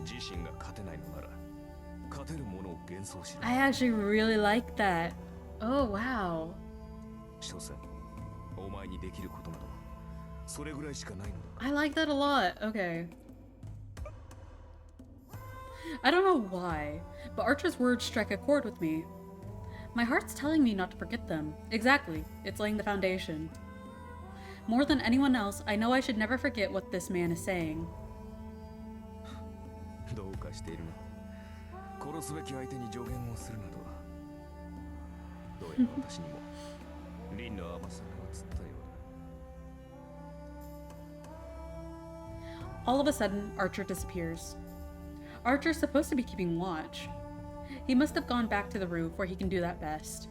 自身が勝てないのなら勝てるものを幻想しろ。 I actually really like that. Oh, wow. 所詮お前にできることなどそれぐらいしかないのだ。 I like that a lot. Okay. I don't know why, but Archer's words strike a chord with me. My heart's telling me not to forget them. Exactly. It's laying the foundation. More than anyone else, I know I should never forget what this man is saying. どうかしているな。殺すべき相手に助言をするなど。どうやら私にも凛の甘さが映ったようだ。 All of a sudden, Archer disappears. Archer's supposed to be keeping watch. He must have gone back to the roof where he can do that best.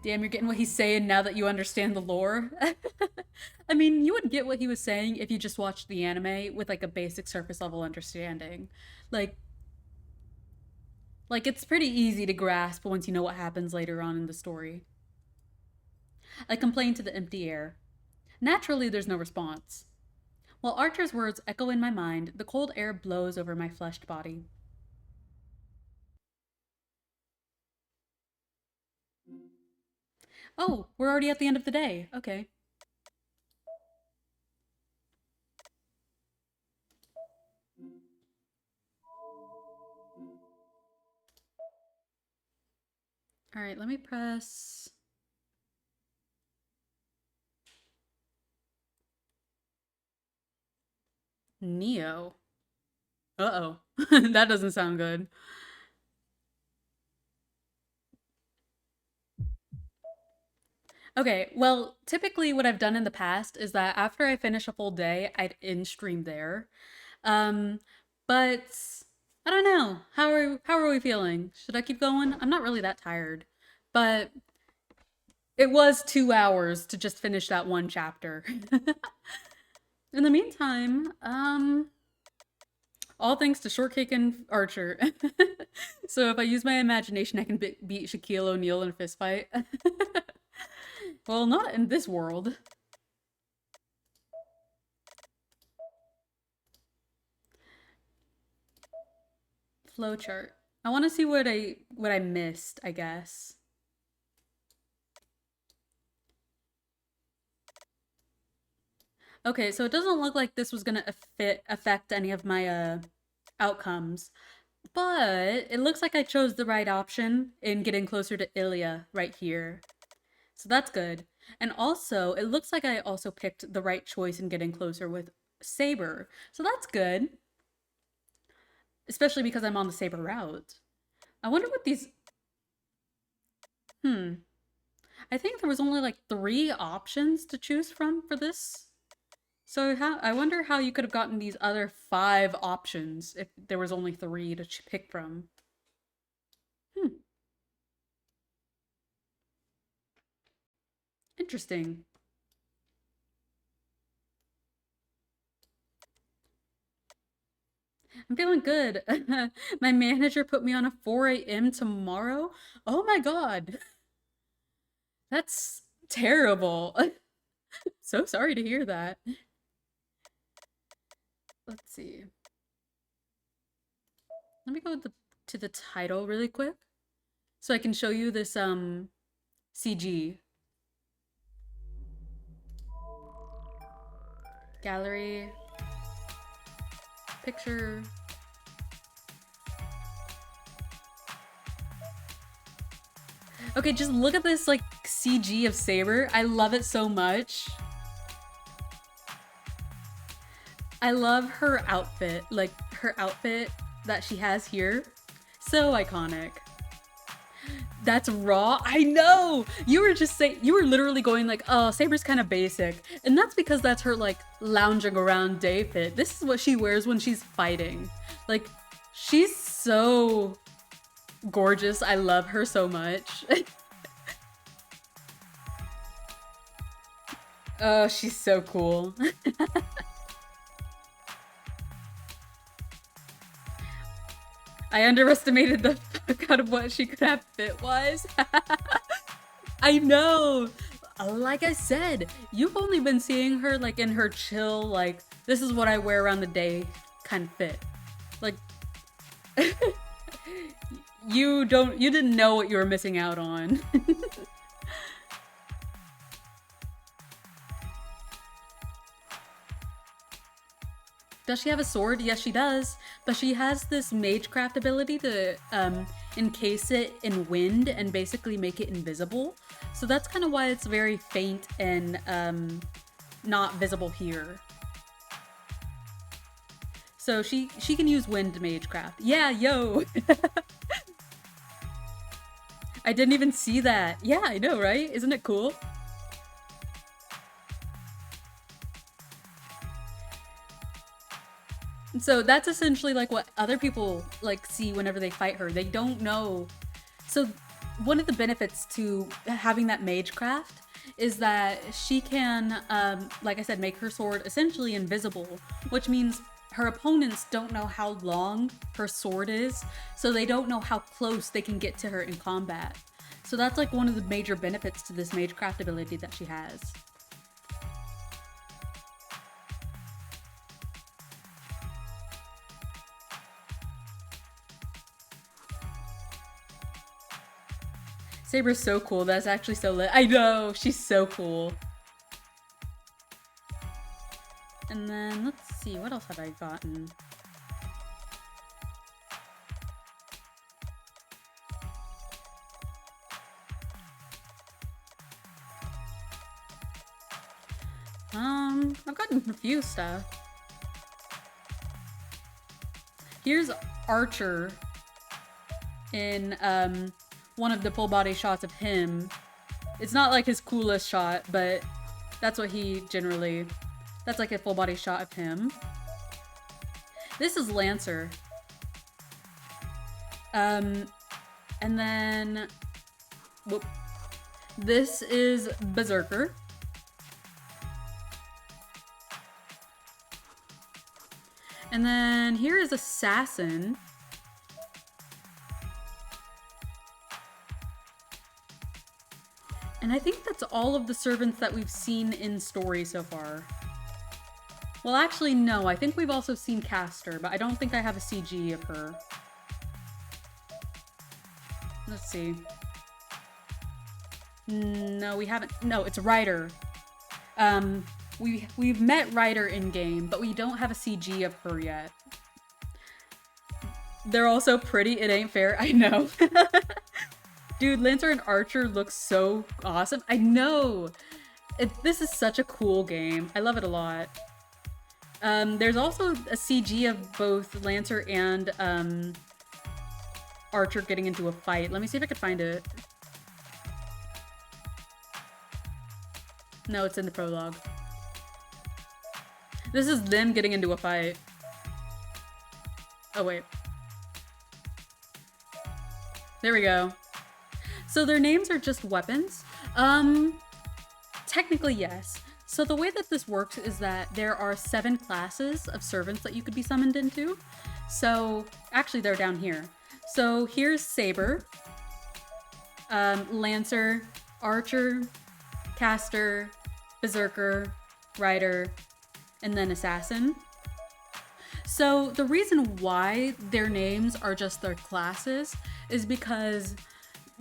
Damn, you're getting what he's saying now that you understand the lore. I mean, you would get what he was saying if you just watched the anime with like a basic surface level understanding. Like it's pretty easy to grasp once you know what happens later on in the story. I complain to the empty air. Naturally, there's no response. While Archer's words echo in my mind, the cold air blows over my fleshed body. Oh, we're already at the end of the day. Okay. All right, let me press... Neo. Uh-oh. That doesn't sound good. Okay, well, typically what I've done in the past is that after I finish a full day, I'd end stream there. But I don't know. How are we feeling? Should I keep going? I'm not really that tired, but it was 2 hours to just finish that one chapter. In the meantime, all thanks to Shortcake and Archer. So if I use my imagination, I can beat Shaquille O'Neal in a fist fight. Well, not in this world. Flowchart. I want to see what I missed, I guess. Okay, so it doesn't look like this was gonna affect any of my outcomes, but it looks like I chose the right option in getting closer to Ilya right here. So that's good. And also, it looks like I also picked the right choice in getting closer with Saber. So that's good. Especially because I'm on the Saber route. I wonder what these... I think there was only like 3 options to choose from for this. So I wonder how you could have gotten these other 5 options if there was only 3 to pick from. Interesting. I'm feeling good. My manager put me on a 4 a.m. tomorrow. Oh my god. That's terrible. So sorry to hear that. Let's see. Let me go to the title really quick so I can show you this CG. Gallery. Picture. Okay, just look at this like CG of Saber. I love it so much. I love her outfit, like her outfit that she has here. So iconic. That's raw. I know. You were literally going like, oh, Saber's kind of basic. And that's because that's her like lounging around day fit. This is what she wears when she's fighting. Like, she's so gorgeous. I love her so much. Oh, she's so cool. I underestimated the fuck out of what she could have fit-wise. I know! Like I said, you've only been seeing her like in her chill, like, this is what I wear around the day kind of fit. Like, you didn't know what you were missing out on. Does she have a sword? Yes, she does. But she has this magecraft ability to encase it in wind and basically make it invisible. So that's kind of why it's very faint and not visible here. So she can use wind magecraft. Yeah, yo! I didn't even see that. Yeah, I know, right? Isn't it cool? So that's essentially like what other people like see whenever they fight her. They don't know. So one of the benefits to having that magecraft is that she can, like I said, make her sword essentially invisible, which means her opponents don't know how long her sword is, so they don't know how close they can get to her in combat. So that's like one of the major benefits to this magecraft ability that she has. Saber's so cool. That's actually so lit. I know! She's so cool. And then, let's see, what else have I gotten? I've gotten a few stuff. Here's Archer in, one of the full body shots of him. It's not like his coolest shot, but that's what he generally, that's like a full body shot of him. This is Lancer. And then, whoop. This is Berserker. And then here is Assassin. And I think that's all of the servants that we've seen in story so far. Well, actually, no. I think we've also seen Caster, but I don't think I have a CG of her. Let's see. No, we haven't. No, it's Ryder. We've met Ryder in game, but we don't have a CG of her yet. They're all so pretty. It ain't fair. I know. Dude, Lancer and Archer look so awesome. I know! This is such a cool game. I love it a lot. There's also a CG of both Lancer and Archer getting into a fight. Let me see if I can find it. No, it's in the prologue. This is them getting into a fight. Oh, wait. There we go. So their names are just weapons. Technically, yes. So the way that this works is that there are 7 classes of servants that you could be summoned into. So, actually they're down here. So here's Saber, Lancer, Archer, Caster, Berserker, Rider, and then Assassin. So the reason why their names are just their classes is because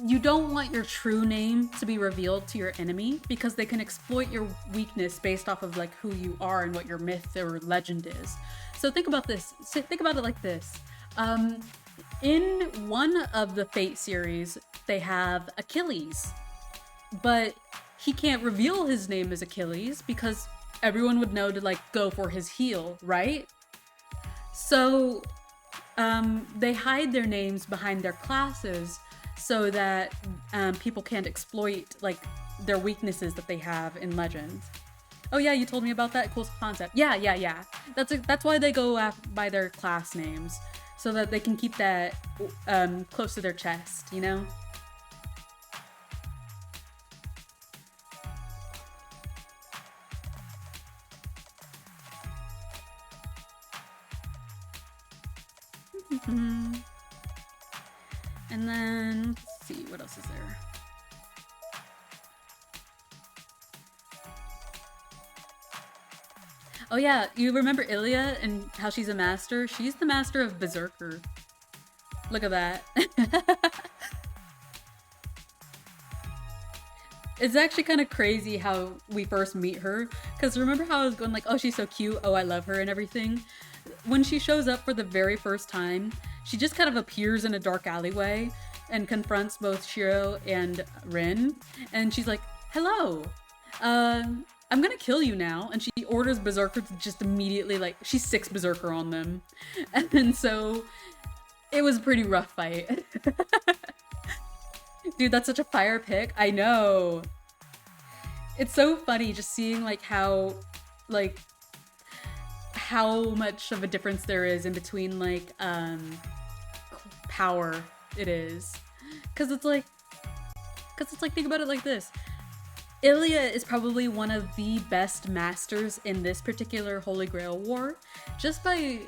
you don't want your true name to be revealed to your enemy, because they can exploit your weakness based off of like who you are and what your myth or legend is. So think about this. Think about it like this. In one of the Fate series, they have Achilles, but he can't reveal his name as Achilles because everyone would know to like go for his heel, right? So they hide their names behind their classes so that people can't exploit like their weaknesses that they have in Legend. Oh yeah, you told me about that cool concept. Yeah. That's why they go by their class names, so that they can keep that close to their chest, you know? And then, let's see, what else is there? Oh yeah, you remember Ilya and how she's a master? She's the master of Berserker. Look at that. It's actually kind of crazy how we first meet her, because remember how I was going like, oh, she's so cute, oh, I love her and everything? When she shows up for the very first time, she just kind of appears in a dark alleyway and confronts both Shiro and Rin, and she's like, hello, I'm gonna kill you now, and she orders Berserker to just immediately, like, she 6 Berserker on them, and so it was a pretty rough fight. Dude, that's such a fire pick. I know. It's so funny just seeing like how much of a difference there is in between like power it is. Cause it's like think about it like this. Ilya is probably one of the best masters in this particular Holy Grail War, just by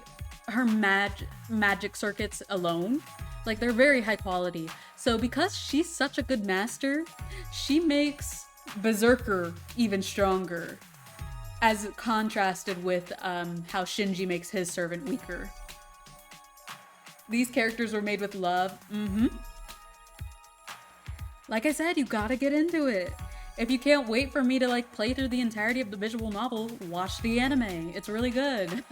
her magic circuits alone. Like, they're very high quality. So because she's such a good master, she makes Berserker even stronger, as contrasted with how Shinji makes his servant weaker. These characters were made with love. Like I said, you gotta get into it. If you can't wait for me to like play through the entirety of the visual novel, watch the anime. It's really good.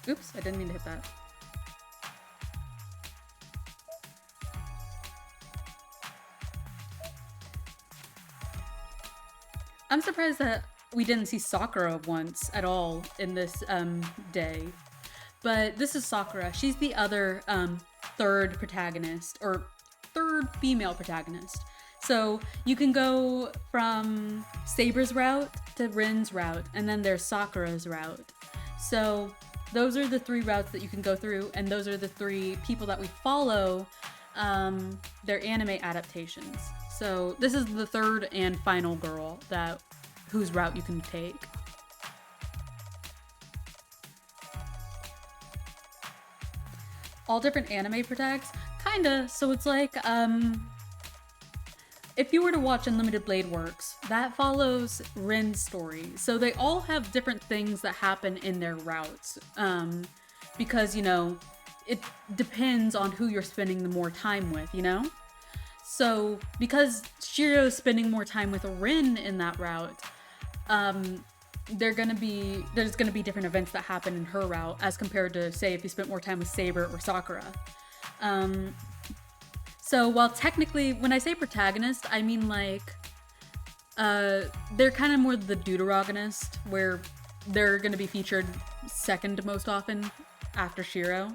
Oops, I didn't mean to hit that. I'm surprised that we didn't see Sakura once at all in this day. But this is Sakura. She's the other third protagonist, or third female protagonist. So you can go from Saber's route to Rin's route, and then there's Sakura's route. So those are the 3 routes that you can go through, and those are the 3 people that we follow their anime adaptations. So this is the 3rd and final girl whose route you can take. All different anime protags? Kinda. So it's like, if you were to watch Unlimited Blade Works, that follows Rin's story. So they all have different things that happen in their routes. Because, you know, it depends on who you're spending the more time with, you know? So because Shiro's spending more time with Rin in that route, there's gonna be different events that happen in her route as compared to, say, if you spent more time with Saber or Sakura. So while technically, when I say protagonist, I mean like, they're kind of more the deuteragonist, where they're gonna be featured second most often after Shiro.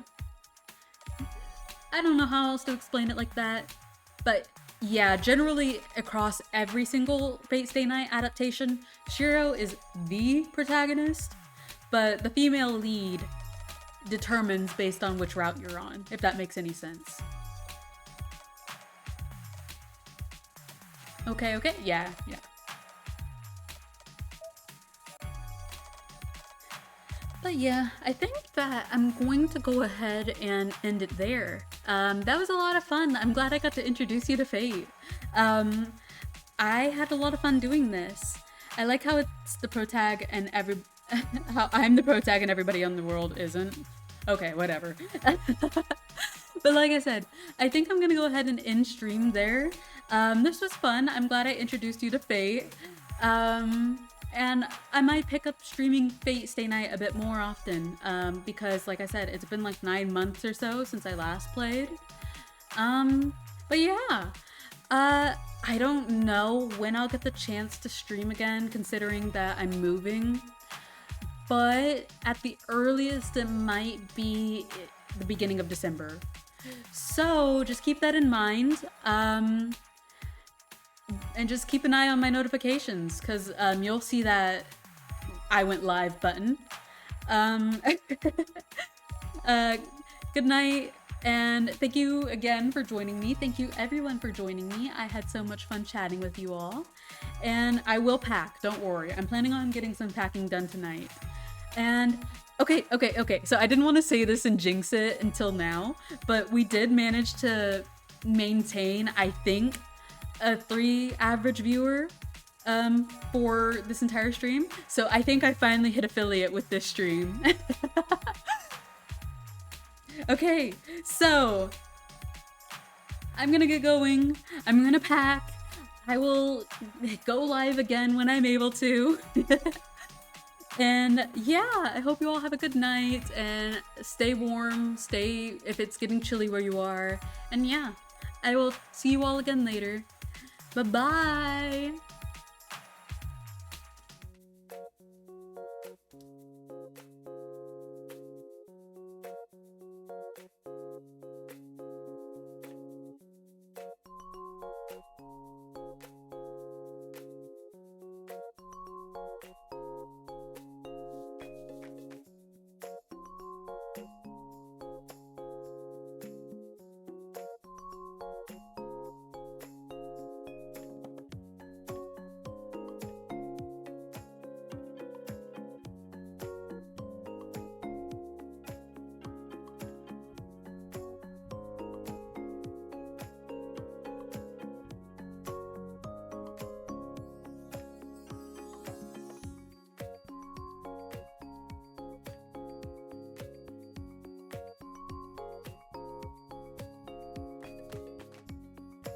I don't know how else to explain it like that, but yeah, generally across every single Fate Stay Night adaptation, Shiro is the protagonist, but the female lead determines based on which route you're on, if that makes any sense. Okay, yeah. But yeah, I think that I'm going to go ahead and end it there. That was a lot of fun. I'm glad I got to introduce you to Fate. I had a lot of fun doing this. I like how it's the protag and how I'm the protag and everybody on the world isn't. Okay, whatever. But like I said, I think I'm gonna go ahead and end stream there. This was fun. I'm glad I introduced you to Fate. And I might pick up streaming Fate Stay Night a bit more often, because like I said, it's been like 9 months or so since I last played. But yeah, I don't know when I'll get the chance to stream again, considering that I'm moving, but at the earliest it might be the beginning of December. So just keep that in mind. And just keep an eye on my notifications, because you'll see that I went live button. Good night, and thank you again for joining me. Thank you everyone for joining me. I had so much fun chatting with you all. And I will pack, don't worry. I'm planning on getting some packing done tonight. And Okay. So I didn't want to say this and jinx it until now, but we did manage to maintain, I think, a 3 average viewer for this entire stream. So I think I finally hit affiliate with this stream. Okay, so I'm gonna get going. I'm gonna pack. I will go live again when I'm able to. And yeah, I hope you all have a good night and stay warm, stay if it's getting chilly where you are. And yeah, I will see you all again later. Bye-bye.